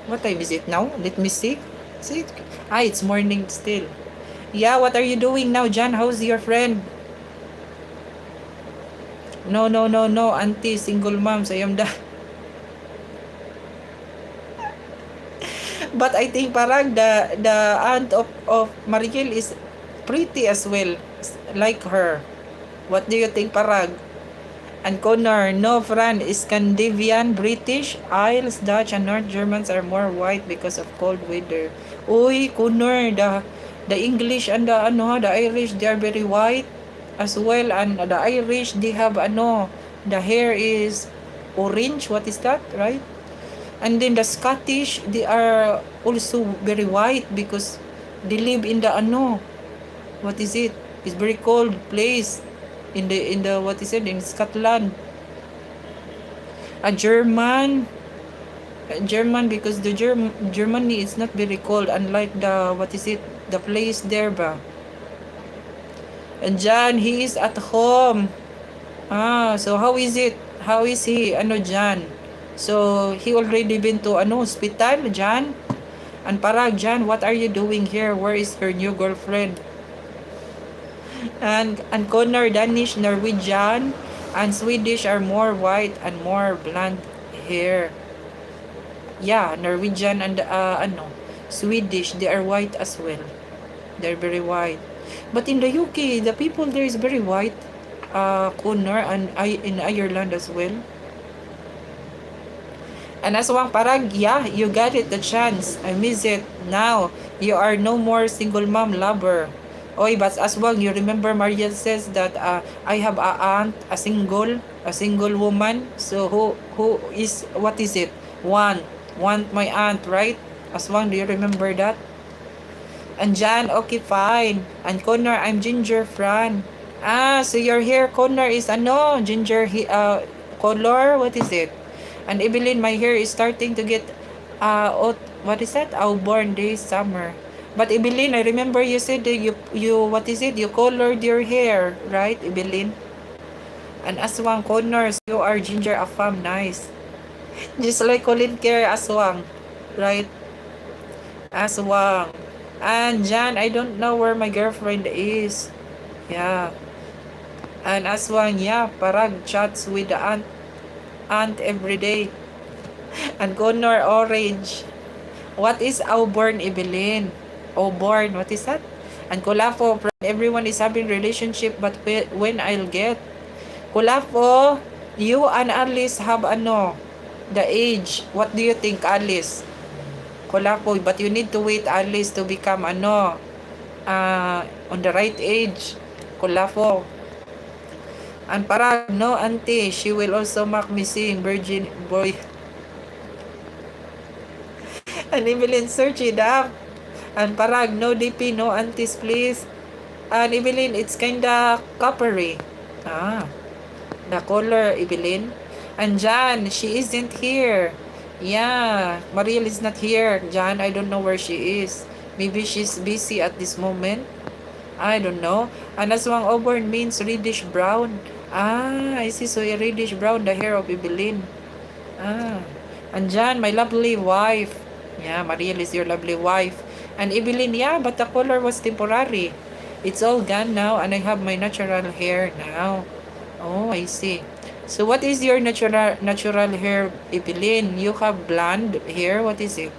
What time is it now? Let me see. See? It's morning still. Yeah, what are you doing now, Jan? How's your friend? No, auntie, single moms. I am the... But I think Parag, the aunt of Mariel is pretty as well, like her. What do you think, Parag? And Connor, no, Fran, Scandinavian, British, Isles, Dutch, and North Germans are more white because of cold weather. Uy, Connor, the English and the Irish, they are very white as well. And the Irish, they have the hair is orange. What is that, right? And then the Scottish, they are also very white because they live in the what is it? It's very cold place in the what is it, in Scotland. A German because the Germany is not very cold, unlike the what is it, the place there ba. And Jan, he is at home. So how is it? How is he? Ano, Jan? So, he already been to, ano, hospital, Jan? And Parag, Jan, what are you doing here? Where is your new girlfriend? And Connor, Danish, Norwegian, and Swedish are more white and more blonde hair. Yeah, Norwegian and Swedish, they are white as well. They're very white. But in the UK, the people there is very white. Connor and in Ireland as well. And Aswang Parag, yeah, you got it, the chance. I miss it. Now, you are no more single mom lover. Oy, but Aswang, you remember Mariel says that I have a aunt, a single woman. So who is, what is it? Want my aunt, right? Aswang, do you remember that? And Jan, okay, fine. And Connor, I'm Ginger Fran. So your hair, Connor, is ano? Ginger color? What is it? And Evelyn, my hair is starting to get, what is that? Auburn this summer. But Evelyn, I remember you said that what is it? You colored your hair, right, Evelyn? And Aswang, Connor, you are Ginger Afam, nice. Just like Colin Care, Aswang, right? Aswang. And Jan, I don't know where my girlfriend is. Yeah. And Aswang, yeah, Parag chats with the aunt every day. And Connor, orange. What is Auburn, Evelyn? Auburn, what is that? And Kulafo, everyone is having relationship, but when I'll get? Kulafo, you and Alice have ano, the age. What do you think, Alice? Kulafo, but you need to wait, Alice, to become ano, on the right age. Kulafo. And Parag, no, auntie, she will also mark missing virgin boy. And Evelyn, search it up. And Parag, no DP, no aunties, please. And Evelyn, it's kinda coppery. The color, Evelyn. And Jan, she isn't here. Yeah, Mariel is not here. Jan, I don't know where she is. Maybe she's busy at this moment. I don't know. And Aswang Auburn means reddish brown. I see. So a reddish brown, the hair of Evelyn. And Jan, my lovely wife. Yeah, Mariel is your lovely wife. And Evelyn, yeah, but the color was temporary. It's all gone now, and I have my natural hair now. Oh, I see. So what is your natural hair, Evelyn? You have blonde hair. What is it?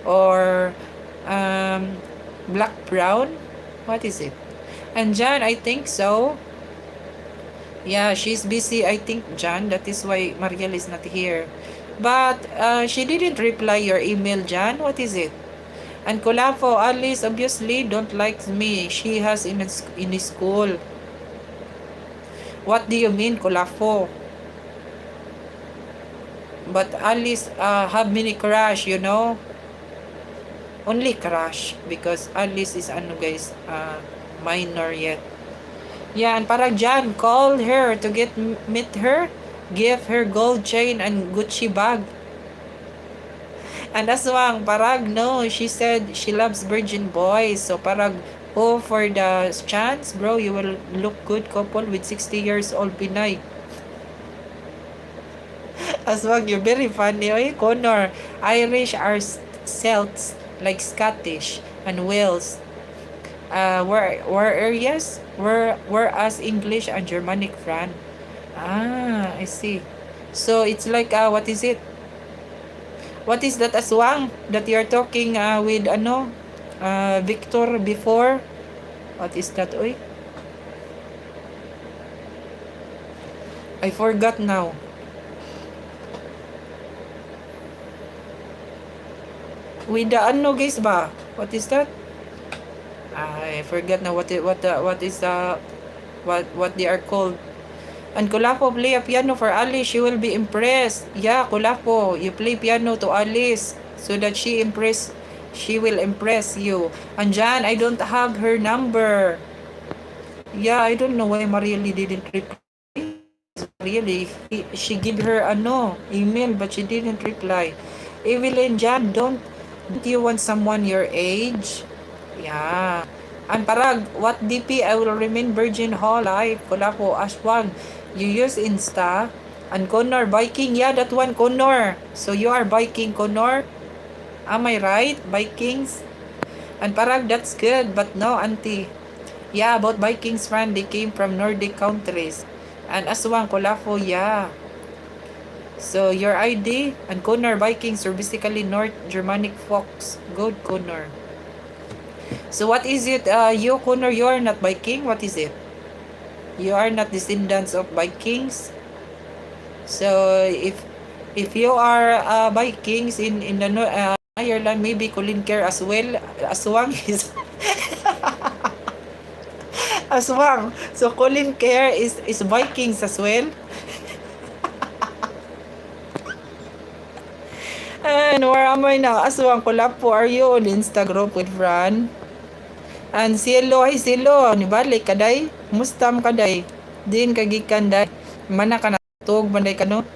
Or black brown? What is it? And Jan, I think so. Yeah, she's busy, I think, Jan. That is why Mariel is not here. But she didn't reply your email, Jan. What is it? And Kulafo, Alice obviously don't like me. She has in school. What do you mean, Kulafo? But Alice have mini crush, you know? Only crush because Alice is ano guys, minor yet. Yeah, and para Jan, call her to meet her. Give her gold chain and Gucci bag. And Aswang, Parag, no, she said she loves virgin boys. So Parag, oh, for the chance, bro, you will look good couple with 60 years old Pinay. Aswang, you're very funny. Oy, Connor, Irish are Celts, like Scottish and Wales. Where areas? Whereas English and Germanic Fran. I see. So it's like, what is it? What is that, Aswang, that you're talking with Victor before? What is that, oy? I forgot now. With the guys ba? What is that? I forgot now what they are called. And Kulapo, play a piano for Alice. She will be impressed. Yeah, Kulapo, you play piano to Alice so that she will impress you. And Jan, I don't have her number. Yeah, I don't know why Marieli didn't reply. Really, she gave her email, but she didn't reply. Evelyn, Jan, don't you want someone your age? Yeah. And parag, what DP, I will remain virgin whole life. Kula po, aswang. You use Insta. And Connor, biking. Yeah, that one, Connor. So you are biking, Connor? Am I right? Vikings? And parang that's good. But no, auntie. Yeah, about Vikings, friend. They came from Nordic countries. And aswang, kula po, yeah. So your ID and Connor Vikings are basically North Germanic folks. Good, Connor. So what is it? You, Connor, you are not Viking? What is it? You are not descendants of Vikings? So if you are Vikings in the Ireland, maybe Colin Kerr as well. Aswang is Aswang. So Colin Kerr is Vikings as well. And where am I now? Aswang Kulapo, are you on Instagram with Fran? And Cielo, ay Cielo, nibalik kaday. Mustam kaday. Din kagikan day. Mana ka natug manday ka no?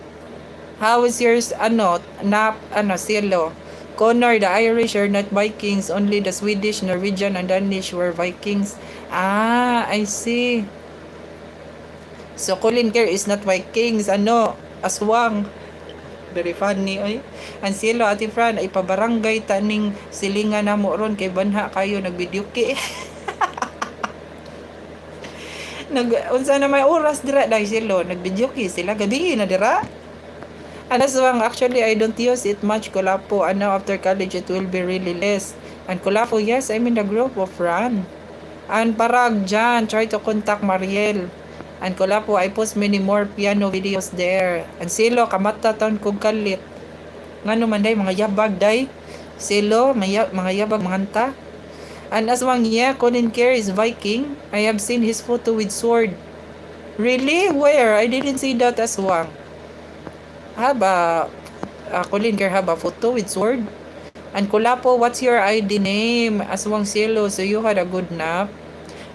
How is yours Cielo? Connor, the Irish are not Vikings, only the Swedish, Norwegian, and Danish were Vikings. Ah, I see. So Colin Kerr is not Vikings, aswang. Very funny ay. Ang Cielo, Ate Fran, ay pabarangay taning silingan na mo ron kay banha kayo nagvideo ki. Unsa na may oras dira dahil Cielo, nagvideo ki sila gabi na dira. And aswang, actually I don't use it much Kulapo. After college it will be really less. And Kulapo, yes, I'm in the group of Fran. And parag dyan, try to contact Mariel. And Kulapo, I post many more piano videos there. And Silo, kamata taon kong kalit. Nga naman day, mga yabag day. Silo, mga yabag manganta. And aswang, yeah, Colin Kerr is Viking. I have seen his photo with sword. Really? Where? I didn't see that aswang. Haba, Colin Kerr have a photo with sword? And Kulapo, what's your ID name? Aswang Silo, so you had a good nap.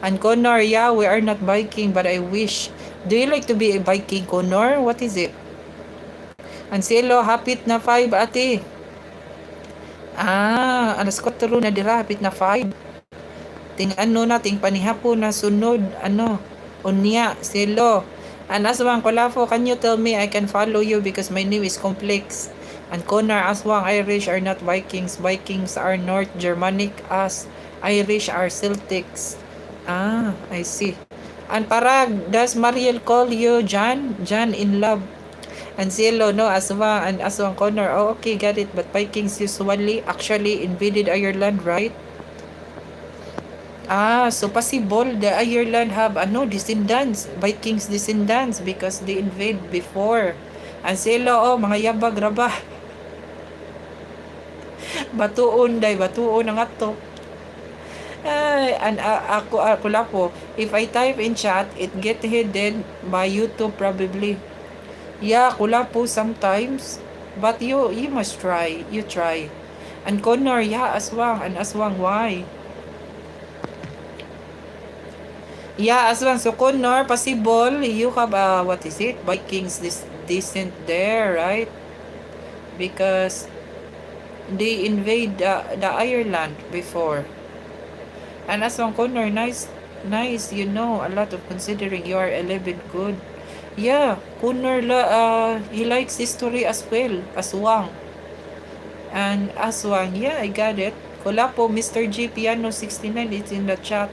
And Connor, yeah, we are not Viking, but I wish. Do you like to be a Viking, Connor? What is it? And Silo, hapit na 5, ate. Alas 4 na dira, hapit na 5. Ting ting panihapon na sunod, unya, Silo. And aswang, Kulapo, can you tell me I can follow you because my name is complex? And Connor, aswang, Irish are not Vikings. Vikings are North Germanic as Irish are Celtics. I see. And parag, does Mariel call you John? John in love. And Cielo, no, aswang, and aswang Connor. Oh, okay, got it. But Vikings usually actually invaded Ireland, right? So possible the Ireland have descendants, Vikings descendants because they invade before. And Cielo, mga yabag raba. Batuon ang ato. And ako Lapo, if I type in chat, it get hidden by YouTube probably. Yeah, Kulapo sometimes. But you must try. You try. And Connor, yeah, aswang. And aswang, why? Yeah, aswang. So Connor, possible you have what is it? Vikings descent there, right? Because they invade the Ireland before. And aswang Connor, nice, a lot of considering you are 11 good. Yeah, Connor, he likes history as well, aswang. And aswang, yeah, I got it. Kulapo, Mr. G Piano 69, it's in the chat.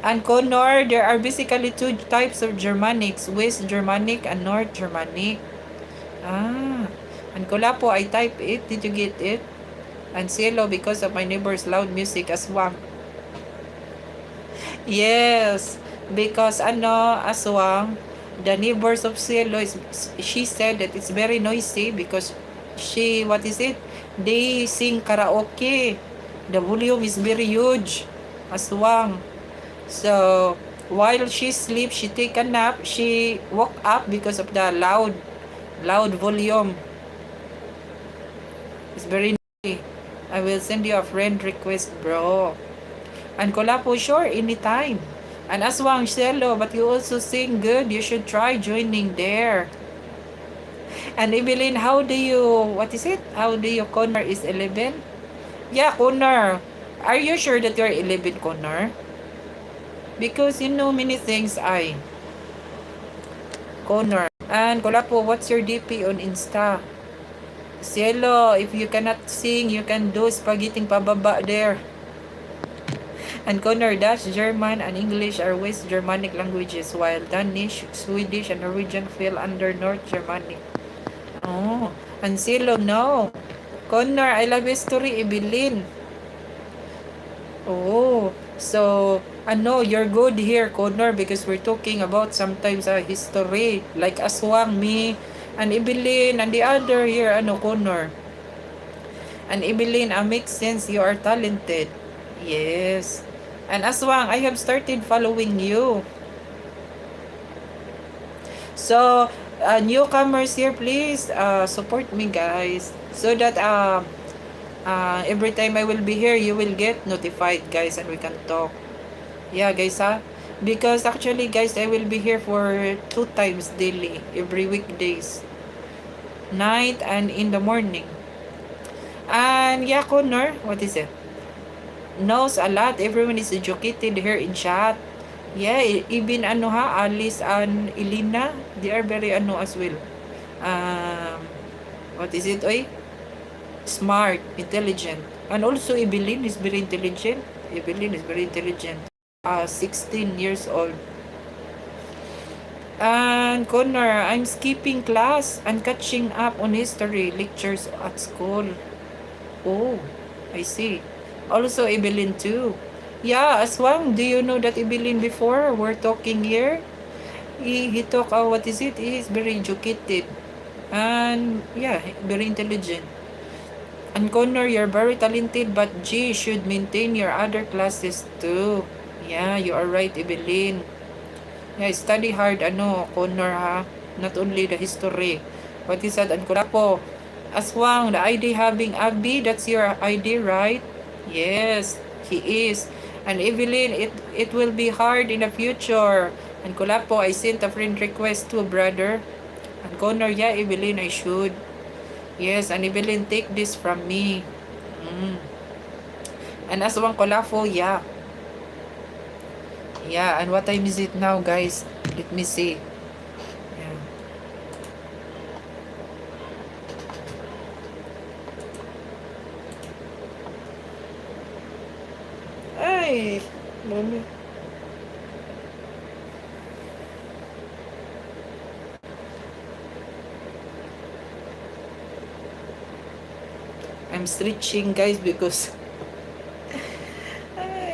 And Connor, there are basically 2 types of Germanics, West Germanic and North Germanic. And Kulapo, I type it, did you get it? And Cielo, because of my neighbor's loud music, aswang. Yes, because aswang, the neighbors of Cielo, she said that it's very noisy because they sing karaoke. The volume is very huge, aswang. So, while she sleeps, she take a nap, she woke up because of the loud volume. It's very noisy. I will send you a friend request, bro. And Kulapo, sure, anytime. And aswang, Cielo, but you also sing good. You should try joining there. And Evelyn, how do you Connor is 11? Yeah, Connor. Are you sure that you're 11, Connor? Because you know many things, Connor. And Kolapo, what's your DP on Insta? Cielo, if you cannot sing, you can do spaghetti pababa there. And Connor, Dutch, German, and English are West Germanic languages, while Danish, Swedish, and Norwegian fall under North Germanic. Oh, and Cielo, no. Connor, I love history, Evelyn. Oh, so ano, you're good here, Connor, because we're talking about sometimes history, like Aswang, me, and Evelyn, and the other here, ano, Connor. And Evelyn, makes sense, you are talented. Yes. And Aswang, I have started following you. So, newcomers here, please support me, guys, so that every time I will be here, you will get notified, guys, and we can talk. Yeah, guys, because actually, guys, I will be here for 2 times daily, every weekdays, night and in the morning. And yeah, Connor, what is it? Knows a lot. Everyone is educated here in chat. Yeah, even Alice and Elena, they are very as well. Um, what is it, oy? Smart, intelligent. And also Evelyn is very intelligent. Evelyn is very intelligent. 16 years old. And Connor, I'm skipping class and catching up on history lectures at school. Oh, I see. Also Evelyn too. Yeah, Aswang, do you know that Evelyn before we're talking here? He talk, what is it? He is very educated. And yeah, very intelligent. And Connor, you're very talented, but G should maintain your other classes too. Yeah, you are right, Evelyn. Yeah, study hard, Connor, ha? Not only the history. What is that? And Kulapo, Aswang, the ID having Abby, that's your ID, right? Yes, he is. And Evelyn, it will be hard in the future. And Kulapo, I sent a friend request to brother. And Connor, yeah, Evelyn, I should. Yes, and Evelyn, take this from me. Mm. And Aswang Kulapo, yeah. Yeah, and what time is it now, guys? Let me see. Yeah. Ay, mami. I'm stretching, guys, because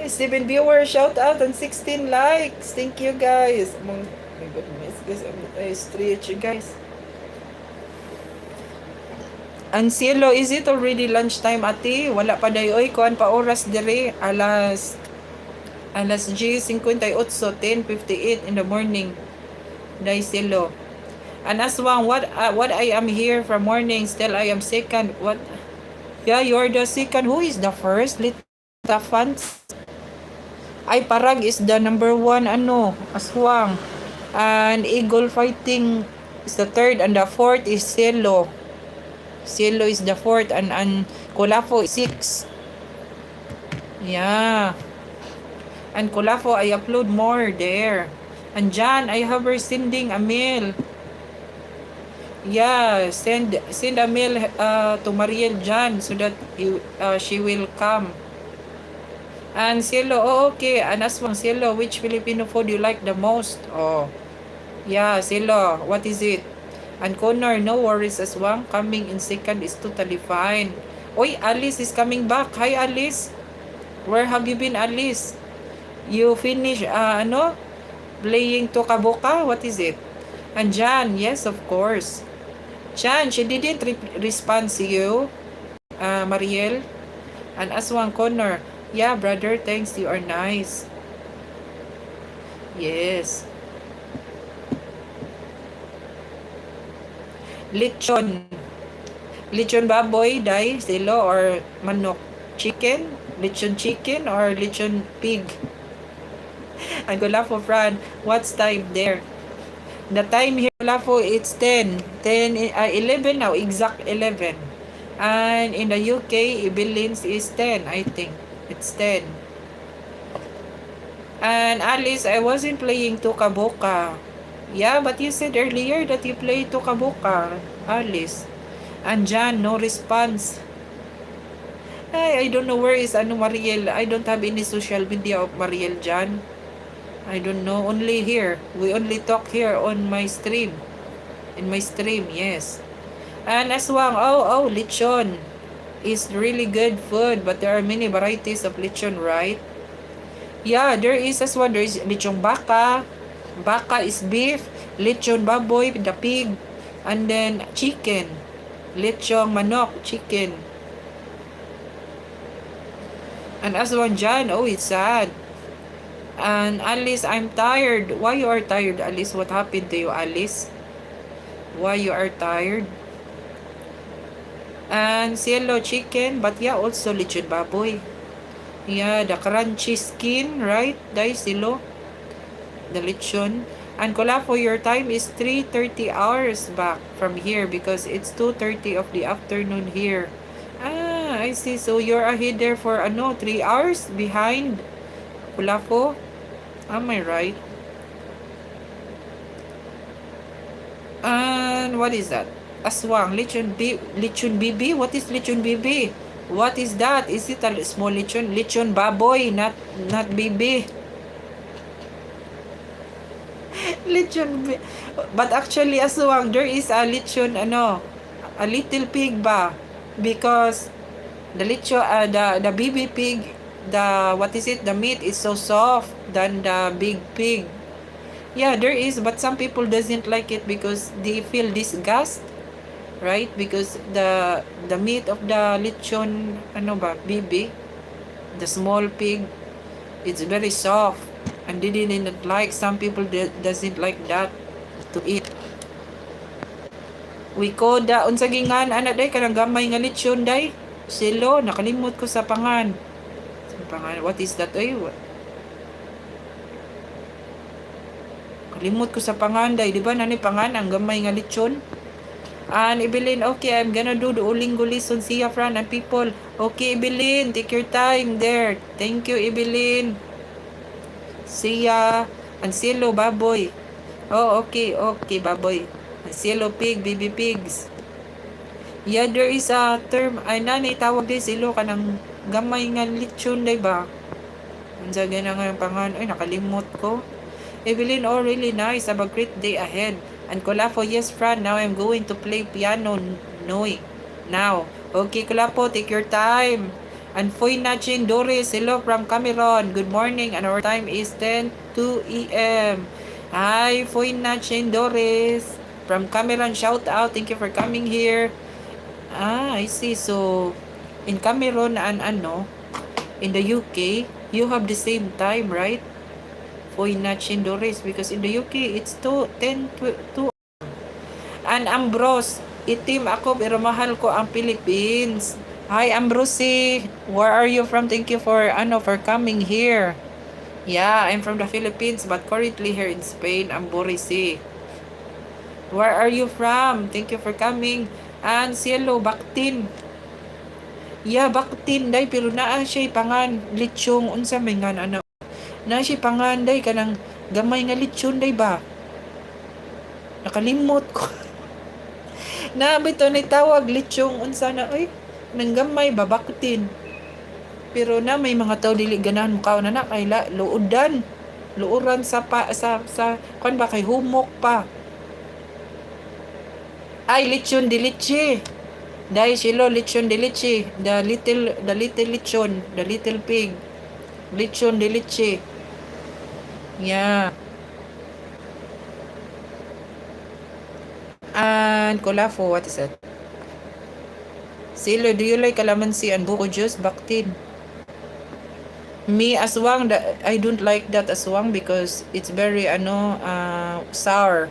7 viewers, shout out, and 16 likes. Thank you, guys. Oh my goodness, guys, I stretch, guys. Ang Cielo, is it already lunchtime, ate? Wala pa dayoy, kuan pa oras dire. Alas G58, 10:58 in the morning. Day Cielo. And Aswang, what I am here from morning, still I am second. What? Yeah, you're the second. Who is the first? Lita fans? Ay, Parag is the number 1, Aswang. And Eagle Fighting is the third, and the fourth is Cielo. Cielo is the fourth, and Kulafo is 6. Yeah. And Kulafo, I upload more there. And Jan, I have her sending a mail. Yeah, send a mail to Mariel Jan so that she will come. And Cielo, okay. And Aswang, Cielo, which Filipino food you like the most? Oh, yeah, Cielo, what is it? And Connor, no worries, Aswang. Coming in second is totally fine. Oy, Alice is coming back. Hi, Alice. Where have you been, Alice? You finish, playing Tokaboka? What is it? And Jan, yes, of course. Jan, she didn't respond to you, Mariel. And Aswang, Connor, yeah, brother, thanks, you are nice. Yes. Lechon. Lechon baboy, dai, silo, or manok. Chicken? Lechon chicken or lechon pig? And Golafo, Fran, what's time there? The time here, Golafo, it's 11 now, exact 11. And in the UK, Evelyn's is 10, I think. It's 10. And Alice, I wasn't playing Toca Boca. Yeah, but you said earlier that you played Toca Boca, Alice. And Jan, no response. I don't know where is Mariel. I don't have any social media of Mariel Jan. I don't know. Only here. We only talk here on my stream. In my stream, yes. And aswang, lechon is really good food, but there are many varieties of lechon, right? Yeah, there is as well. There is lechong baka. Baka is beef. Lechon baboy, the pig. And then chicken. Lechong manok, chicken. And as one John, it's sad. And Alice, I'm tired. Why you are tired, Alice? What happened to you, Alice? Why you are tired? And cielo chicken, but yeah, also lechon baboy. Yeah, the crunchy skin, right? Dahil silo. The lechon. And Colafo, your time is 3:30 hours back from here because it's 2:30 of the afternoon here. I see. So you're ahead there for 3 hours behind Colafo. Am I right? And what is that? Aswang, lechon bibi. What is lechon bibi? What is that? Is it a small lechon? Lechon baboy, not bibi. Lechon. But actually, aswang, there is a lechon, a little pig ba? Because the lechon, the baby pig, what is it? The meat is so soft than the big pig. Yeah, there is, but some people doesn't like it because they feel disgust, right? Because the meat of the lechon, baby, the small pig, it's very soft. And they didn't like, some people doesn't like that to eat. We ko da unsa gingan ana day kanang gamay nga lechon day. Silo, nakalimot ko sa pangan. What is that? Kalimot ko sa pangan day, di ba nani pangan ang gamay nga lechon? And Evelyn, okay, I'm gonna do the Ulingo lesson. See ya, Fran and people. Okay, Evelyn, take your time there. Thank you, Evelyn. See ya. And Cielo, baboy. Oh, okay, baboy. And Cielo, pig, baby pigs. Yeah, there is a term, ay nanay, tawag din Cielo, kanang gamay nga lechon, day ba? Ang saga na nga pangan, ay, nakalimot ko. Evelyn, really nice. Have a great day ahead. And Colafo, yes, Fran, now I'm going to play piano. Now. Okay, Colafo, take your time. And Foy Nachin Doris, hello from Cameron. Good morning, and our time is 10:02 a.m. Hi, Foy Nachin Doris from Cameron. Shout out. Thank you for coming here. I see. So, in Cameron and in the UK, you have the same time, right? Foy Nachin Doris, because in the UK, it's 10:02. And Ambrose, itim ako pero mahal ko ang Philippines. Hi Ambrose, where are you from? Thank you for coming here. Yeah, I'm from the Philippines but currently here in Spain, Ambrose. Where are you from? Thank you for coming. And Cielo, Baktin. Yeah, Baktin day pero naa siya pangan lechong unsa may nga na siya pangan day kanang gamay nga lechon day ba? Nakalimot ko. Na bito ni tawag lechong unsa na nanggamay babaktin. Pero na may mga tao dili ganahan mukaw na kay luuran sa kwan ba kay humok pa. Ay lechon de leche. Dai silo lechon de leche, the little lechon, the little pig. Lechon de leche. Yeah. And Colafo, what is it? Silo, do you like calamansi and buko juice? Baktin. Me, aswang, I don't like that aswang because it's very, sour.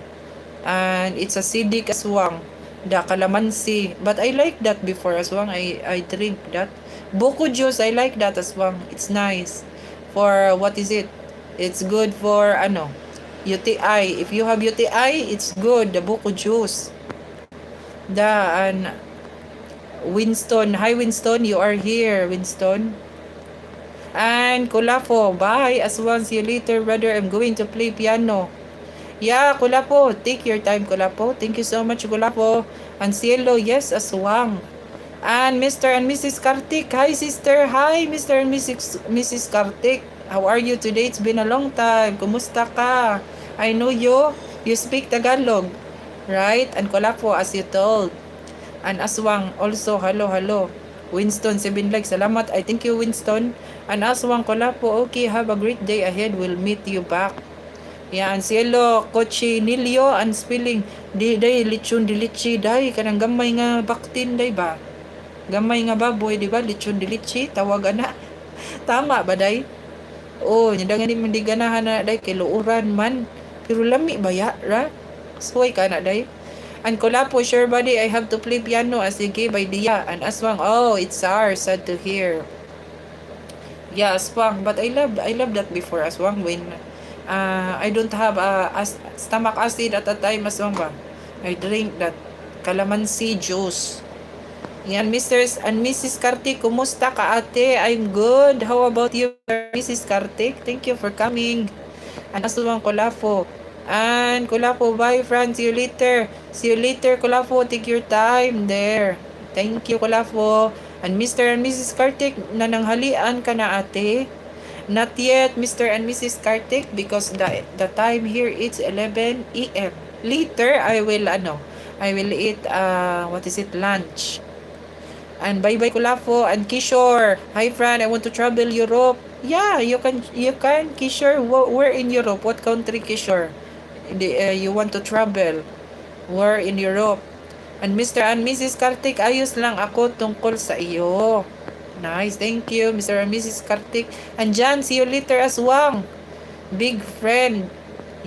And it's acidic aswang. The calamansi. But I like that before aswang. I drink that. Buko juice, I like that aswang. It's nice. For, what is it? It's good for, UTI. If you have UTI, it's good. The buko juice. Winston. Hi, Winston. You are here, Winston. And Kulafo, bye. Aswang, see you later, brother. I'm going to play piano. Yeah, Kulafo, take your time, Kulafo. Thank you so much, Kulafo. And Cielo, yes, Aswang. And Mr. and Mrs. Kartik. Hi, sister. Hi, Mr. and Mrs. Kartik. How are you today? It's been a long time. Kumusta ka? I know you. You speak Tagalog, right? And Kulafo, as you told. And Aswang, also, hello, hello. Winston, 7 likes. Salamat. I thank you, Winston. And Aswang, Kulafo, okay, have a great day ahead. We'll meet you back. Yeah, and Cielo, Cochinillo, and spelling. Day, lechon, dilichi, day. Kanang gamay nga baktin, day ba? Gamay nga baboy, di ba? Lechon, dilichi, tawag ana. Tama ba, day? Oh, nyadangan ni mandiganahan na, day, kiluuran man. Pero lami ba, ya, ra? Suway ka na, day? And Kulapo, sure buddy, I have to play piano as you gave idea. And Aswang, oh, it's ours, sad to hear. Yeah, Aswang, but I love that before, Aswang, when I don't have stomach acid at that time, Aswang ba? I drink that calamansi juice. Yan, Mr. and Mrs. Kartik, kumusta ka ate? I'm good. How about you, Mrs. Kartik? Thank you for coming. And Aswang Kulafo. And Kulafo, bye friends. See you later. See you later, Kulafo. Take your time there. Thank you, Kulafo. And Mr. and Mrs. Kartik, nananghalian ka na ate? Not yet, Mr. and Mrs. Kartik, because the time here it's 11 a.m. Later, I will eat what is it, lunch. And bye-bye Kulafo and Kishore. Hi friend, I want to travel Europe. Yeah, you can Kishore. Where in Europe? What country, Kishore? You want to travel? Where in Europe? And Mr. and Mrs. Kartik, ayos lang ako tungkol sa iyo. Nice, thank you, Mr. and Mrs. Kartik. And Jan, see you later as well. Big friend.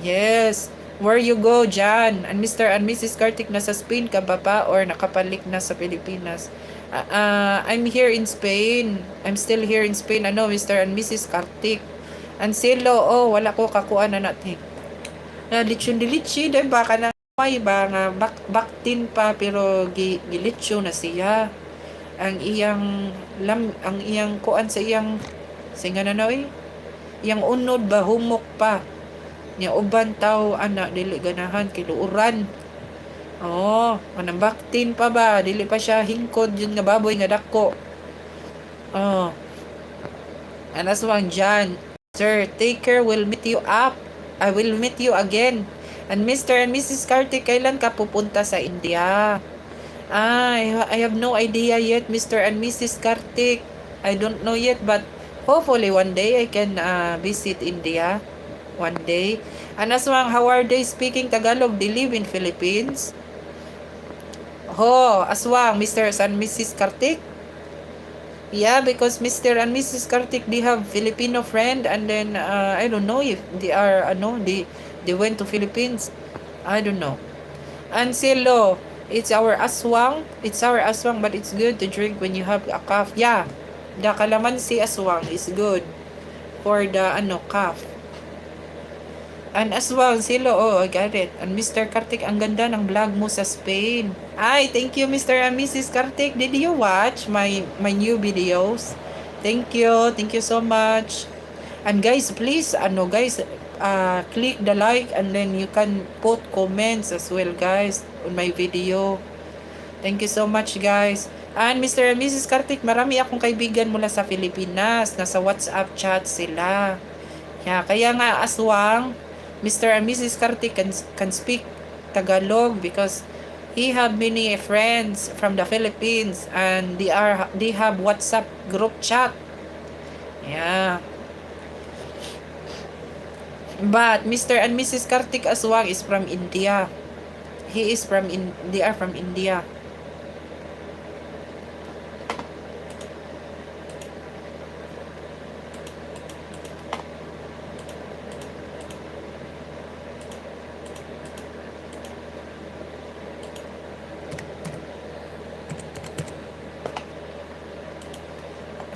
Yes. Where you go, Jan? And Mr. and Mrs. Kartik, nasa Spain ka ba pa or nakapalik na sa Pilipinas? I'm here in Spain. I'm still here in Spain. Ano, Mr. and Mrs. Kartik. And Silo, oh, wala ko kakuan na natin. Lechon, dahil baka na may ba nga baktin pa pero gilitsyo na siya. Ang iyang kuan sa iyang singa na noy. Iyang unod ba humok pa. Nya uban taw ana dili ganahan kiluuran. Oh, anang baktin pa ba? Dili pa siya hingkod yun nga baboy nga dako. Oh. And Aswang Jan, sir, take care, we'll meet you up. I will meet you again. And Mr. and Mrs. Kartik, kailan ka pupunta sa India? I have no idea yet, Mr. and Mrs. Kartik. I don't know yet, but hopefully one day I can visit India. One day. And Aswang, how are they speaking Tagalog? They live in Philippines. Oh, Aswang, Mr. and Mrs. Kartik. Yeah, because Mr. and Mrs. Kartik, they have Filipino friend, and then I don't know if they are they went to Philippines. I don't know. And Silo, it's our aswang. It's our aswang, but it's good to drink when you have a cough. Yeah, the calamansi aswang is good for the cough. And Aswang, Silo, oh, I got it. And Mr. Kartik, ang ganda ng vlog mo sa Spain. Ay, thank you, Mr. and Mrs. Kartik. Did you watch my new videos? Thank you so much. And guys, please, click the like and then you can put comments as well, guys, on my video. Thank you so much, guys. And Mr. and Mrs. Kartik, marami akong kaibigan mula sa Pilipinas. Nasa WhatsApp chat sila. Yeah, kaya nga, Aswang, Mr. and Mrs. Kartik can speak Tagalog because he have many friends from the Philippines and they have WhatsApp group chat. Yeah. But Mr. and Mrs. Kartik Aswang is from India. They are from India.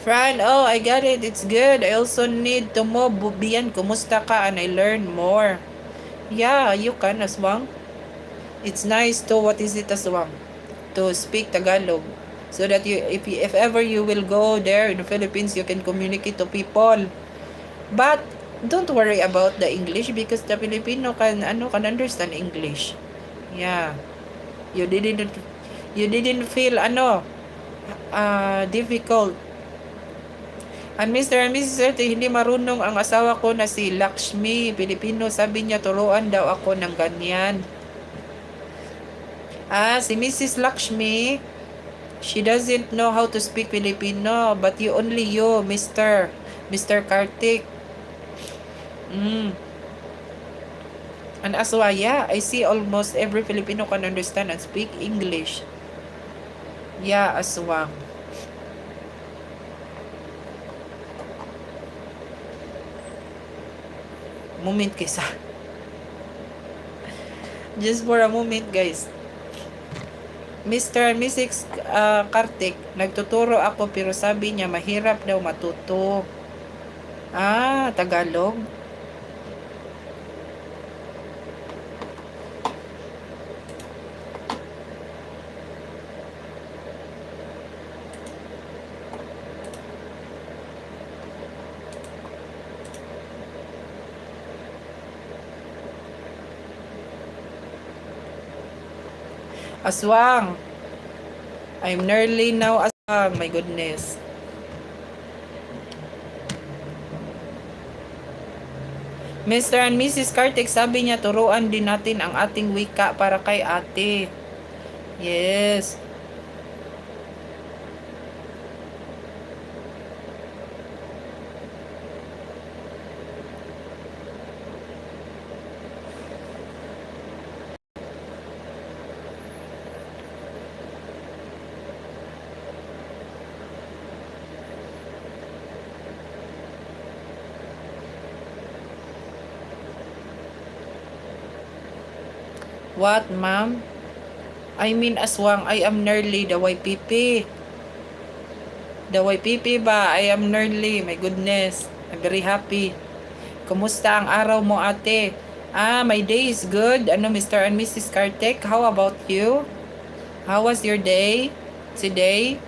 Fran, oh, I got it. It's good. I also need to mo bubiyan. Kumusta ka? And I learn more. Yeah, you can, Aswang. It's nice to, what is it, Aswang? To speak Tagalog. so that if ever you will go there in the Philippines, you can communicate to people. But don't worry about the English because the Filipino can understand English. Yeah. You didn't feel difficult. And Mr. and Mrs. Erte, hindi marunong ang asawa ko na si Lakshmi, Pilipino. Sabi niya, turuan daw ako ng ganyan. Si Mrs. Lakshmi, she doesn't know how to speak Filipino, but only you, Mr. Kartik. And Aswaya, I see almost every Filipino can understand and speak English. Yeah, Aswang. Moment kaysa. Just for a moment, guys. Mr. and Mrs. Kartik, nagtuturo ako pero sabi niya mahirap daw matuto. Tagalog. Aswang. I'm nearly now aswang. My goodness. Mr. and Mrs. Kartik, sabi niya turuan din natin ang ating wika para kay ate. Yes. What, ma'am? I mean, aswang, I am nearly the YPP. The YPP ba? I am nearly. My goodness. I'm very happy. Kumusta ang araw mo, ate? My day is good. Mr. and Mrs. Kartik, how about you? How was your day today?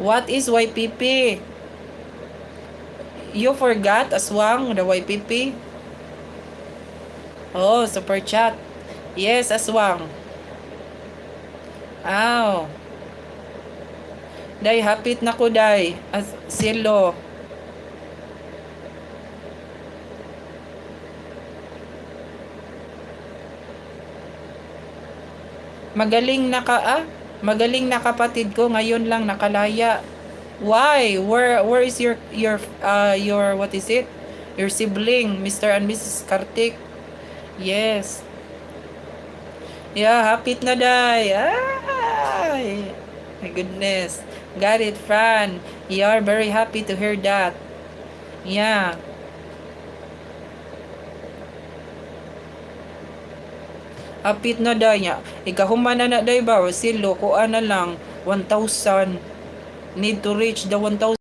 What is YPP? You forgot, aswang, the YPP? Oh, super chat. Yes, aswang. Day, hapit na ko, day. Silo. Magaling na kapatid ko, ngayon lang nakalaya. Why? Where is your what is it? Your sibling, Mr. and Mrs. Kartik? Yes. Yeah, hapit na, day. Ay, my goodness. Got it, Fran. You are very happy to hear that. Yeah. Hapit na, day niya. Ikahuman na day ba? Silo, kuha na lang. 1,000. Need to reach the 1,000.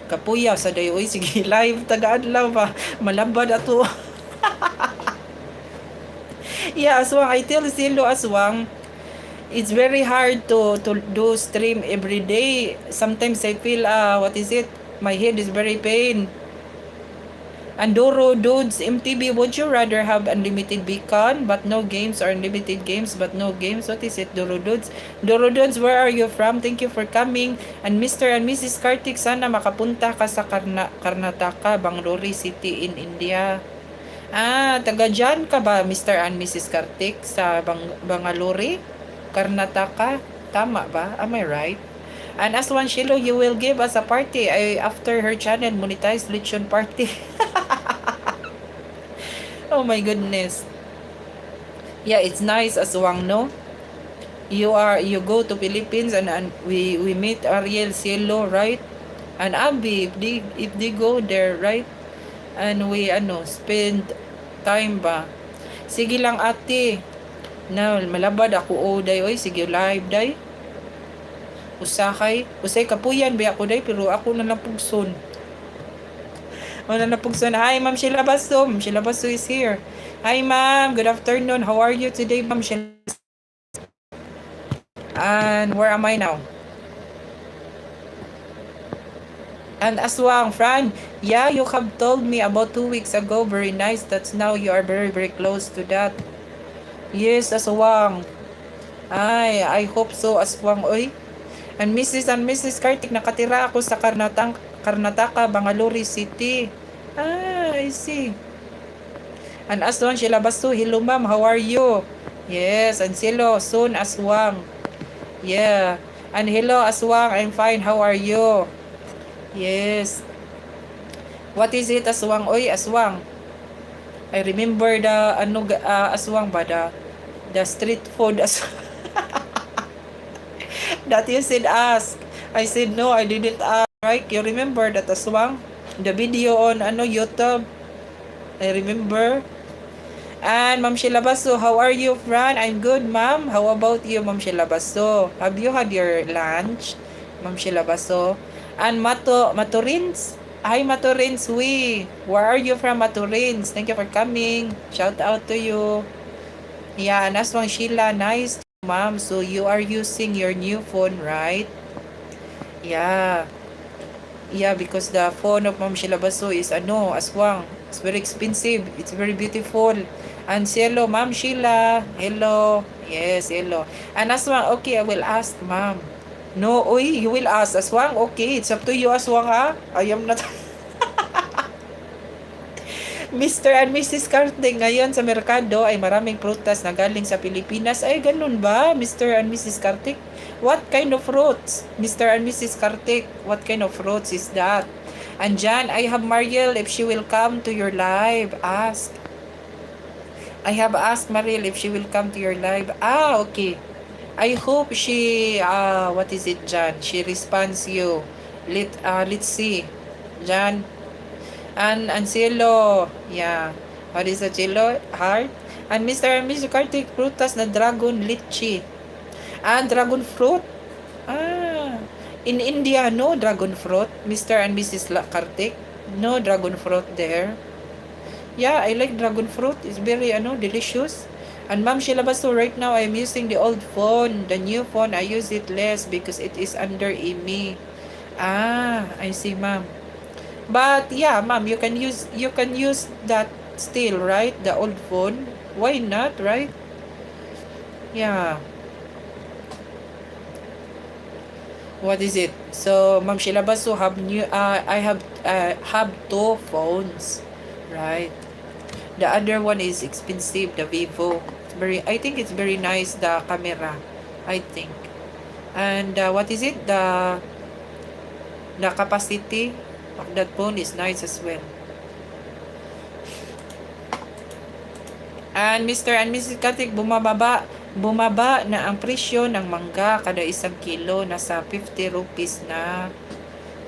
Kapuya sa day. Uy, sige, live. Tagaan pa. Malabad ato. Yeah, aswang. I tell Silo, aswang, it's very hard to do stream every day. Sometimes I feel, what is it? My head is very pain. And Doro Dudes, MTB, would you rather have unlimited beacon but no games or unlimited games but no games? What is it, Doro Dudes? Doro Dudes, where are you from? Thank you for coming. And Mr. and Mrs. Kartik, sana makapunta ka sa Karnataka, Bangalore City in India. Taga dyan ka ba, Mr. and Mrs. Kartik, sa Bangalore, Karnataka? Tama ba? Am I right? And as one Shilo, you will give us a party after her channel monetized lechon party. Oh my goodness. Yeah, it's nice, aswang, no? You go to Philippines and we meet Ariel Cielo, right? And Abby, if they go there, right? And we spend time ba. Sige lang, ate. Na malabad ako day, oy, sige live day. Usay kapuyan ba ako day, pero ako na lang pugson. Hi, Ma'am Sheila Basso. Sheila Basso is here. Hi, ma'am. Good afternoon. How are you today, Ma'am Sheila? And where am I now? And Aswang, Fran, yeah, you have told me about 2 weeks ago. Very nice. That's now you are very, very close to that. Yes, Aswang. Ay, I hope so, Aswang. Oy. And Mrs. Kartik, nakatira ako sa Karnataka, Bangalore City. Ah, I see. And Aswang, Sheila Basu, hello ma'am, how are you? Yes, and hello, soon Aswang. Yeah. And hello, Aswang, I'm fine, how are you? Yes. What is it, Aswang? Oy, Aswang. I remember the aswang ba the street food as that you said ask. I said no, I didn't ask. Right? You remember that aswang? The video on YouTube. I remember. And Ma'am Sheila Baso, how are you, Fran? I'm good, Ma'am. How about you, Ma'am Sheila Baso? Have you had your lunch, Ma'am Sheila Baso? And Maturins. Hi, Maturins. Where are you from, Maturins? Thank you for coming. Shout out to you. Yeah, and Aswang Sheila, nice, ma'am. So you are using your new phone, right? Yeah. Yeah, because the phone of Ma'am Sheila Baso is Aswang. It's very expensive. It's very beautiful. And hello, Ma'am Sheila. Hello. Yes, hello. And Aswang, okay, I will ask, ma'am. No, oy, you will ask, Aswang. Okay, it's up to you, Aswang, ha? I am not... Mr. and Mrs. Karting, ngayon sa merkado ay maraming prutas na galing sa Pilipinas. Ay, ganun ba, Mr. and Mrs. Kartik? What kind of fruits, Mr. and Mrs. Kartik? What kind of fruits is that? And Jan, I have Mariel if she will come to your live. Ask. I have asked Mariel if she will come to your live. Ah, okay. I hope she, what is it, Jan? She responds you. Let's see. Jan, and Cielo, yeah. What is a Cielo? Heart. And Mr. and Mrs. Kartik, prutas na dragon lychee. Ah, dragon fruit. Ah, in India, no dragon fruit. Mr. and Mrs. Kartik, no dragon fruit there. Yeah, I like dragon fruit. It's very, delicious. And Ma'am Sheila Basto, right now I'm using the old phone. The new phone, I use it less because it is under IMEI. Ah, I see, ma'am. But yeah, ma'am, you can use that still, right? The old phone. Why not, right? Yeah. What is it? So, Ma'am Sheila Basu I have two phones, right? The other one is expensive, the Vivo. I think it's very nice, the camera, I think. And what is it? The capacity of that phone is nice as well. And Mr. and Mrs. Katik, bumaba na ang presyo ng mangga kada isang kilo, nasa 50 rupees na.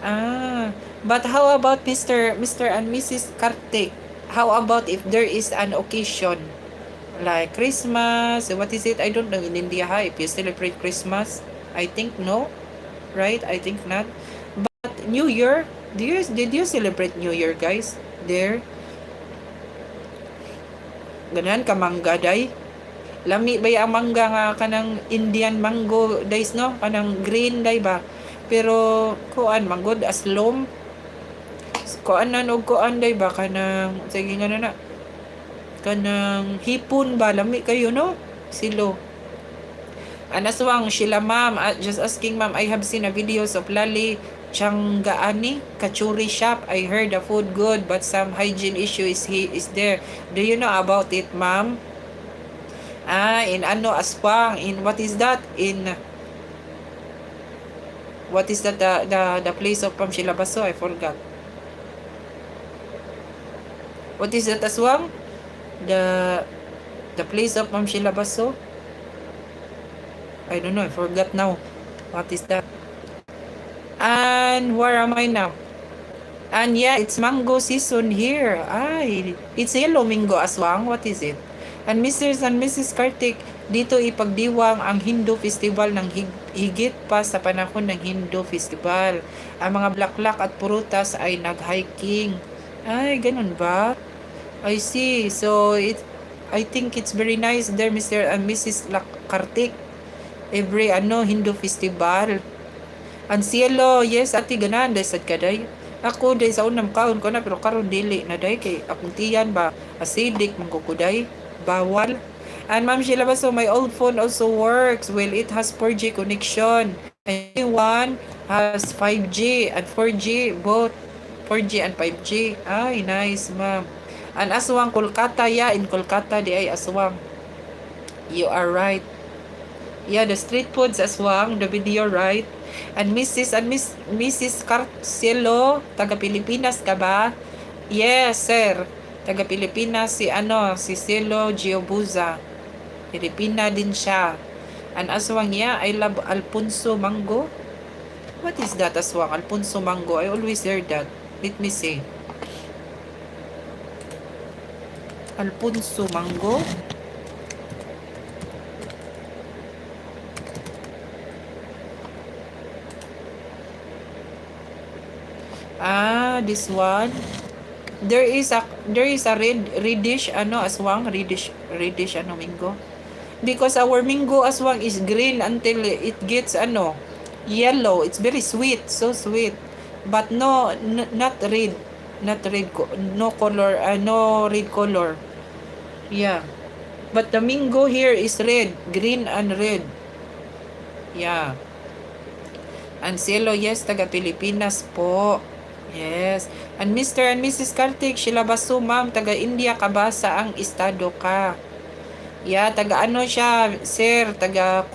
Ah, but how about Mr. and Mrs. Kartik? How about if there is an occasion like Christmas? What is it? I don't know in India, if you celebrate Christmas. I think no, right? I think not. But New Year, did you celebrate New Year, guys? There. Ganahan ka mangga day. Lami ba ang mangga nga kanang Indian mango days, no? Kanang green day ba? Pero kuan manggod aslom. Kuan nan og kuan day ba kanang sige nga na. Kanang hipon ba lami kayo, no? Silo. Anaswang Sheila, ma'am, just asking, ma'am, I have seen a videos of Lali Changaani Kachuri shop. I heard the food good but some hygiene issue is there. Do you know about it, ma'am? In Aswang, in what is that? What is that, the place of Ma'am Sheila Baso? I forgot. What is that, Aswang? The place of Ma'am Sheila Baso? I don't know, I forgot now. What is that? And where am I now? And yeah, it's mango season here. It's yellow mango, Aswang. What is it? And Mr. and Mrs. Kartik, dito ipagdiwang ang Hindu Festival ng higit pa sa panahon ng Hindu Festival. Ang mga bulaklak at prutas ay nag-hiking. Ay, ganun ba? I see. So, I think it's very nice there, Mr. and Mrs. Kartik. every Hindu festival. Ang cielo, yes, ati ganan, day sad ka day. Ako day sa unang kaon ko na, pero karon dili na day, kay akong tiyan ba, acidic, mangkukuday, bawal. And Ma'am Sheila Baso, my old phone also works. Well, it has 4G connection. And the one has 5G and 4G, both 4G and 5G. Ay, nice, ma'am. And aswang Kolkata, yeah, in Kolkata, di ay aswang. You are right. Yeah, the street foods aswang, the video, right? And Mrs. Carcelo, taga Pilipinas ka ba? Yes, sir. Taga Pilipinas si Cielo Giobuza. Pilipina din siya. An aswang niya, I love Alfonso Mango. What is that aswang? Alfonso Mango. I always hear that. Let me see. Alfonso Mango. Ah, this one. There is a reddish aswang, reddish mingo. Because our mango aswang is green until it gets yellow. It's very sweet, so sweet. But not red, no color, no red color. Yeah. But the mango here is red, green and red. Yeah. And Cielo, yes, taga Pilipinas po. Yes. And Mr. and Mrs. Kartik, Sheila Basu, ma'am, taga India ka ba? Saang estado ka? Yeah, taga siya, sir, taga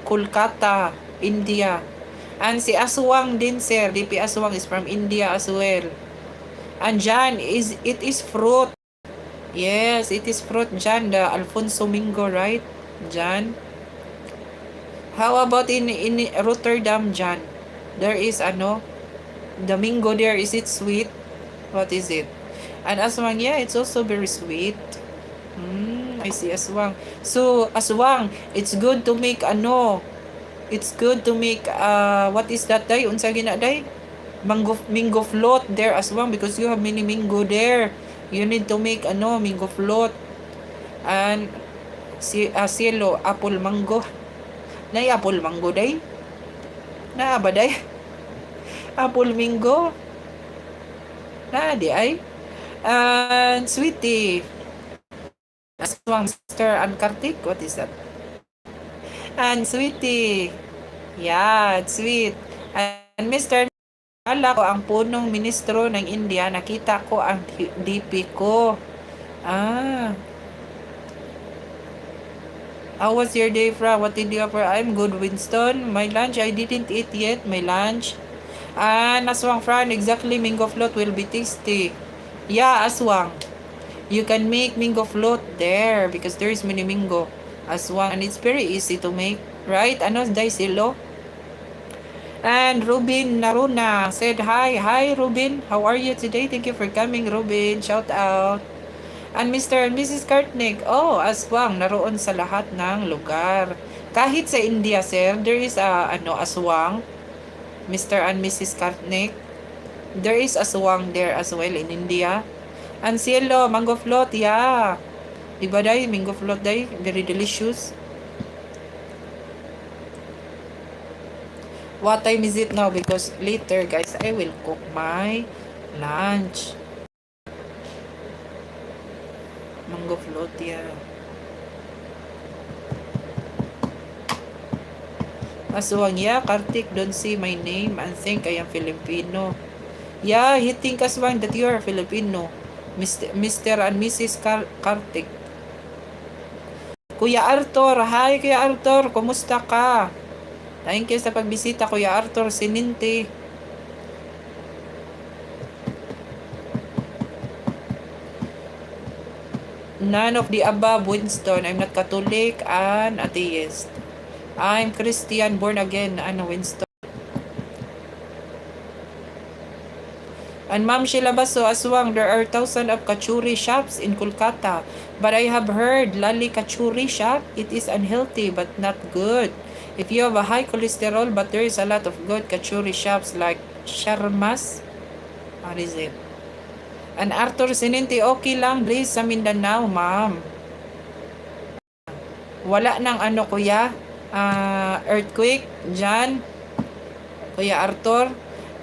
Kolkata, India. And si Aswang din, sir. DP Aswang is from India as well. And Jan, it is fruit. Yes, it is fruit, Jan. The Alfonso Mingo, right? Jan. How about in Rotterdam, Jan? There is the mango there. Is it sweet? What is it? And Aswang, yeah, it's also very sweet. I see aswang. So, aswang, it's good to make it's good to make what is that day? Unsa gina day? Mango float there aswang, because you have many mango there. You need to make mango float. And cielo, apple mango. Nay apple mango day? Na ba day? Apple mango? Na di ay? And sweetie. Aswang, Mr. and Kartik, what is that? And sweetie. Yeah, it's sweet. And Mr. Nala ko ang punong ministro ng India, nakita ko ang DP ko. Ah. How was your day, Fra? What did you offer? I'm good, Winston. My lunch, I didn't eat yet. My lunch. Aswang, Fran, exactly, mango float will be tasty. Yeah, aswang. You can make mango float there because there is mini mango aswang, and it's very easy to make, right? Day silo. And Ruben Naruna said hi. Hi, Ruben. How are you today? Thank you for coming, Ruben. Shout out. And Mr. and Mrs. Kartnik, oh, aswang, naroon sa lahat ng lugar. Kahit sa India, sir, there is aswang. Mr. and Mrs. Kartnik, there is aswang there as well in India. And cielo, mango float, yeah. Diba day, mango float day, very delicious. What time is it now? Because later, guys, I will cook my lunch. Mango float, yeah. Aswang, yeah, Kartik, don't say my name and think I am Filipino. Yeah, he think aswang that you are Filipino. Mr. and Mrs. Kartik. Kuya Arthur, hi Kuya Arthur, kumusta ka? Thank you sa pagbisita, Kuya Arthur Sininti. None of the above, Winston. I'm not Catholic and atheist. I'm Christian, born again, Winston. And Ma'am Sheila Baso, aswang, there are thousands of kachuri shops in Kolkata. But I have heard lali kachuri shop, it is unhealthy but not good. If you have a high cholesterol, but there is a lot of good kachuri shops like Sharmas. What is it? And Arthur Sininti, okay lang, please, sa Mindanao, ma'am. Wala nang kuya. Earthquake, Jan, Kuya Arthur.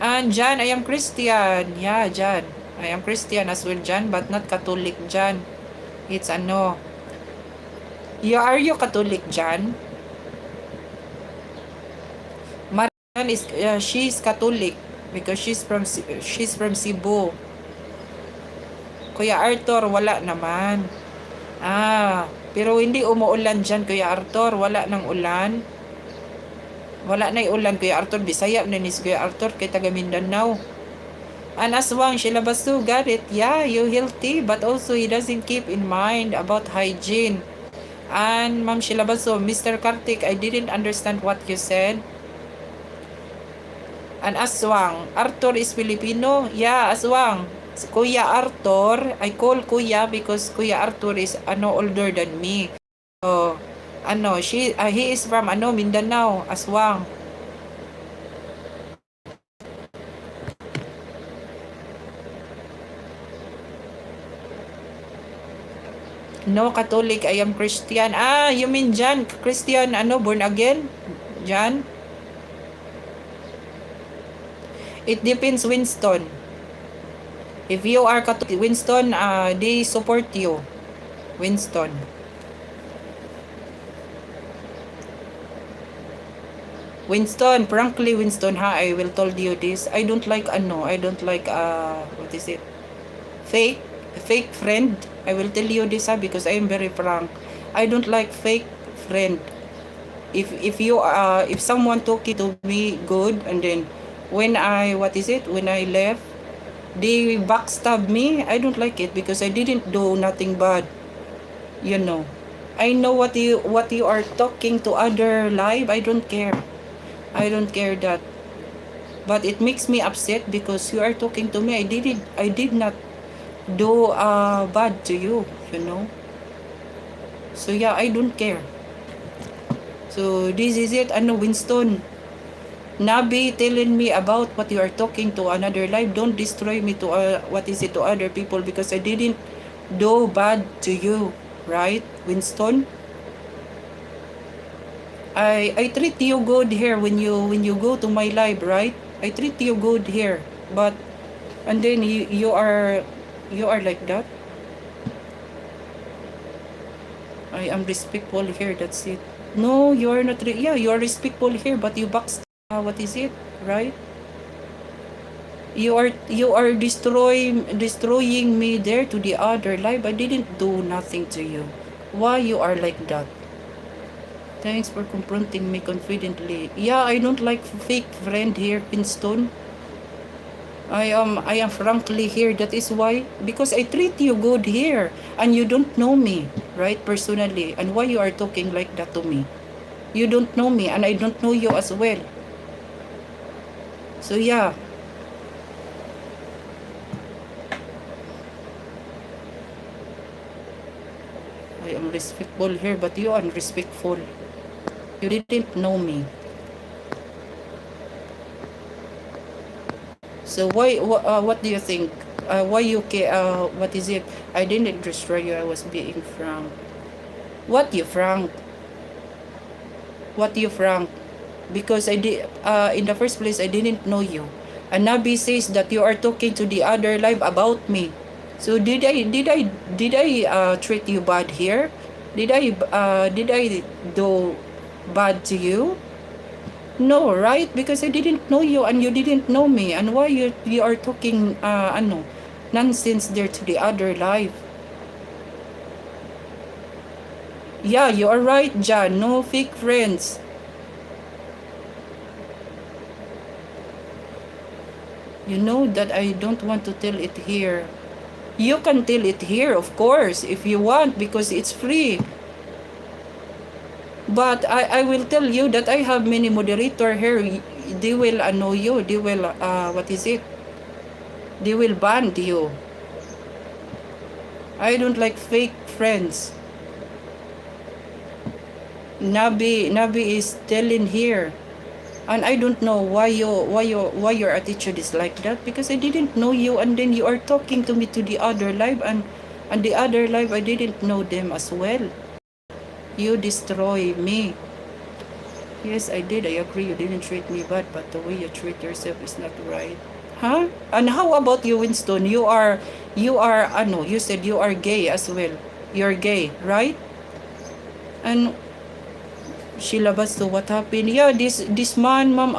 And Jan, I am Christian. Yeah, Jan. I am Christian as well, Jan, but not Catholic, Jan. It's ano. Are you Catholic, Jan? Marian is she's Catholic because she's from Cebu. Kuya Arthur, wala naman. Pero hindi umuulan dyan, Kuya Arthur. Wala nang ulan. Wala na ulan, Kuya Arthur. Bisaya na ni Kuya Arthur kay taga Mindanao. And aswang, Sheila Basu, got it. Yeah, you healthy, but also he doesn't keep in mind about hygiene. And Ma'am Sheila Basu, Mr. Kartik, I didn't understand what you said. And aswang, Arthur is Filipino. Yeah, aswang. Kuya Arthur, I call Kuya because Kuya Arthur is older than me. So, he is from Mindanao, aswang. No, Catholic, I am Christian. You mean Jan, Christian, born again? Jan? It depends, Winston. If you are Catholic, Winston, they support you. Winston. Winston, frankly, Winston, I will tell you this. I don't like, what is it? Fake friend. I will tell you this, because I am very frank. I don't like fake friend. If someone talking to me good, and then when I left, they backstab me. I don't like it because I didn't do nothing bad. I know what you are talking to other live. I don't care that. But it makes me upset because you are talking to me. I did not do bad to you. So yeah, I don't care. So this is it. Winston, Nabi telling me about what you are talking to another live. Don't destroy me to to other people because I didn't do bad to you, right, Winston? I treat you good here when you go to my live, right? I treat you good here, but and then you are like that. I am respectful here. That's it. No, you are not. Yeah, you are respectful here, but you backstab. What is it, right? You are destroying me there to the other life. I didn't do nothing to you. Why you are like that? Thanks for confronting me confidently. Yeah, I don't like fake friend here, Winston. I am frankly here. That is why, because I treat you good here, and you don't know me, right, personally. And why you are talking like that to me? You don't know me, and I don't know you as well. So yeah. I am respectful here, but you are unrespectful. You didn't know me. So why? What do you think? Why you what is it? I didn't destroy you. I was being frank. What you frank? What you frank? Because I did. In the first place, I didn't know you. And Nabi says that you are talking to the other live about me. So did I treat you bad here? Did I do bad to you? No, right? Because I didn't know you and you didn't know me. And why you are talking nonsense there to the other life? Yeah, you are right, John. No fake friends. You know that I don't want to tell it here. You can tell it here, of course, if you want, because it's free. But I will tell you that I have many moderator here. They will annoy you. They will, what is it? They will ban you. I don't like fake friends. Nabi is telling here. And I don't know why your attitude is like that, because I didn't know you, and then you are talking to me to the other live, and the other live I didn't know them as well. You destroy me. Yes, I did. I agree. You didn't treat me bad, but the way you treat yourself is not right. Huh? And how about you, Winston? You said you are gay as well. You're gay, right? And Sheila Basto, what happened? Yeah, this man, ma'am,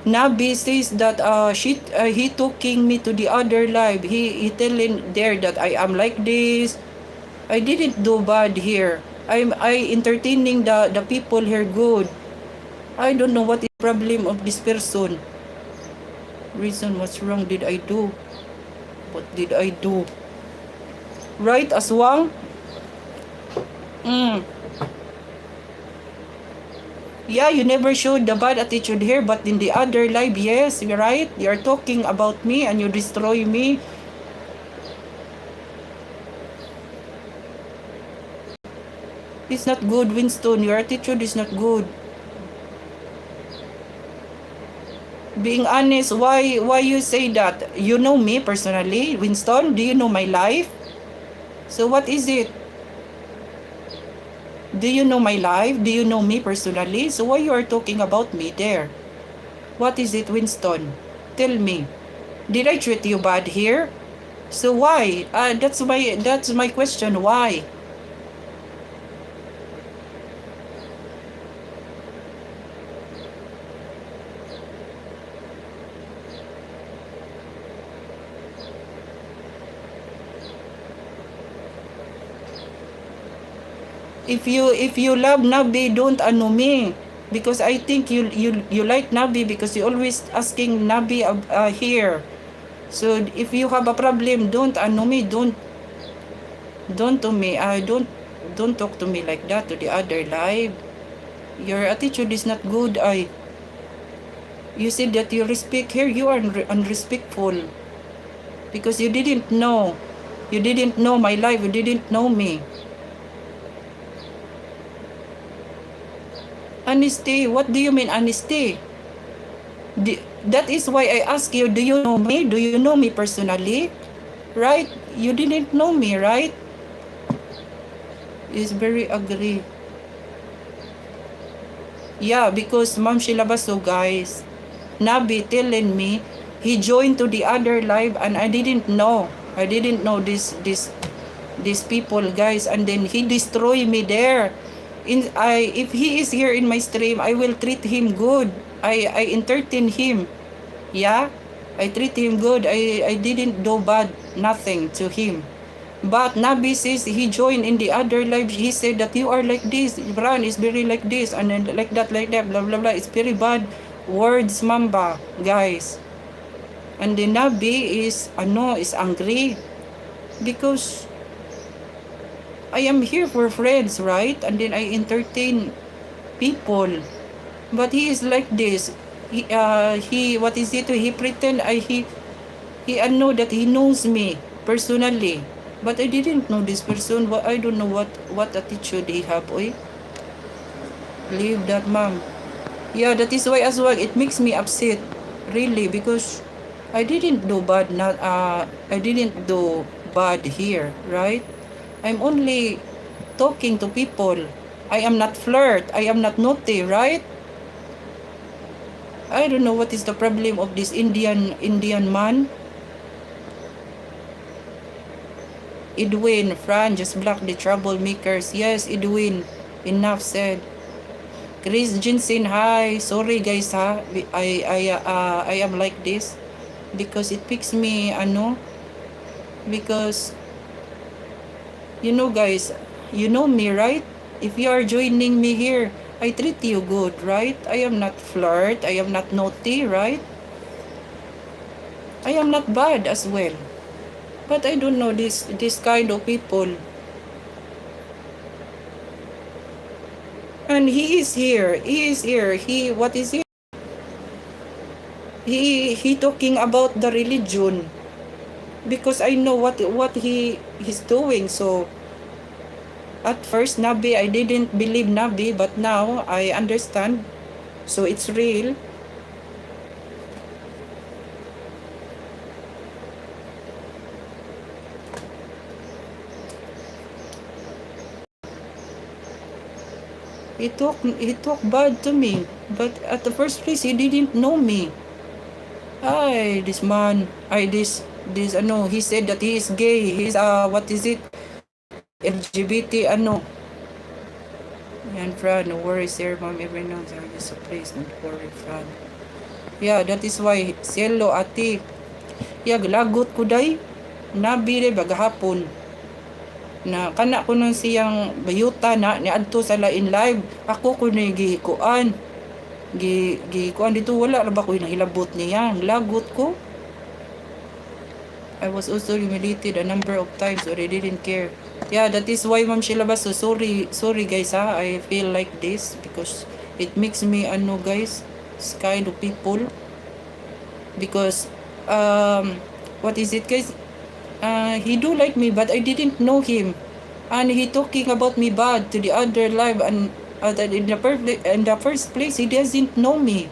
Nabi says that he taking me to the other life. He telling there that I am like this. I didn't do bad here. I entertaining the people here good. I don't know what is the problem of this person. Reason what's wrong did I do? What did I do? Right, Aswang? Mm. Yeah, you never showed the bad attitude here, but in the other life, yes, you're right. You're talking about me and you destroy me. It's not good, Winston. Your attitude is not good. Being honest, why you say that? You know me personally, Winston? Do you know my life? So what is it? Do you know my life? Do you know me personally? So why you are talking about me there? What is it, Winston? Tell me. Did I treat you bad here? So why? That's my question. Why? If you love Nabi, don't ano me. Because I think you like Nabi because you always asking Nabi here. So if you have a problem, don't ano me, don't to me. Don't talk to me like that to the other live. Your attitude is not good. You said that you respect here. You are unrespectful because you didn't know. You didn't know my life. You didn't know me. Honesty. What do you mean honesty? That is why I ask you, do you know me? Do you know me personally? Right? You didn't know me, right? Is very agree. Yeah, because Ma'am Sheila Baso, guys, Nabi telling me he joined to the other live and I didn't know. I didn't know these people, guys, and then he destroy me there. If he is here in my stream, I will treat him good. I entertain him. Yeah, I treat him good. I didn't do bad nothing to him. But Nabi says he joined in the other live. He said that you are like this. Ibrahim is very like this and then like that, blah blah blah. It's very bad words, Mamba, guys. And the Nabi is angry because I am here for friends, right? And then I entertain people. But he is like this. He what is it? He pretend he know that he knows me personally. But I didn't know this person. I don't know what attitude he have. Oy, leave that, ma'am. Yeah, that is why as well it makes me upset, really, because I didn't do bad. I didn't do bad here, right? I'm only talking to people. I am not flirt. I am not naughty, right? I don't know what is the problem of this Indian man. Edwin, Fran, just block the troublemakers. Yes, Edwin. Enough said. Chris Jensen, hi. Sorry guys ha. I am like this because it picks me because guys, you know me, right? If you are joining me here, I treat you good, right? I am not flirt. I am not naughty, right? I am not bad as well. But I don't know this kind of people. And he is here. He is here. What is he? He talking about the religion because I know what he's doing. So at first Nabi, I didn't believe Nabi, but now I understand. So it's real. He talk bad to me, but at the first place he didn't know me. Ay, this man, this ano, he said that he is gay. He's what is it? LGBT ano. Yan, Fran, no worries there, mom. Every now and then, so please don't worry, Fran. Yeah, that is why, selo, ate. Yeah, lagot ko day. Nabire bagahapon. Na kana ko nang siyang bayuta na niadto sa lain live. Ako ko na gihikuan. Gihikuan dito, wala na ba ko nahilabot niya. Lagot ko. I was also humiliated a number of times but I didn't care. Yeah, that is why Ma'am Sheila Basso, sorry guys ha, I feel like this because it makes me ano guys, this kind of people because what is it guys, he do like me but I didn't know him and he talking about me bad to the other live and in the first place he doesn't know me,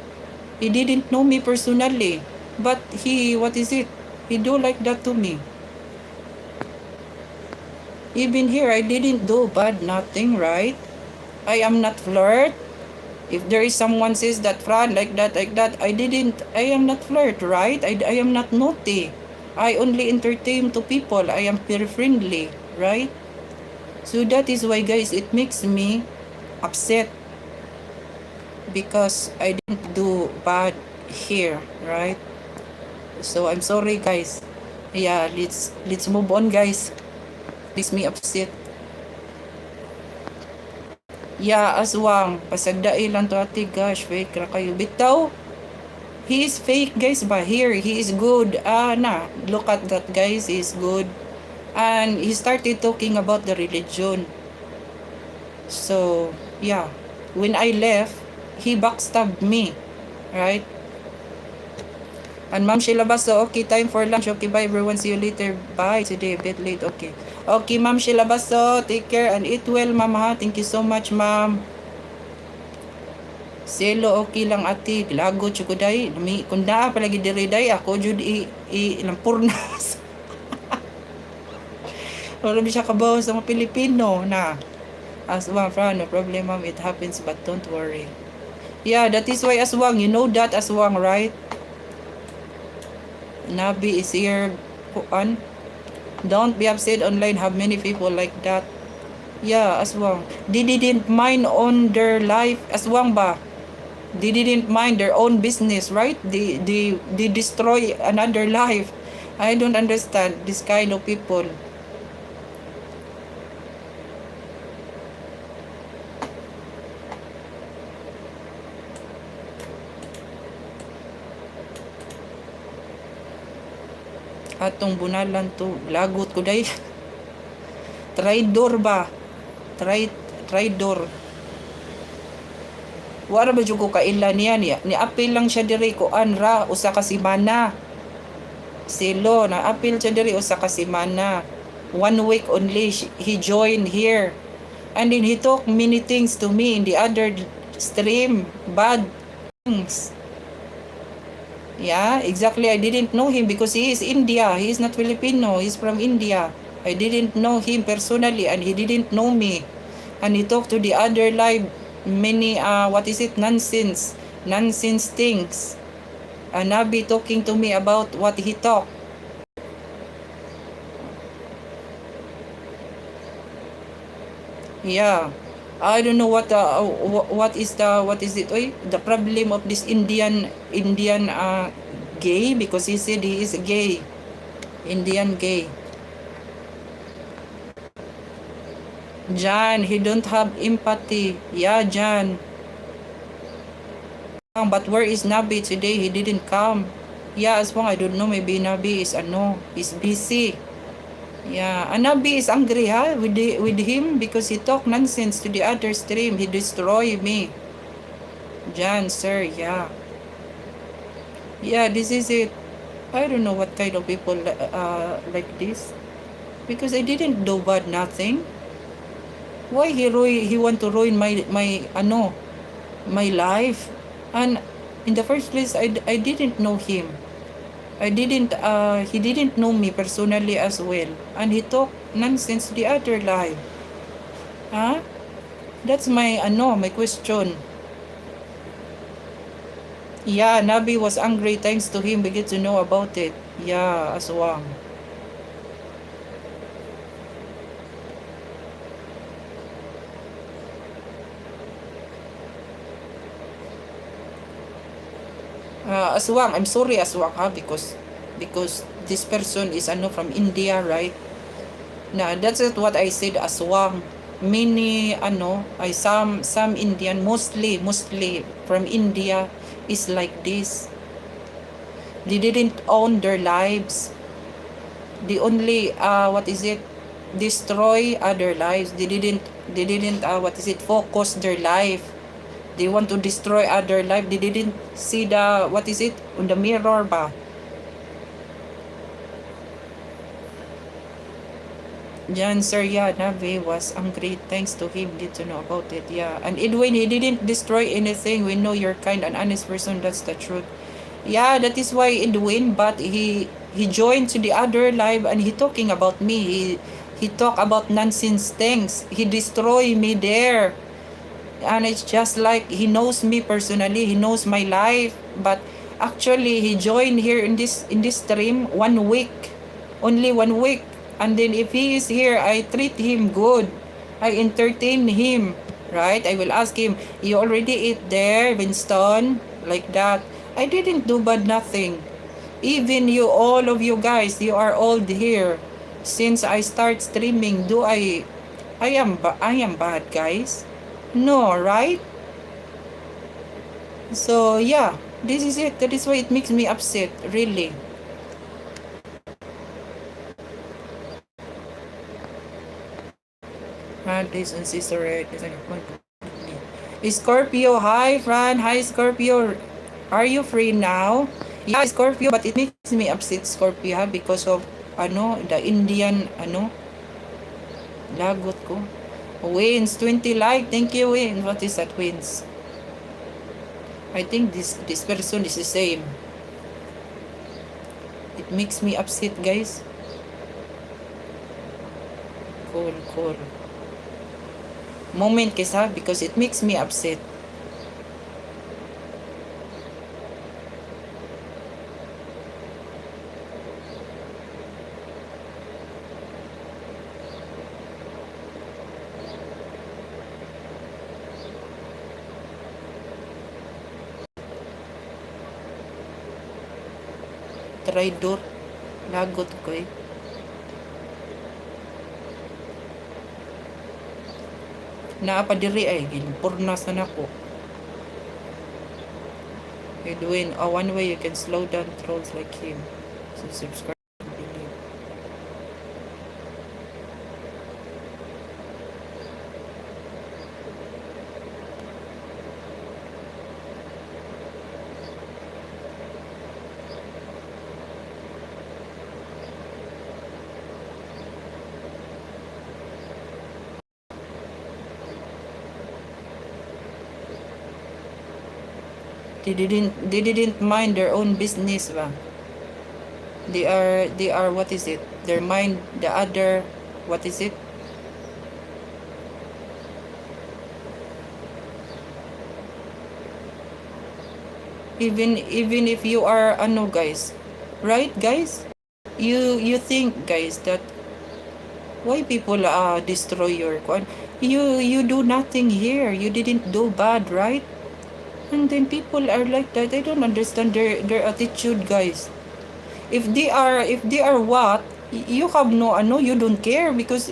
he didn't know me personally but he what is it, he do like that to me. Even here, I didn't do bad, nothing, right? I am not flirt. If there is someone says that, Fran, like that, I am not flirt, right? I am not naughty. I only entertain to people. I am very friendly, right? So that is why, guys, it makes me upset because I didn't do bad here, right? So I'm sorry, guys. Yeah, let's move on, guys. Makes me upset. Yeah, aswang. Pasagdai lang to ate. Gosh, fake ra kayo. Bitaw, he is fake guys ba? Here, he is good. Look at that guys, he is good. And he started talking about the religion. So, yeah. When I left, he backstabbed me. Right? And Ma'am Sheila Basso, okay, time for lunch. Okay, bye everyone. See you later. Bye. Today, a bit late. Okay. Okay, Ma'am Sheila Basso, take care and eat well, Ma'am ha. Thank you so much, Ma'am. Selo, okay lang ate. Lago, chukuday. Kung naa palagi diri day, ako jud lampurnas. Wala siya kabaw sa mga Pilipino na. Aswang, Fran, no problem, Ma'am. It happens, but don't worry. Yeah, that is why Aswang, you know that Aswang, right? Nabi is here. Don't be upset online. Have many people like that. Yeah, Aswang. They didn't mind on their life. Aswang ba? They didn't mind their own business, right? They destroy another life. I don't understand this kind of people. Atong bunalan to, lagot ko day. Traidor ba? Traidor. Wala ba jud ko kailan niya niya. Ni apil lang siya diri ko anra usa ka semana. Silo na apil siya diri usa ka semana. 1 week only he joined here. And then he talk many things to me in the other stream, bad things. Yeah, exactly. I didn't know him because he is India. He is not Filipino. He's from India. I didn't know him personally and he didn't know me. And he talked to the other live many nonsense things. And Nabi talking to me about what he talked. Yeah. I don't know what is the problem of this Indian gay, because he said he is gay, Indian gay. Jan, he don't have empathy. Yeah, Jan. But where is Nabi today? He didn't come. Yeah, as long I don't know, maybe Nabi is is busy. Yeah, and Nabi is angry with him because he talk nonsense to the other stream. He destroy me. Jan, sir, yeah. Yeah, this is it. I don't know what kind of people like this. Because I didn't do bad nothing. Why he want to ruin my life? And in the first place, I didn't know him. He didn't know me personally as well. And he talked nonsense the other life. Huh? That's my my question. Yeah, Nabi was angry. Thanks to him, we get to know about it. Yeah, aswang. Aswang, I'm sorry aswang ha, because this person is from India, right? Na that's it what I said aswang. Many I some Indian, mostly from India is like this. They didn't own their lives. They only what is it, destroy other lives. They didn't what is it, focus their life. They want to destroy other life. They didn't see the what is it on the mirror ba. Jan Sir, yeah, Nave was angry. Thanks to him, get to know about it. Yeah, and Edwin, he didn't destroy anything. We know you're kind and honest person. That's the truth. Yeah, that is why Edwin, but he joined to the other live and he talking about me. He talk about nonsense things. He destroy me there. And it's just like he knows me personally. He knows my life, but actually he joined here in this stream 1 week. Only 1 week. And then if he is here, I treat him good. I entertain him, right? I will ask him, you already eat there, Winston? Like that. I didn't do bad nothing. Even you, all of you guys, you are all here. Since I start streaming, I am bad, guys? No, right? So yeah, this is it. That is why it makes me upset, really. This and sister Scorpio, hi Fran, hi Scorpio. Are you free now? Yeah, Scorpio, but it makes me upset, Scorpio, because of the Indian lagot ko. Wins 20 like. Thank you, Wins. What is that, Wins? I think this person is the same. It makes me upset, guys. Cool. Moment kesa because it makes me upset. Traidor. Lagot ko eh. Naapadiri ay ginpurnas na nako. Edwin, one way you can slow down trolls like him. So subscribe. They didn't mind their own business ba. They are what is it? Their mind the other what is it? Even if you are guys, right guys? You think guys that why people destroy your kwan? You do nothing here. You didn't do bad, right? And then people are like that. I don't understand their attitude, guys. If they are what, you have no you don't care because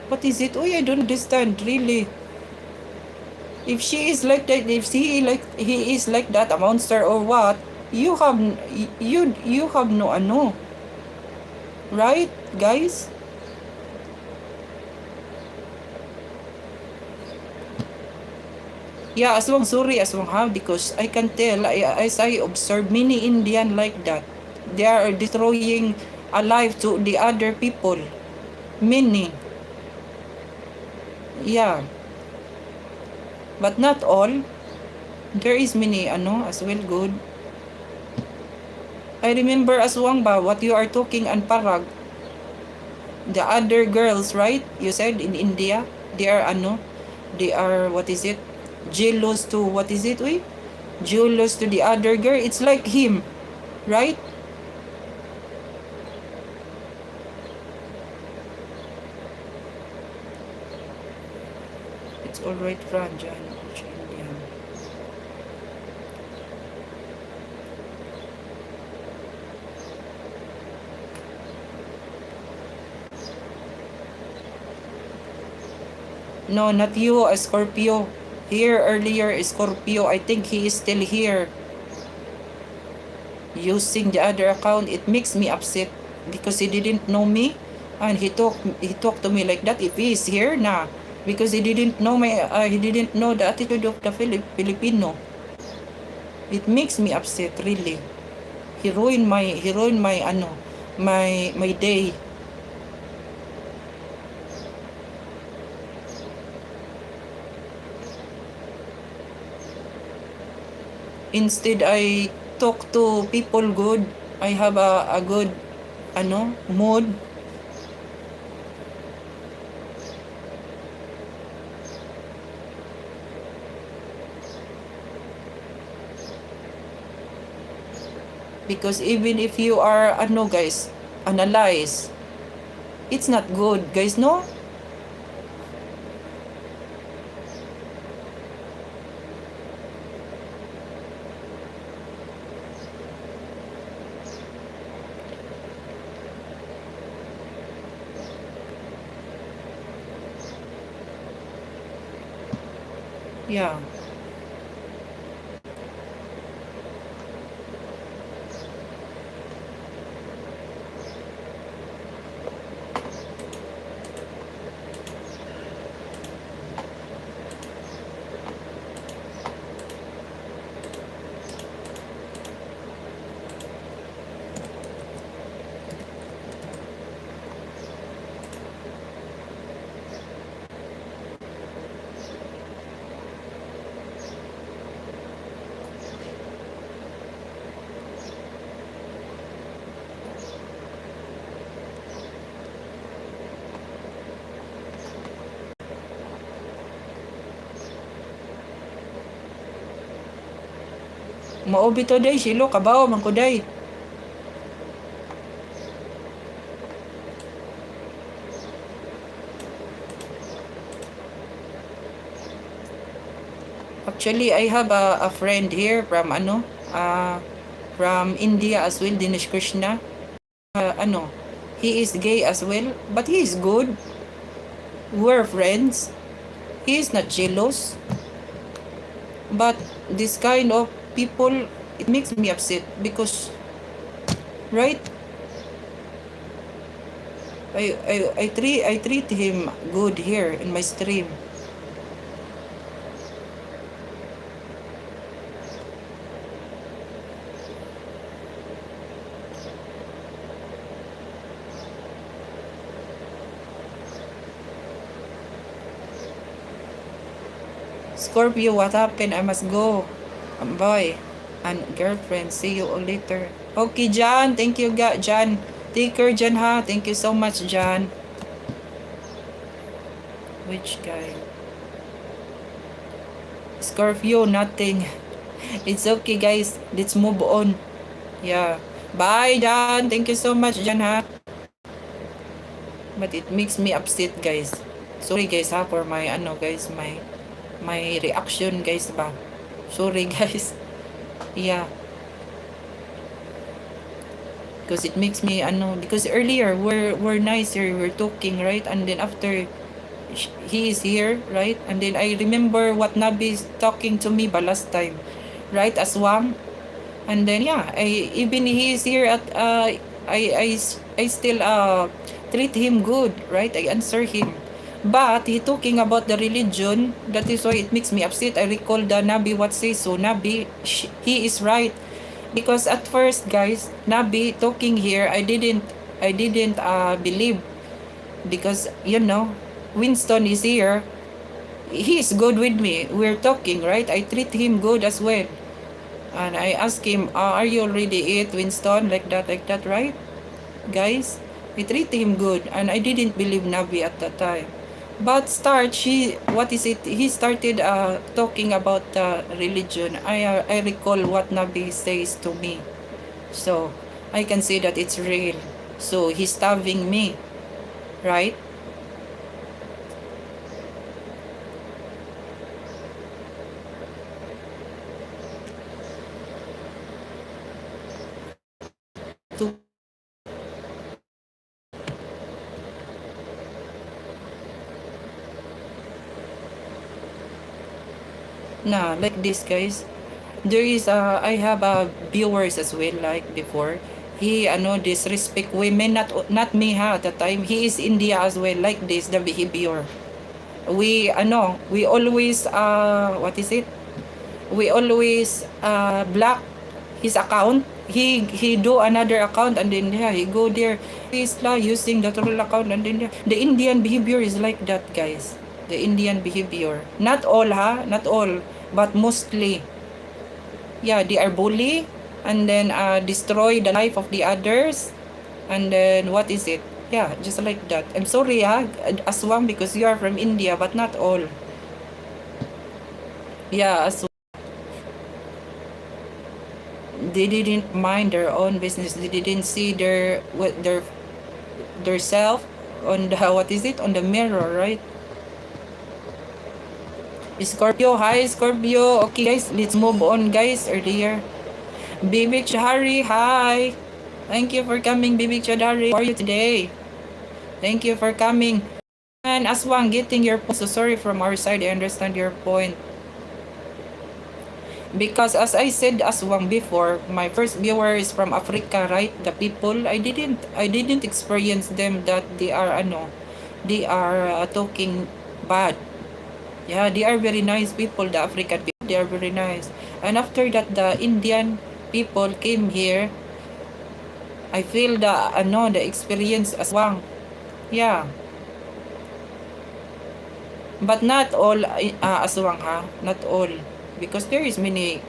what is it? Oh, I don't understand really. If she is like that, if he is like that, a monster or what, you have no right, guys? Yeah, aswang sorry aswang ha because I can tell as I observe many Indian like that. They are destroying a life to the other people. Many. Yeah. But not all. There is many as well good. I remember aswang ba what you are talking and parag. The other girls, right? You said in India, they are they are, what is it, jealous to, what is it, we jealous to the other girl. It's like him, right? It's all right, Fran, Jan, Indian. No, not you, a Scorpio. Here earlier, Scorpio. I think he is still here. Using the other account, it makes me upset because he didn't know me, and he talked to me like that. If he is here na, because he didn't know he didn't know the attitude of the Filipino. It makes me upset, really. He ruined my my day. Instead I talk to people good. I have a good mood. Because even if you are guys, analyze, it's not good, guys, no? Yeah. Mao bitaw day, silo kabaw man ko day. Actually, I have a friend here from from India as well, Dinesh Krishna. He is gay as well, but he is good. We're friends. He is not jealous. But this kind of people, it makes me upset because, right? I treat him good here in my stream. Scorpio, what happened? I must go. Boy and girlfriend, see you all later. Okay, John. Thank you, John. Take care, John, ha. Thank you so much, John. Which guy? Scorpio, nothing. It's okay, guys. Let's move on. Yeah. Bye, John. Thank you so much, John, ha. But it makes me upset, guys. Sorry, guys, ha, for my, guys, my reaction, guys, ba. Sorry, guys. Yeah. Because it makes me, because earlier, we're nicer, we're talking, right? And then after, he is here, right? And then I remember what Nabi is talking to me ba last time, right? Aswang. And then yeah, even he is here at I still treat him good, right? I answer him. But he talking about the religion. That is why it makes me upset. I recall the Nabi what says so. Nabi, he is right. Because at first, guys, Nabi talking here, I didn't believe, because Winston is here. He is good with me. We're talking, right? I treat him good as well. And I ask him, are you already eat, Winston? Like that, right? Guys, I treat him good. And I didn't believe Nabi at that time. But what is it? He started talking about religion. I recall what Nabi says to me. So, I can say that it's real. So, he's starving me, right? To na like this, guys. There is I have viewers as well like before. He disrespect women, not me ha at the time. He is India as well like this the behavior. We always what is it? We always block his account. He do another account and then yeah, he go there. He's using the troll account and then yeah. The Indian behavior is like that, guys. The Indian behavior. Not all not all, but mostly. Yeah, they are bully and then destroy the life of the others. And then what is it? Yeah, just like that. I'm sorry Aswang, because you are from India, but not all. Yeah, they didn't mind their own business. They didn't see their self on the what is it on the mirror, right? Scorpio, hi Scorpio. Okay guys, let's move on guys. Earlier, Bibi Chahari, hi. Thank you for coming, Bibi Chahari. How are you today? Thank you for coming. And Aswang, getting your point. So sorry from our side. I understand your point. Because as I said Aswang before, my first viewer is from Africa, right? The people I didn't experience them that they are talking bad. Yeah, they are very nice people, the African people. They are very nice. And after that the Indian people came here, I feel the experience Aswang. Yeah. But not all Aswang ha, not all, because there is many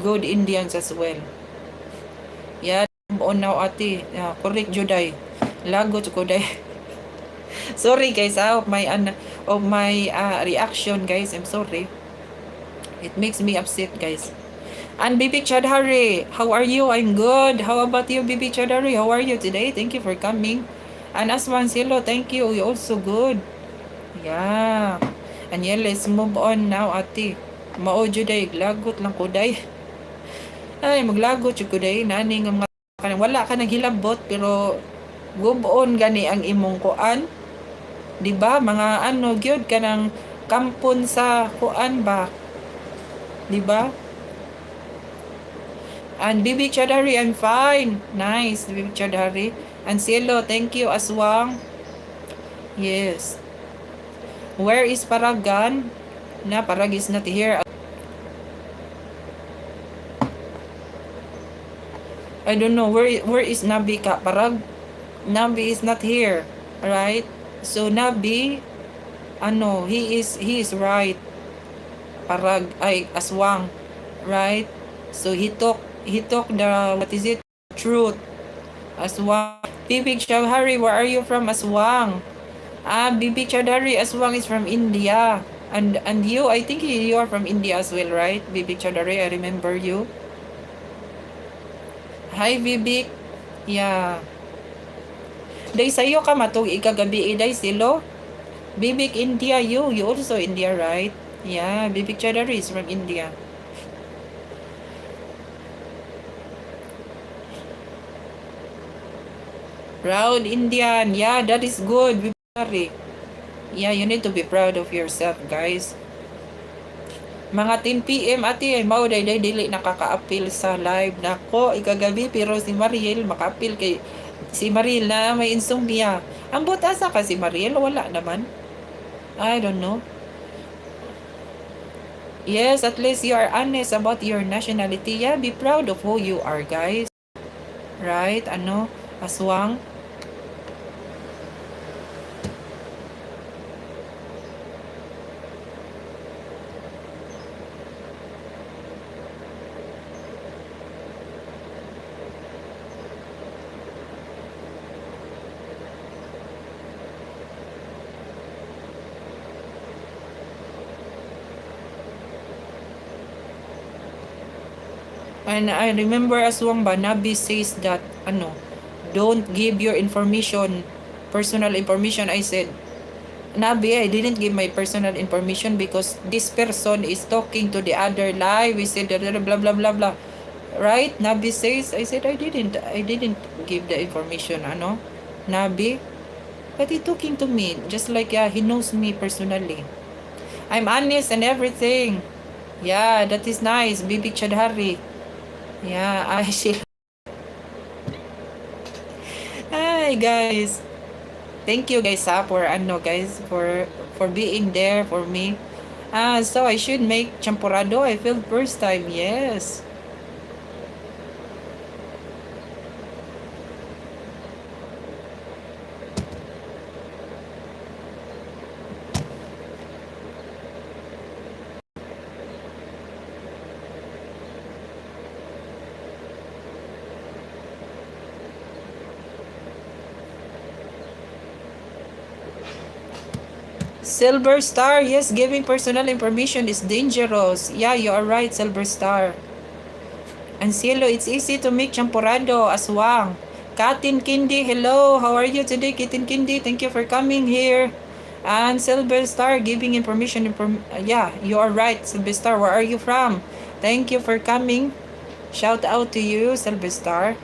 good Indians as well. Yeah, on now ate. Yeah, correct Juday. Lagot ko day. Sorry guys, of my reaction guys. I'm sorry. It makes me upset guys. And Bibi Chadhari, how are you? I'm good. How about you, Bibi Chadhari? How are you today? Thank you for coming. And Aswan Silo, thank you. You also good. Yeah. And yeah, let's move on now, ate. Mao juday, lagot lang ko day. Ay, maglagot jud ko day. Nani nga mga wala ka naghilabot pero guboon gani ang imong kuan. 'Di ba? Mga gyud kanang kampon sa kuan ba? 'Di ba? And Bibi Chadari, I'm fine. Nice, Bibi Chadari. And Cielo, thank you, Aswang. Yes. Where is Paragan? Na, Parag is not here. I don't know, where is Nabi ka? Parag, Nabi is not here. Right? So, Nabi, he is right. Parag, ay, Aswang. Right? So, he took the, what is it? Truth. Aswang. Bibi Chadari, where are you from, Aswang? Bibi Chadari, Aswang is from India. And you, I think you are from India as well, right? Bibi Chadari, I remember you. Hi, Bibi. Yeah. Day sayo ka matug ikagabi day silo. Bibik India, you also India, right? Yeah, Bibik Chadari is from India. Proud Indian. Yeah, that is good, Bibik Chadari. Yeah, you need to be proud of yourself, guys. Mga 10 PM ati ay mao day dili nakaka-appeal sa live nako ikagabi, pero si Mariel maka-appeal kay si Mariel na may insomnia. Ambot asa ka si Mariel, wala naman. I don't know. Yes, at least you are honest about your nationality. Yeah, be proud of who you are, guys. Right? Aswang? And I remember Aswang ba, Nabi says that, don't give your information, personal information. I said, Nabi, I didn't give my personal information because this person is talking to the other live. We said blah blah blah blah. Right? Nabi says, I said I didn't give the information, Nabi. But he talking to me, just like he knows me personally. I'm honest and everything. Yeah, that is nice. Bibi Chadhari. Yeah, I she. Hi guys. Thank you guys for guys for being there for me. So I should make champurrado. I feel first time. Yes. Silver Star, yes, giving personal information is dangerous. Yeah, you are right, Silver Star. And Cielo, it's easy to make champurrado, aswang. Katin Kindi, hello. How are you today, Katin Kindi? Thank you for coming here. And Silver Star, giving information. Yeah, you are right, Silver Star. Where are you from? Thank you for coming. Shout out to you, Silver Star.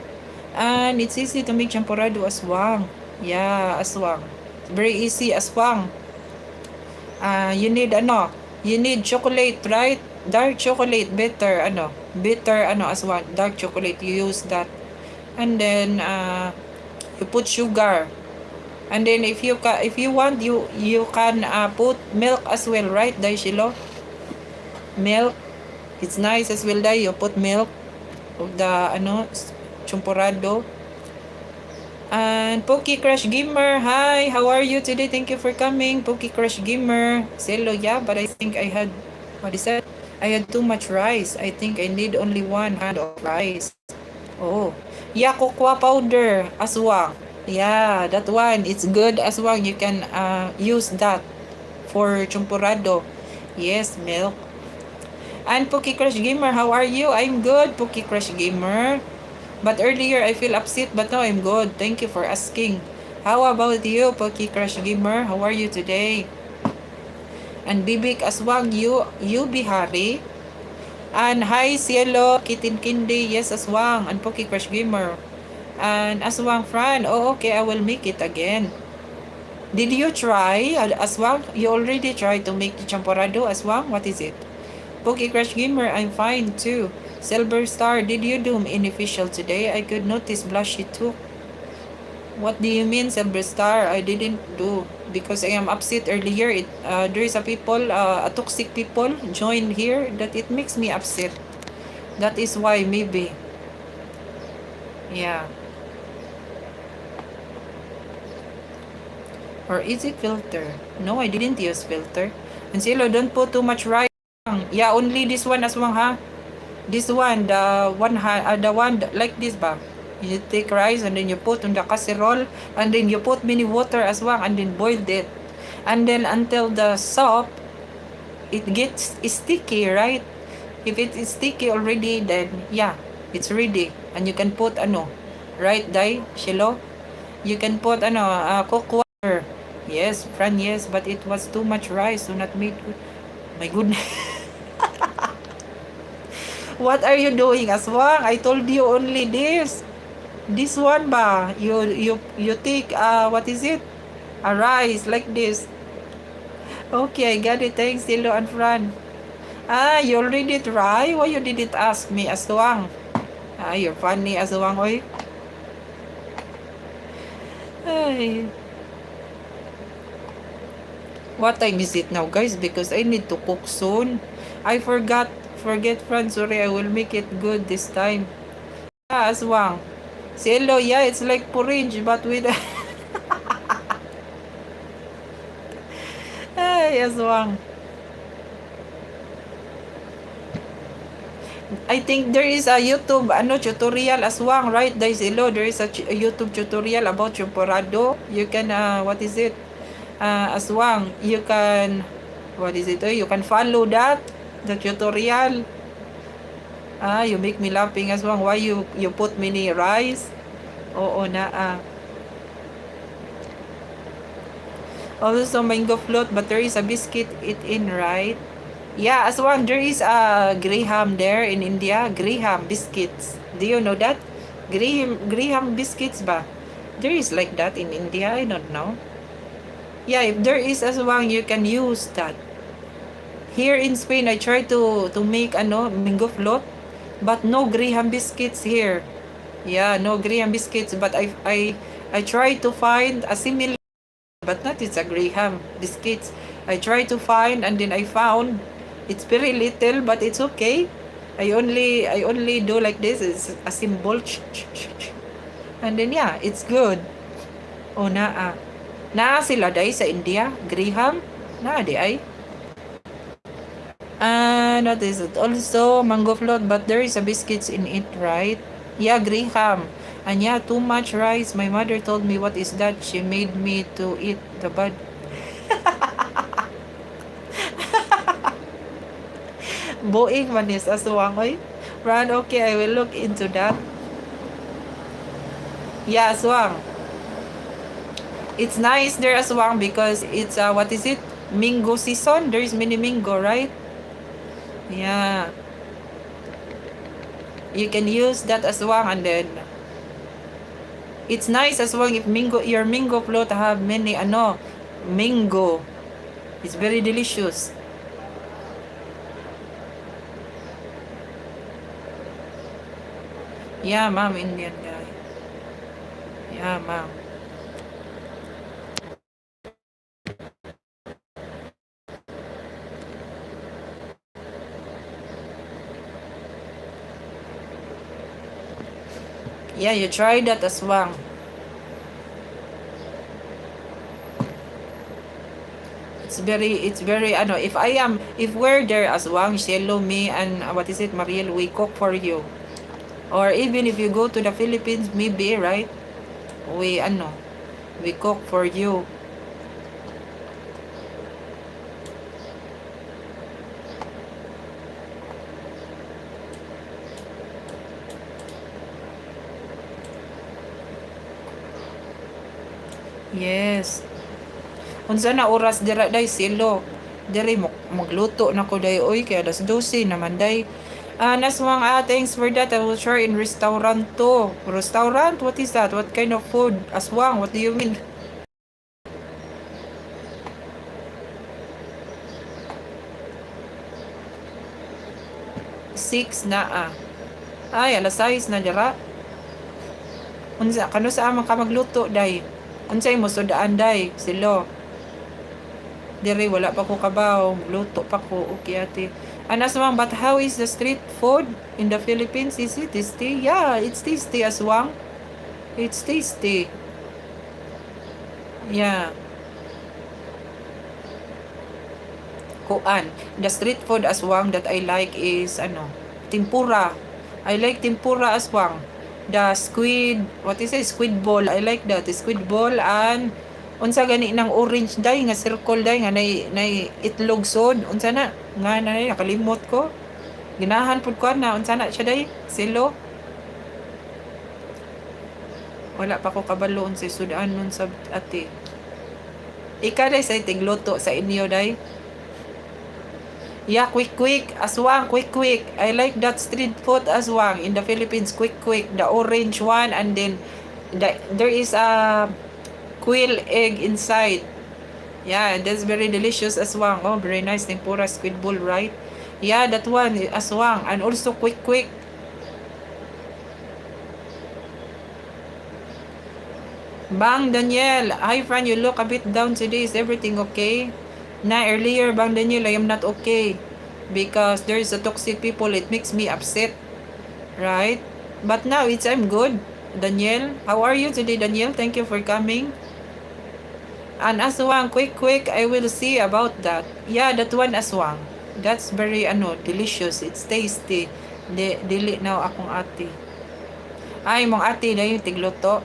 And it's easy to make champurrado, aswang. Yeah, aswang. Very easy, aswang. You need you need chocolate, right? Dark chocolate, bitter as well. Dark chocolate, you use that. And then you put sugar. And then if you want, you can put milk as well, right, Daishilo? Milk. It's nice as well, Dai. You put milk of the champurrado. And Pokey Crush Gamer, hi, how are you today? Thank you for coming, Pokey Crush Gamer. Hello, yeah, but I think I had, what is that? I had too much rice. I think I need only 1 hand of rice. Oh, yeah, cocoa powder, aswang. Yeah, that one, it's good aswang. You can use that for champurrado. Yes, milk. And Pokey Crush Gamer, how are you? I'm good, Pokey Crush Gamer. But earlier, I feel upset, but now I'm good. Thank you for asking. How about you, Poki Crush Gamer? How are you today? And Bibik Aswang, you Bihari. And hi, Cielo, Kitin Kindi, yes, Aswang, and Poki Crush Gamer. And Aswang Fran, oh, okay, I will make it again. Did you try, Aswang? You already tried to make the champurrado, Aswang? What is it? Poki Crush Gamer, I'm fine too. Silver Star, did you do inofficial today? I could notice blushy too. What do you mean, Silver Star? I didn't do because I am upset earlier. There is a toxic people join here that it makes me upset. That is why maybe. Yeah. Or is it filter? No, I didn't use filter. And Silo, don't put too much rice. Yeah, only this one as well, ha? This one, the one like this ba? You take rice and then you put on the casserole and then you put mini water as well and then boiled it. And then until the soup, it gets sticky, right? If it is sticky already, then yeah, it's ready. And you can put right, Dai, Shilo? You can put cook water. Yes, Fran, yes, but it was too much rice, so not made good. My goodness. What are you doing, Aswang? I told you only this. This one ba? You take what is it? A rice like this. Okay, I got it. Thanks, Silo and Fran. You already try? Why you didn't ask me, Aswang? You're funny, Aswang, oy. Ay. What time is it now, guys? Because I need to cook soon. I forget, Fran. Sorry, I will make it good this time. Aswang. Silo, yeah, it's like porridge, but with... Ay, Aswang. I think there is a YouTube tutorial, Aswang, right? There is a YouTube tutorial about champurrado. You can what is it? Aswang, you can, what is it? You can follow that, the tutorial. Ah, you make me laughing as well. Why you put many rice? Oo na Also mango float, but there is a biscuit it in, right? Yeah, as well, there is a Graham there in India. Graham biscuits. Do you know that? Graham biscuits ba? There is like that in India. I don't know. Yeah, if there is as well, you can use that. Here in Spain, I try to make mango float, but no Graham biscuits here. Yeah, no Graham biscuits, but I try to find a similar, but not it's a Graham biscuits. I try to find, and then I found it's very little, but it's okay. I only do like this. It's a symbol, and then yeah, it's good. O naa sila day sa India, Graham, naa di ay. And what is it? Also mango float, but there is a biscuits in it, right? Yeah, Graham. And yeah, too much rice. My mother told me what is that. She made me to eat the bud. Boing manis aswang oy. Ran, okay, I will look into that. Yeah, aswang. It's nice there aswang because it's what is it? Mango season. There is mini mango, right? Yeah. You can use that aswang, and then it's nice as well if your mango float have many mango. It's very delicious. Yeah, ma'am, Indian guy. Yeah, ma'am. Yeah, you try that as well. It's very if we're there as well, Shelo, me, and what is it, Mariel, we cook for you. Or even if you go to the Philippines, maybe, right? We cook for you. Yes. Unsa na oras dira day silo. Diri magluto na ko day oy kay alas 12 naman day. Naswang thanks for that. I will share in restaurant to. Restaurant? What is that? What kind of food? Aswang, what do you mean? Six na Ay, alas 6 na dira. Unsa kano sa amang ka magluto day? Unsay mo sudaan day? Silo. Diri wala pa ko kabaw, luto pa ko. Okay ate. Aswang, but how is the street food in the Philippines? Is it tasty? Yeah, it's tasty, aswang. It's tasty. Yeah. Kuan. The street food aswang that I like is tempura. I like tempura aswang. The squid, what is it? Squid ball. I like that. Squid ball and unsa gani ng orange day nga circle day nga nay itlog sod. Unsa na? Nga na nakalimot ko. Ginahan pud ko na unsa na siya day? Silo. Wala pa ko kabalo unsay sudan nun sa ate. Ika day sa tigluto sa inyo day. Yeah, quick, aswang, quick. I like that street food aswang in the Philippines, quick. The orange one, and then there is a quail egg inside. Yeah, that's very delicious aswang. Oh, very nice tempura squid ball, right? Yeah, that one aswang, and also quick. Bang Daniel, hi friend, you look a bit down today. Is everything okay? Na earlier, Bang Daniel, I am not okay because there is a toxic people. It makes me upset, right? But now I'm good. Daniel, how are you today, Daniel? Thank you for coming. And aswang, quick, I will see about that. Yeah, that one aswang. That's very delicious. It's tasty. Dili now akong ate. Ay, mong ate na yung tigluto.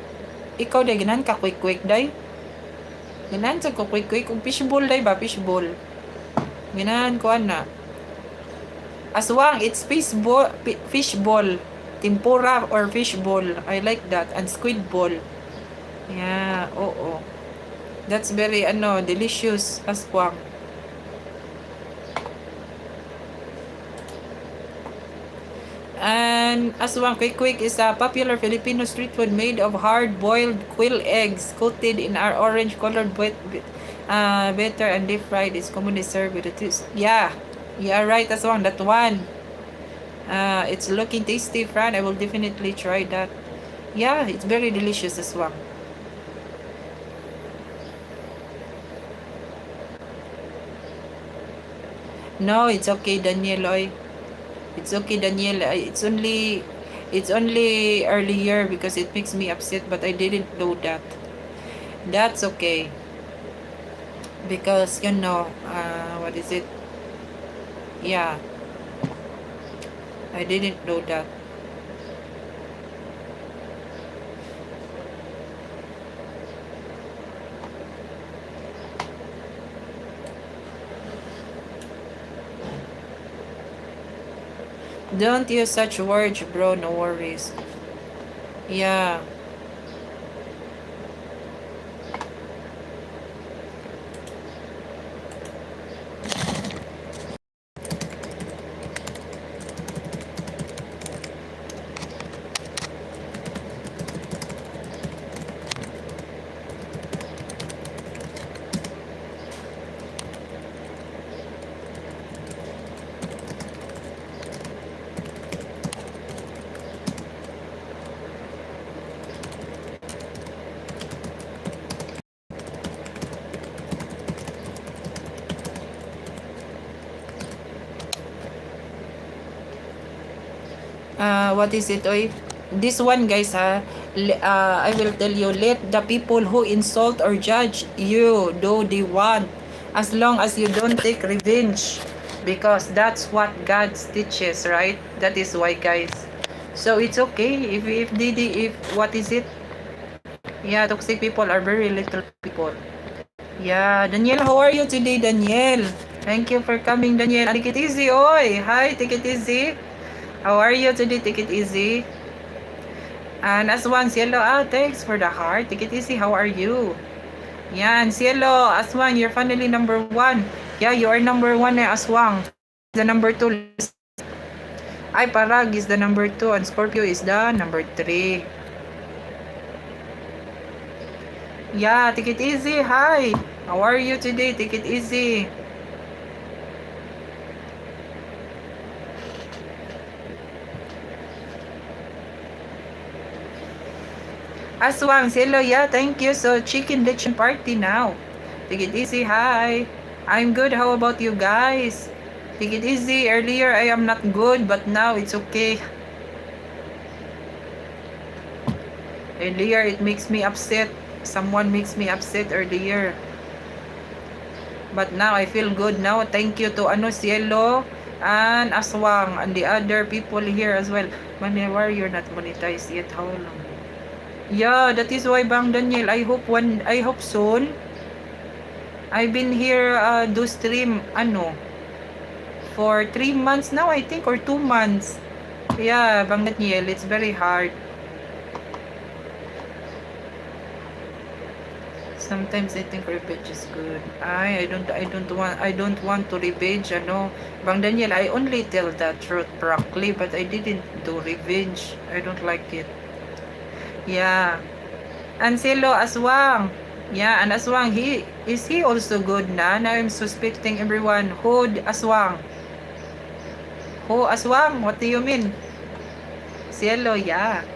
Ikaw day ganan ka quick day. Ganan sa quick kung fishbowl day ba, fishbowl. Ganan ko ana. Aswang, it's fish ball. Tempura or fish ball. I like that. And squid ball. Yeah, oo. That's very, delicious. Aswang. And aswang quick is a popular Filipino street food made of hard-boiled quail eggs coated in our orange-colored batter and deep fried. It's commonly served with a twist. Yeah, yeah, right, aswang. That one. It's looking tasty, Fran. I will definitely try that. Yeah, it's very delicious, aswang. No, it's okay, Daniel. It's okay, Daniel. It's only earlier because it makes me upset, but I didn't know that. That's okay. Because, what is it? Yeah, I didn't know that. Don't use such words, bro. No worries. Yeah. What is it, oy? This one, guys, I will tell you, let the people who insult or judge you do they want, as long as you don't take revenge, because that's what God teaches, right? That is why, guys. So it's okay if what is it? Yeah, toxic people are very little people. Yeah, Daniel, how are you today, Daniel? Thank you for coming, Daniel. Take it easy, oy. Hi, take it easy. How are you today? Take it easy. And Aswang, Cielo, thanks for the heart. Take it easy. How are you? Yan, Cielo, Aswang, you're finally number 1. Yeah, you are number 1 Aswang. The number 2. Ay, Parag is the number 2 and Scorpio is the number 3. Yeah, take it easy. Hi. How are you today? Take it easy. Aswang, Cielo, yeah, thank you. So, chicken lechon party now. Take it easy. Hi. I'm good. How about you guys? Take it easy. Earlier, I am not good, but now it's okay. Earlier, it makes me upset. Someone makes me upset earlier. But now, I feel good now. Thank you to Cielo and Aswang and the other people here as well. Manewar, you're not monetized yet. How long? Yeah, that is why, Bang Daniel, I hope soon. I've been here do stream for 3 months now, I think, or 2 months. Yeah, Bang Daniel, it's very hard. Sometimes I think revenge is good. I don't want to revenge, Bang Daniel, I only tell the truth frankly, but I didn't do revenge. I don't like it. Yeah. And Silo Aswang. Yeah, and Aswang, he also good na? Now I'm suspecting everyone. Who Aswang? Who Aswang? What do you mean? Cielo, yeah.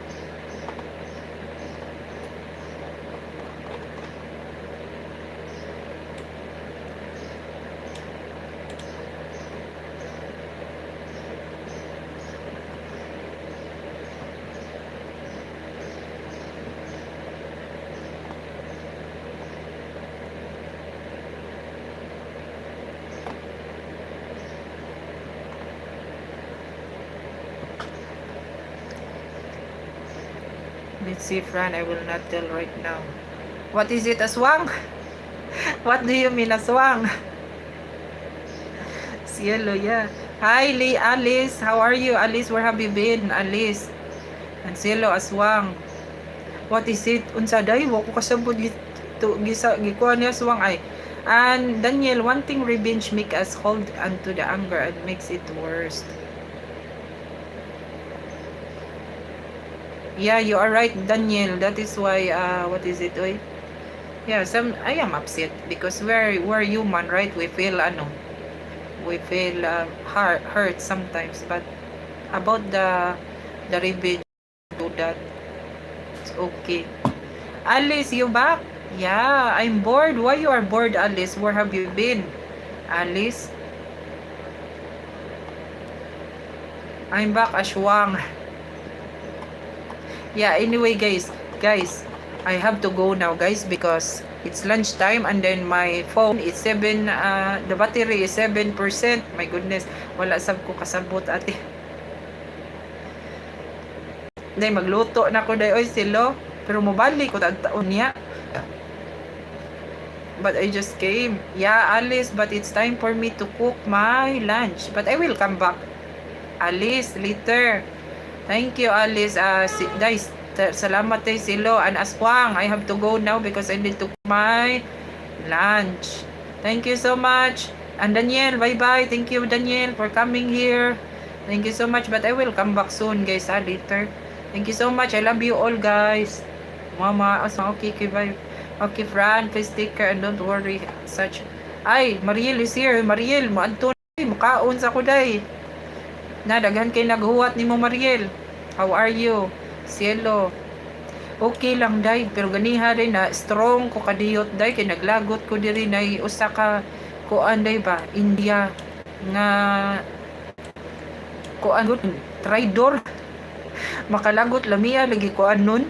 Let's see, Fran. I will not tell right now. What is it, Aswang? What do you mean, Aswang? Cielo, yeah. Hi, Lee, Alice. How are you, Alice? Where have you been, Alice? Anselo Aswang. What is it? Unsa day? Wa ko kasabot gikuha niya aswang ay. And Daniel, wanting revenge make us hold onto the anger and makes it worse. Yeah, you are right, Daniel. That is why, what is it, oy? Yeah, I am upset because we're human, right? We feel, we feel hurt sometimes. But about the revenge, do that. It's okay. Alice, you back? Yeah, I'm bored. Why you are bored, Alice? Where have you been? Alice? I'm back, Ashwang. Yeah, anyway, guys, I have to go now, guys, because it's lunchtime and then my phone is 7, the battery is 7%. My goodness, wala sab ko kasabot, ate. Day, magluto na ko, day, oy, silo. Pero mobalik ko, taon niya. But I just came. Yeah, Alice, but it's time for me to cook my lunch. But I will come back. Alice, later. Thank you, Alice. Guys, salamat tayo silo. And Aswang, I have to go now because I need to cook my lunch. Thank you so much. And Daniel, bye-bye. Thank you, Daniel, for coming here. Thank you so much. But I will come back soon, guys, later. Thank you so much. I love you all, guys. Mama, Aswang, okay, bye. Okay, Fran, please take care and don't worry. Such. Ay, Mariel is here. Mariel, maadto na. Mukaon sa ko, day. Daghan kay naghuwat ni mo, Mariel. How are you? Cielo. Okay lang, day. Pero ganiha rin na strong ko kadiyot, day. Kay naglagot ko diri na usa ka kuan, day ba? India. Nga kuan gud traidor. Makalagot lamiya lagi kuan nun.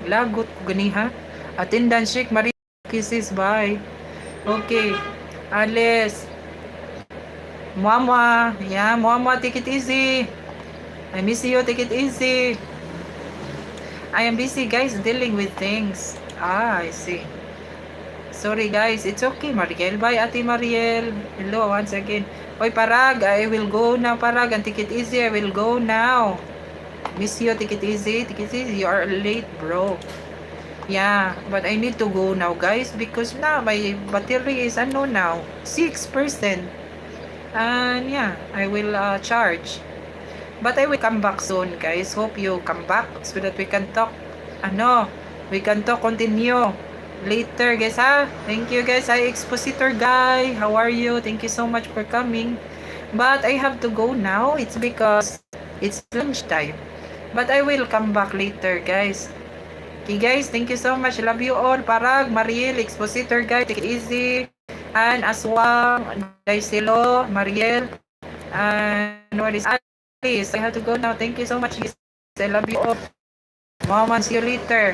Lagot ko ganiha. Attendance check, Mariel. Kisses, bye. Okay. Alice. Mama. Yeah, Mama, take it easy. I miss you. Take it easy. I am busy, guys, dealing with things. I see. Sorry, guys. It's okay, Mariel. Bye, Ate Mariel. Hello, once again. Oy, Parag. I will go now, Parag. And take it easy. I will go now. Miss you. Take it easy. Take it easy. You are late, bro. Yeah, but I need to go now, guys, because now my battery is now 6%. And yeah, I will charge. But I will come back soon, guys. Hope you come back so that we can talk. We can talk, continue later, guys, ha? Thank you, guys. Hi, Expositor Guy. How are you? Thank you so much for coming. But I have to go now. It's because it's lunchtime. But I will come back later, guys. Okay, guys, thank you so much. Love you all. Parag, Mariel, Expositor Guy, take it easy. And Aswang, Daisilo, Mariel, and what is Alice? I have to go now. Thank you so much, guys. I love you all. Mama, see you later.